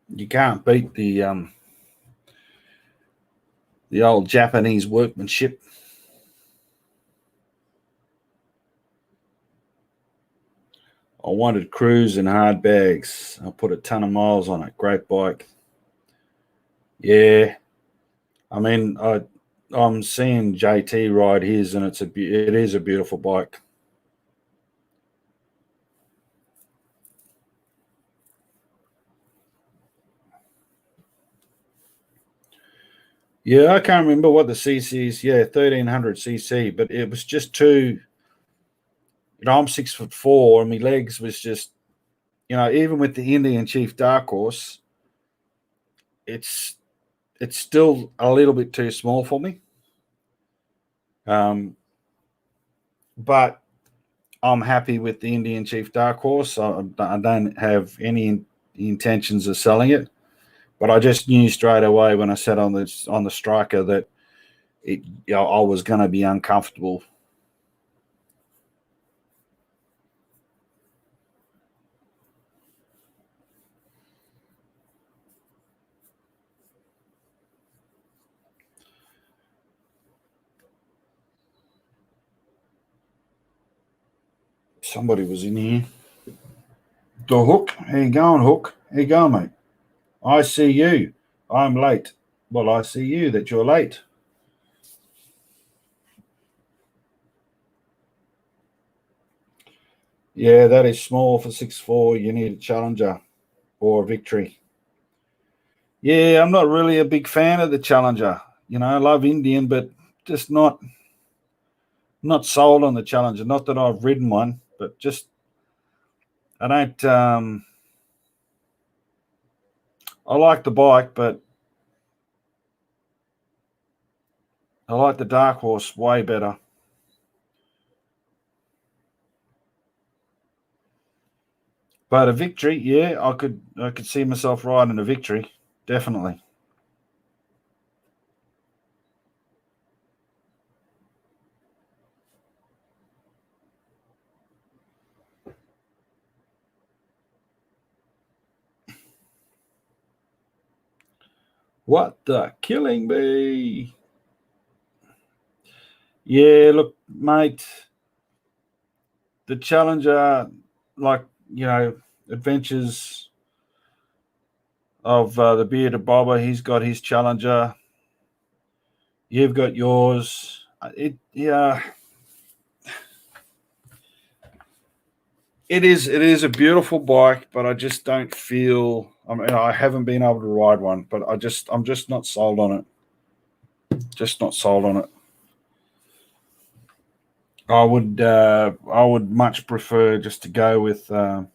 You can't beat the old Japanese workmanship. I wanted cruise and hard bags. I put a ton of miles on it. Great bike. Yeah, I mean, I'm seeing JT ride his, and it is a beautiful bike. Yeah, I can't remember what the CC is. Yeah, 1300 CC, but it was just too. I'm 6'4", and my legs was just, even with the Indian Chief Dark Horse, it's still a little bit too small for me. But I'm happy with the Indian Chief Dark Horse. I don't have any intentions of selling it, but I just knew straight away when I sat on the striker that I was going to be uncomfortable. Somebody was in here. The Hook. How you going, Hook? How you going, mate? I see you. I'm late. Well, I see you that you're late. Yeah, that is small for 6'4". You need a Challenger or a Victory. Yeah, I'm not really a big fan of the Challenger. I love Indian, but just not sold on the Challenger. Not that I've ridden one, but just I don't. I like the bike, but I like the Dark Horse way better. But a Victory, yeah, I could see myself riding a Victory, definitely. What the killing me? Yeah, look, mate, the Challenger, like, Adventures of the Bearded Bobber, he's got his Challenger. You've got yours. It is a beautiful bike, but I just don't feel. I mean, I haven't been able to ride one, but I'm just not sold on it. Just not sold on it. I would much prefer just to go with a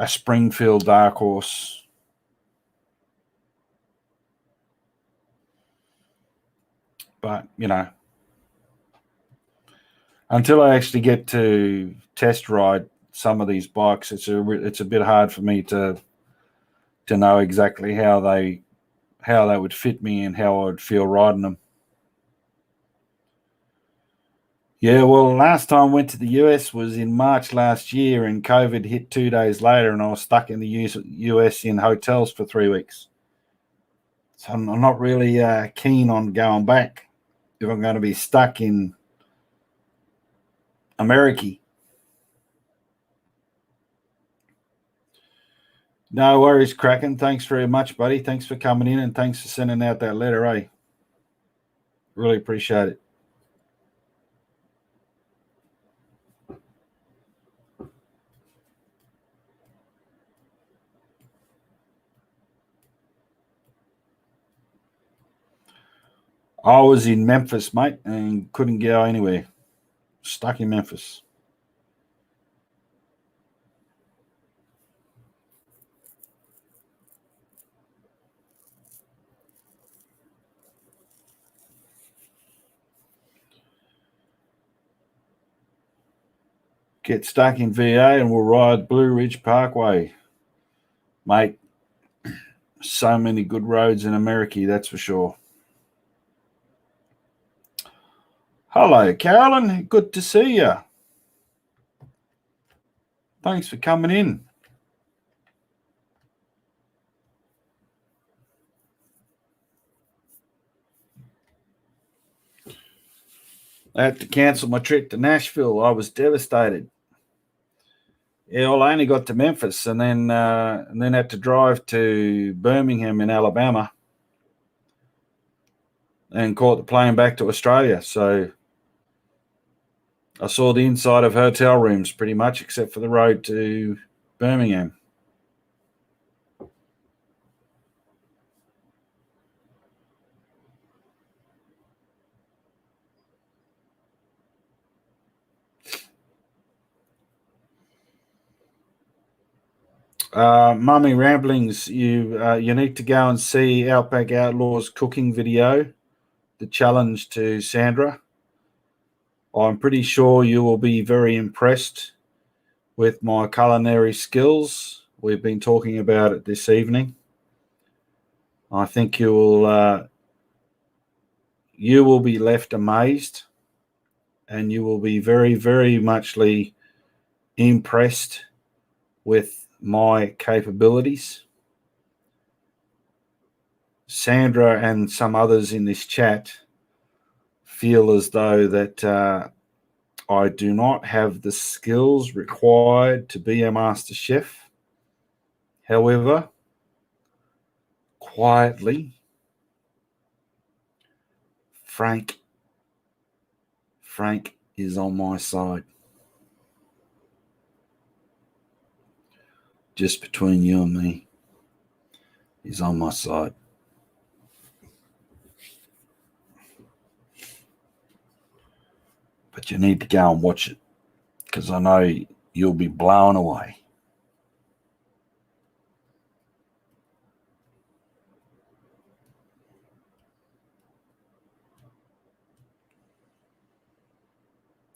Springfield Dark Horse. But until I actually get to test ride some of these bikes, it's a bit hard for me to know exactly how they would fit me and how I would feel riding them. Yeah, well, last time I went to the US was in March last year, and COVID hit 2 days later, and I was stuck in the US in hotels for 3 weeks. So I'm not really keen on going back if I'm going to be stuck in America. No worries, Kraken. Thanks very much, buddy. Thanks for coming in, and thanks for sending out that letter, eh? Really appreciate it. I was in Memphis, mate, and couldn't go anywhere. Stuck in Memphis. get stuck in VA and we'll ride Blue Ridge Parkway. Mate, so many good roads in America, that's for sure. Hello, Carolyn. Good to see you. Thanks for coming in. I had to cancel my trip to Nashville. I was devastated. Yeah, well, I only got to Memphis and then had to drive to Birmingham in Alabama and caught the plane back to Australia. So I saw the inside of hotel rooms pretty much, except for the road to Birmingham. Mummy Ramblings, you need to go and see Outback Outlaw's cooking video, the challenge to Sandra. I'm pretty sure you will be very impressed with my culinary skills. We've been talking about it this evening. I think you will be left amazed, and you will be very, very muchly impressed with my capabilities. Sandra and some others in this chat feel as though that I do not have the skills required to be a master chef. However, quietly, Frank is on my side. Just between you and me, he's on my side. But you need to go and watch it, because I know you'll be blown away.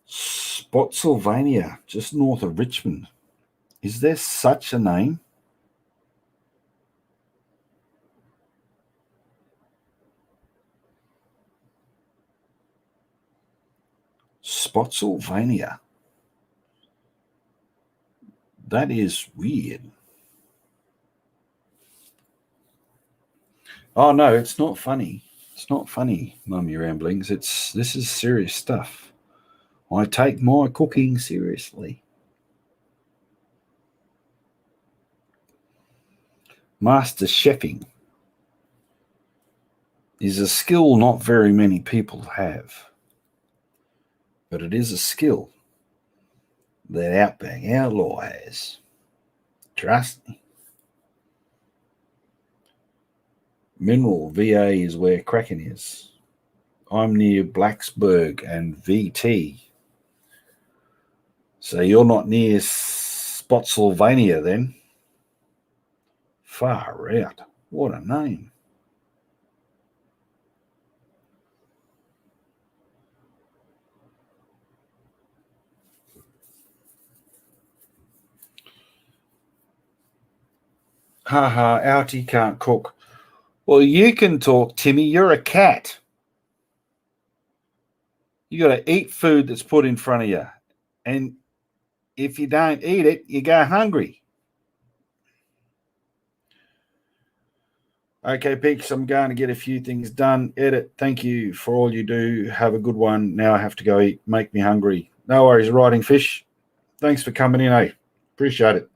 Spotsylvania, just north of Richmond. Is there such a name? Spotsylvania. That is weird. Oh no, it's not funny. It's not funny, Mummy Ramblings. This is serious stuff. I take my cooking seriously. Master chefing is a skill not very many people have, but it is a skill that Outback Outlaw has. Trust me. Mineral, VA is where Kraken is. I'm near Blacksburg and VT. So you're not near Spotsylvania then? Far out. What a name. Haha, Outie can't cook. Well, you can talk, Timmy. You're a cat. You got to eat food that's put in front of you. And if you don't eat it, you go hungry. Okay, Peaks, I'm going to get a few things done. Edit, thank you for all you do. Have a good one. Now I have to go eat. Make me hungry. No worries, Riding Fish. Thanks for coming in, eh? Appreciate it.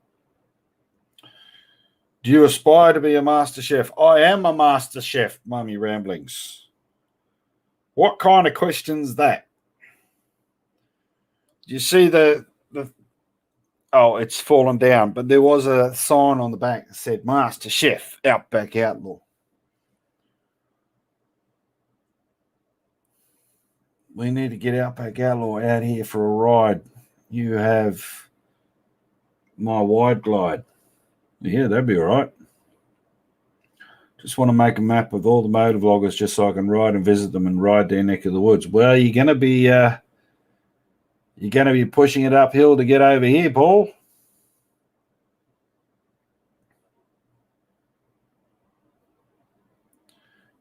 Do you aspire to be a master chef? I am a master chef, Mummy Ramblings. What kind of question's that? Do you see the oh, it's fallen down, but there was a sign on the back that said Master Chef, Outback Outlaw. We need to get Outback Outlaw out here for a ride. You have my wide glide. Yeah, that'd be all right. Just want to make a map of all the motor vloggers just so I can ride and visit them and ride their neck of the woods. Well, you're going to be You're going to be pushing it uphill to get over here, Paul.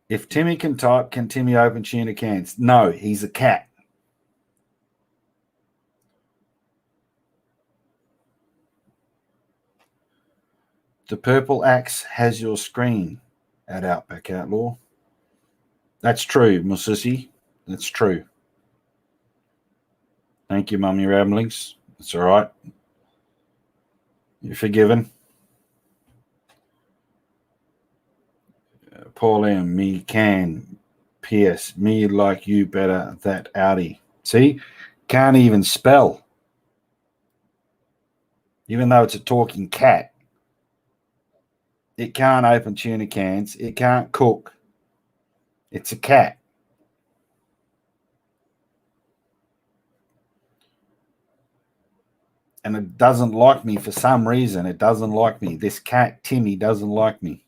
If Timmy can type, can Timmy open tuna cans? No, he's a cat. The purple axe has your screen at Outback Outlaw. That's true, Musisi. That's true. Thank you, Mummy Ramblings. That's all right. You're forgiven. Paul M. Me can. P.S. Me like you better that Audi. See? Can't even spell. Even though it's a talking cat. It can't open tuna cans. It can't cook. It's a cat. And it doesn't like me for some reason. It doesn't like me. This cat, Timmy, doesn't like me.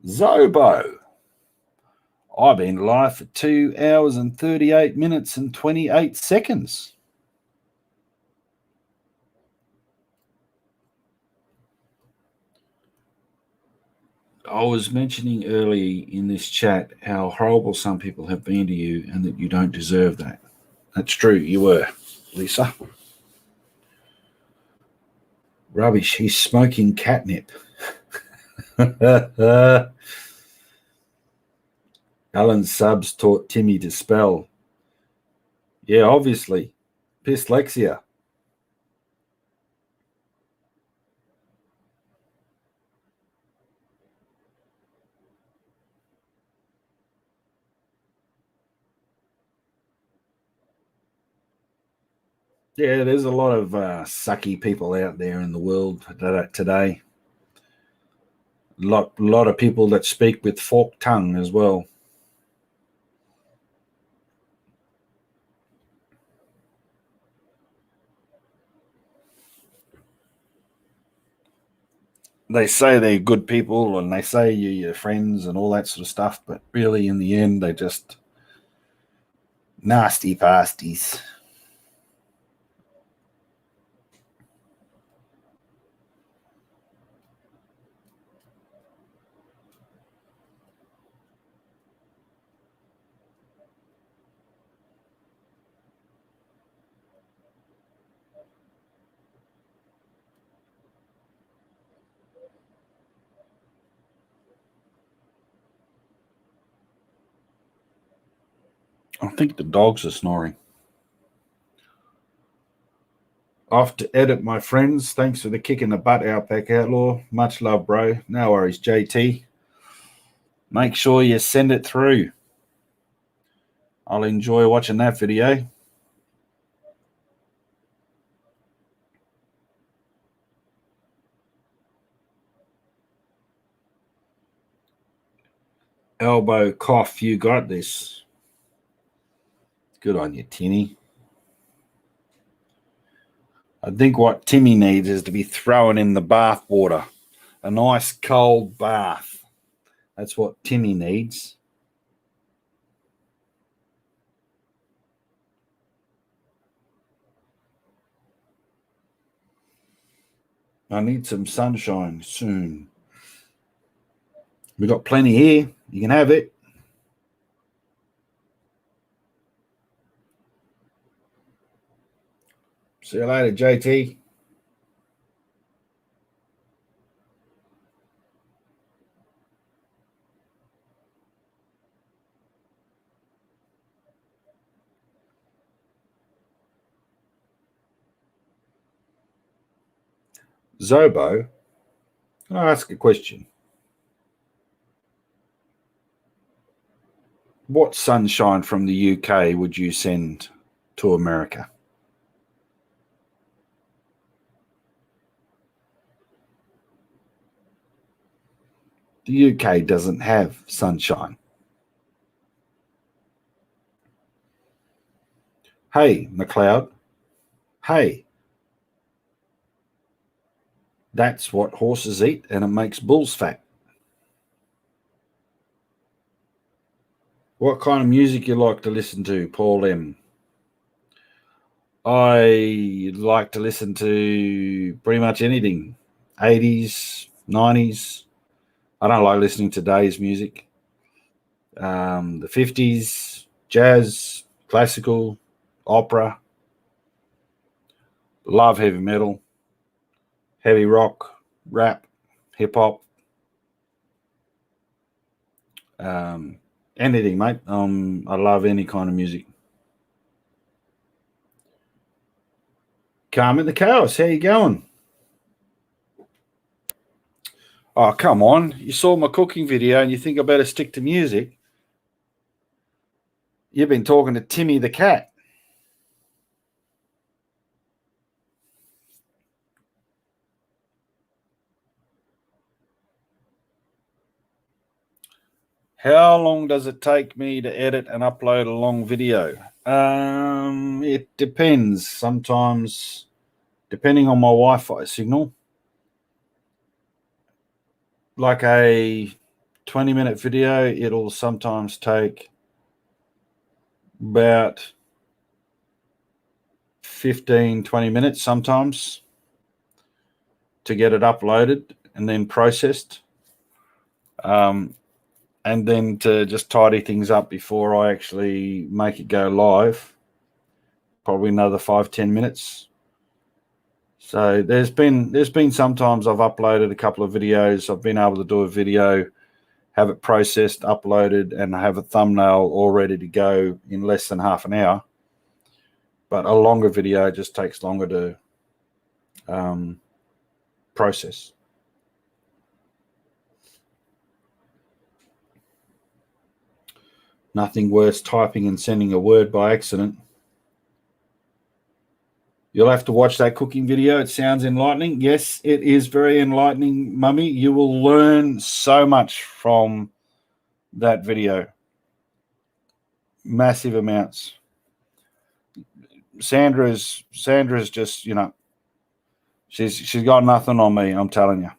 Zobo. I've been live for 2 hours and 38 minutes and 28 seconds. I was mentioning early in this chat how horrible some people have been to you and that you don't deserve that. That's true, you were, Lisa. Rubbish, he's smoking catnip. Alan Subs taught Timmy to spell. Yeah, obviously. Dyslexia. Yeah, there's a lot of sucky people out there in the world today. A lot of people that speak with forked tongue as well. They say they're good people and they say you're your friends and all that sort of stuff, but really in the end, they're just nasty pasties. I think the dogs are snoring. Off to edit, my friends. Thanks for the kick in the butt, Outback Outlaw. Much love, bro. No worries, JT. Make sure you send it through. I'll enjoy watching that video. Elbow cough, you got this. Good on you, Timmy. I think what Timmy needs is to be thrown in the bath water. A nice cold bath. That's what Timmy needs. I need some sunshine soon. We got plenty here. You can have it. See you later, JT. Zobo, can I ask a question? What sunshine from the UK would you send to America? The UK doesn't have sunshine. Hey, McLeod. Hey. That's what horses eat, and it makes bulls fat. What kind of music you like to listen to, Paul M? I like to listen to pretty much anything. 80s, 90s. I don't like listening to today's music. The 50s, jazz, classical, opera. Love heavy metal, heavy rock, rap, hip hop. Anything, mate. I love any kind of music. Carmen the Chaos, how you going? Oh, come on. You saw my cooking video and you think I better stick to music? You've been talking to Timmy the cat. How long does it take me to edit and upload a long video? It depends. Sometimes, depending on my Wi-Fi signal, like a 20-minute video, it'll sometimes take about 15, 20 minutes sometimes to get it uploaded and then processed. And then to just tidy things up before I actually make it go live, probably another 5-10 minutes. So there's been sometimes I've uploaded a couple of videos. I've been able to do a video, have it processed, uploaded, and have a thumbnail all ready to go in less than half an hour. But a longer video just takes longer to process. Nothing worse typing and sending a word by accident. You'll have to watch that cooking video. It sounds enlightening. Yes, it is very enlightening, Mummy. You will learn so much from that video. Massive amounts. Sandra's just, she's got nothing on me, I'm telling you.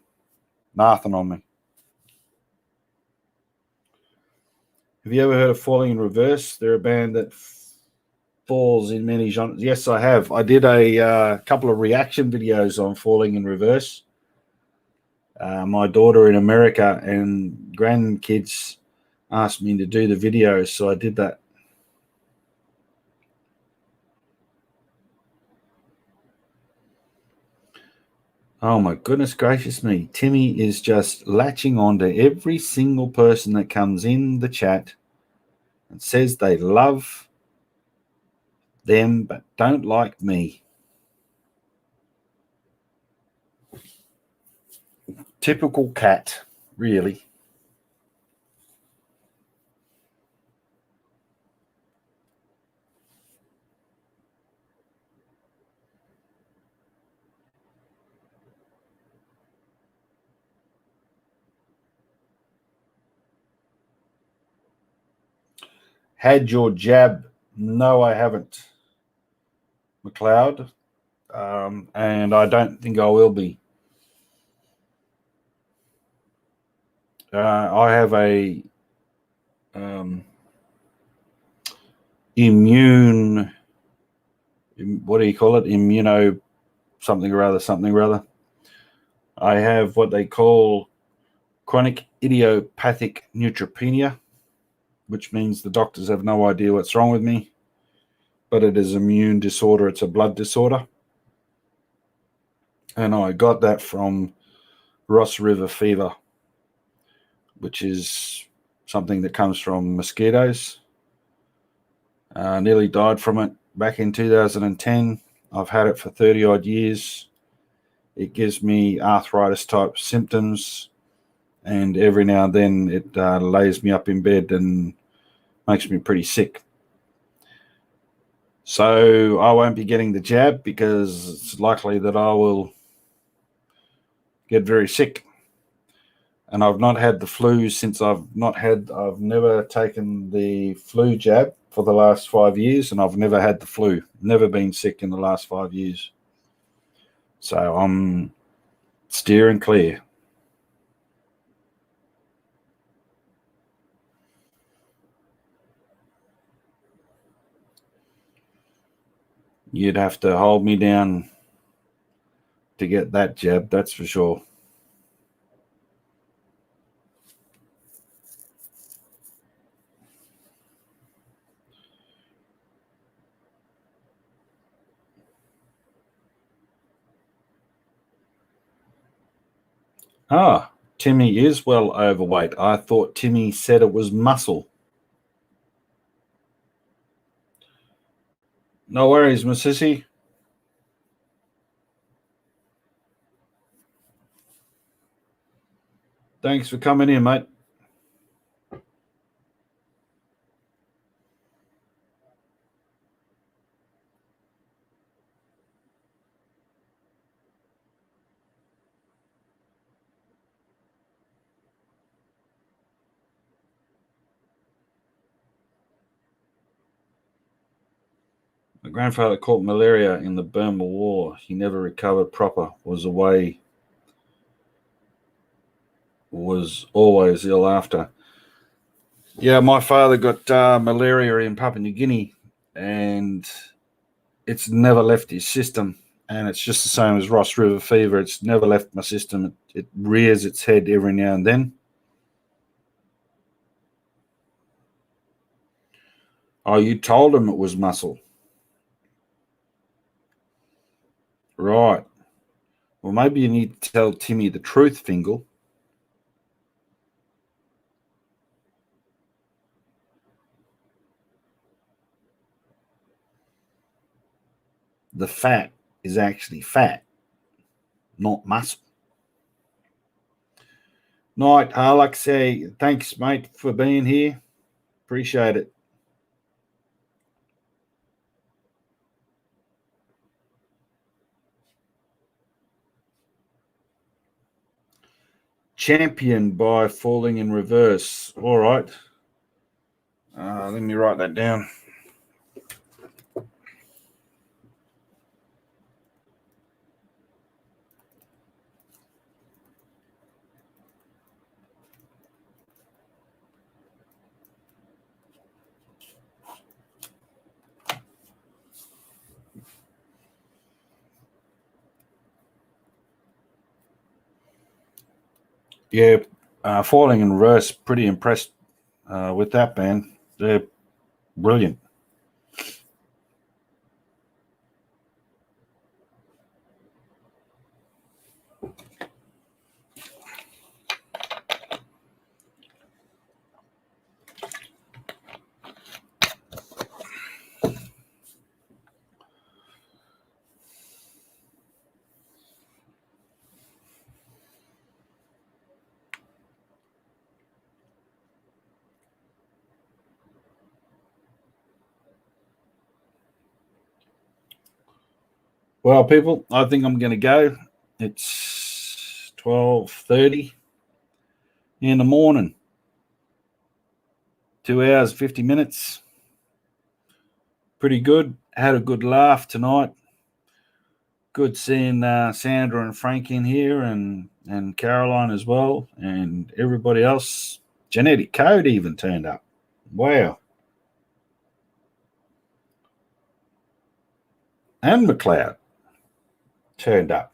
Nothing on me. Have you ever heard of Falling in Reverse? They're a band that falls in many genres. Yes, I have. I did a couple of reaction videos on Falling in Reverse. My daughter in America and grandkids asked me to do the videos, so I did that. Oh my goodness gracious me. Timmy is just latching on to every single person that comes in the chat and says they love them but don't like me. Typical cat, really. Had your jab? No, I haven't, McLeod. And I don't think I will be. I have a immune, what do you call it? Immuno something or other. I have what they call chronic idiopathic neutropenia, which means the doctors have no idea what's wrong with me, but it is an immune disorder. It's a blood disorder. And I got that from Ross River fever, which is something that comes from mosquitoes. Nearly died from it back in 2010. I've had it for 30 odd years. It gives me arthritis type symptoms, and every now and then it lays me up in bed and makes me pretty sick. So I won't be getting the jab because it's likely that I will get very sick. And I've not had the flu since I've never taken the flu jab for the last 5 years, and I've never had the flu, never been sick in the last 5 years. So I'm steering clear. You'd have to hold me down to get that jab, that's for sure. Ah, Timmy is well overweight. I thought Timmy said it was muscle. No worries, my sissy. Thanks for coming in, mate. My grandfather caught malaria in the Burma War. He never recovered proper, was always ill after. Yeah, my father got malaria in Papua New Guinea, and it's never left his system. And it's just the same as Ross River fever. It's never left my system. It rears its head every now and then. Oh, you told him it was muscle. Right. Well, maybe you need to tell Timmy the truth, Fingal. The fat is actually fat, not muscle. Night, Alex. Thanks, mate, for being here. Appreciate it. Champion by falling in reverse. All right. Let me write that down. Yeah, falling in reverse. Pretty impressed with that band. They're brilliant. Well, people, I think I'm going to go. It's 12:30 in the morning. 2 hours, 50 minutes. Pretty good. Had a good laugh tonight. Good seeing Sandra and Frank in here, and Caroline as well, and everybody else. Genetic Code even turned up. Wow. And McLeod turned up.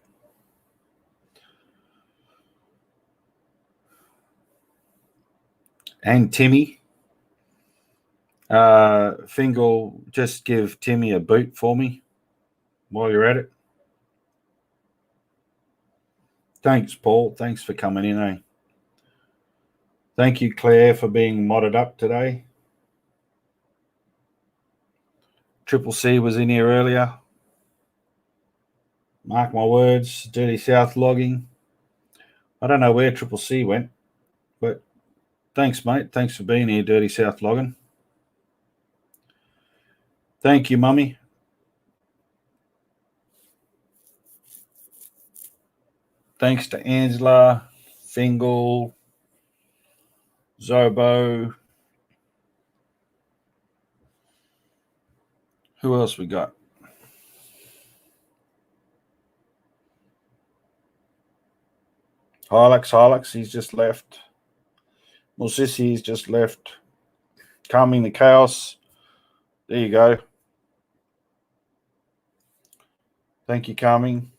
And Timmy. Fingal, just give Timmy a boot for me while you're at it. Thanks, Paul. Thanks for coming in, Thank you, Claire, for being modded up today. Triple C was in here earlier. Mark my words, Dirty South logging. I don't know where Triple C went, but thanks, mate. Thanks for being here, Dirty South logging. Thank you, Mummy. Thanks to Angela, Fingal, Zobo. Who else we got? Hilux, he's just left. Musisi's just left. Calming the Chaos. There you go. Thank you, Carming.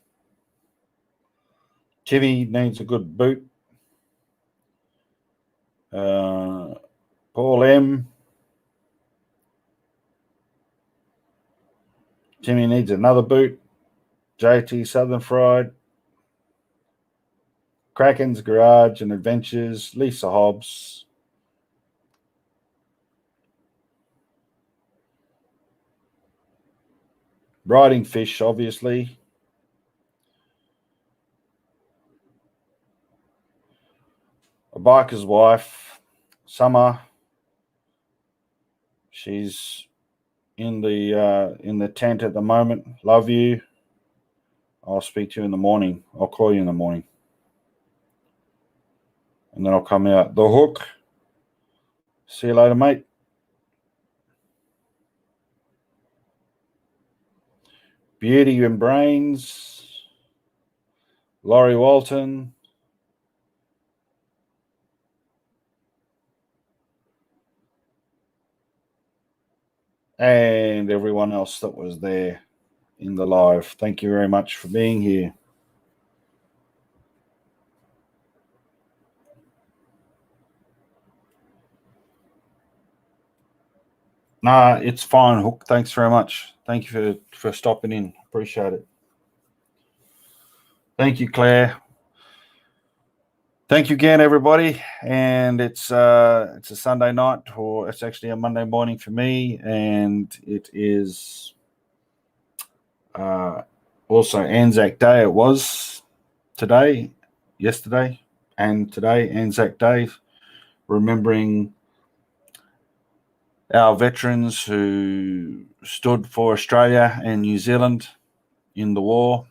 Timmy needs a good boot. Paul M. Timmy needs another boot. JT Southern Fried. Kraken's Garage and Adventures. Lisa Hobbs. Riding Fish, obviously. A Biker's Wife. Summer. She's in the tent at the moment. Love you. I'll speak to you in the morning. I'll call you in the morning. And then I'll come out. The Hook. See you later, mate. Beauty and Brains. Laurie Walton. And everyone else that was there in the live. Thank you very much for being here. Nah, it's fine, Hook. Thanks very much. Thank you for stopping in. Appreciate it. Thank you, Claire. Thank you again, everybody. And it's a Sunday night, or it's actually a Monday morning for me, and it is also Anzac Day. It was today, yesterday, and today, Anzac Day, remembering our veterans who stood for Australia and New Zealand in the war.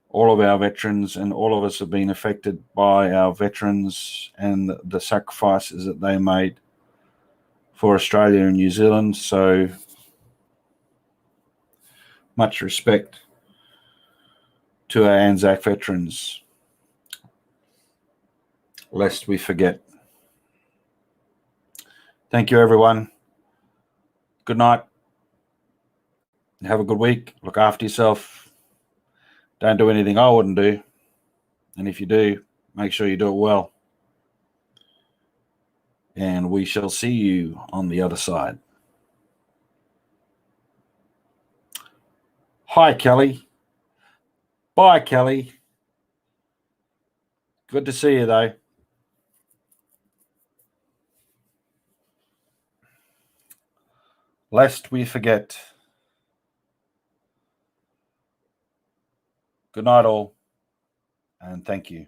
All of our veterans and all of us have been affected by our veterans and the sacrifices that they made for Australia and New Zealand. So much respect to our Anzac veterans, lest we forget. Thank you, everyone. Good night. Have a good week. Look after yourself. Don't do anything I wouldn't do. And if you do, make sure you do it well. And we shall see you on the other side. Hi, Kelly. Bye, Kelly. Good to see you, though. Lest we forget. Good night, all, and thank you.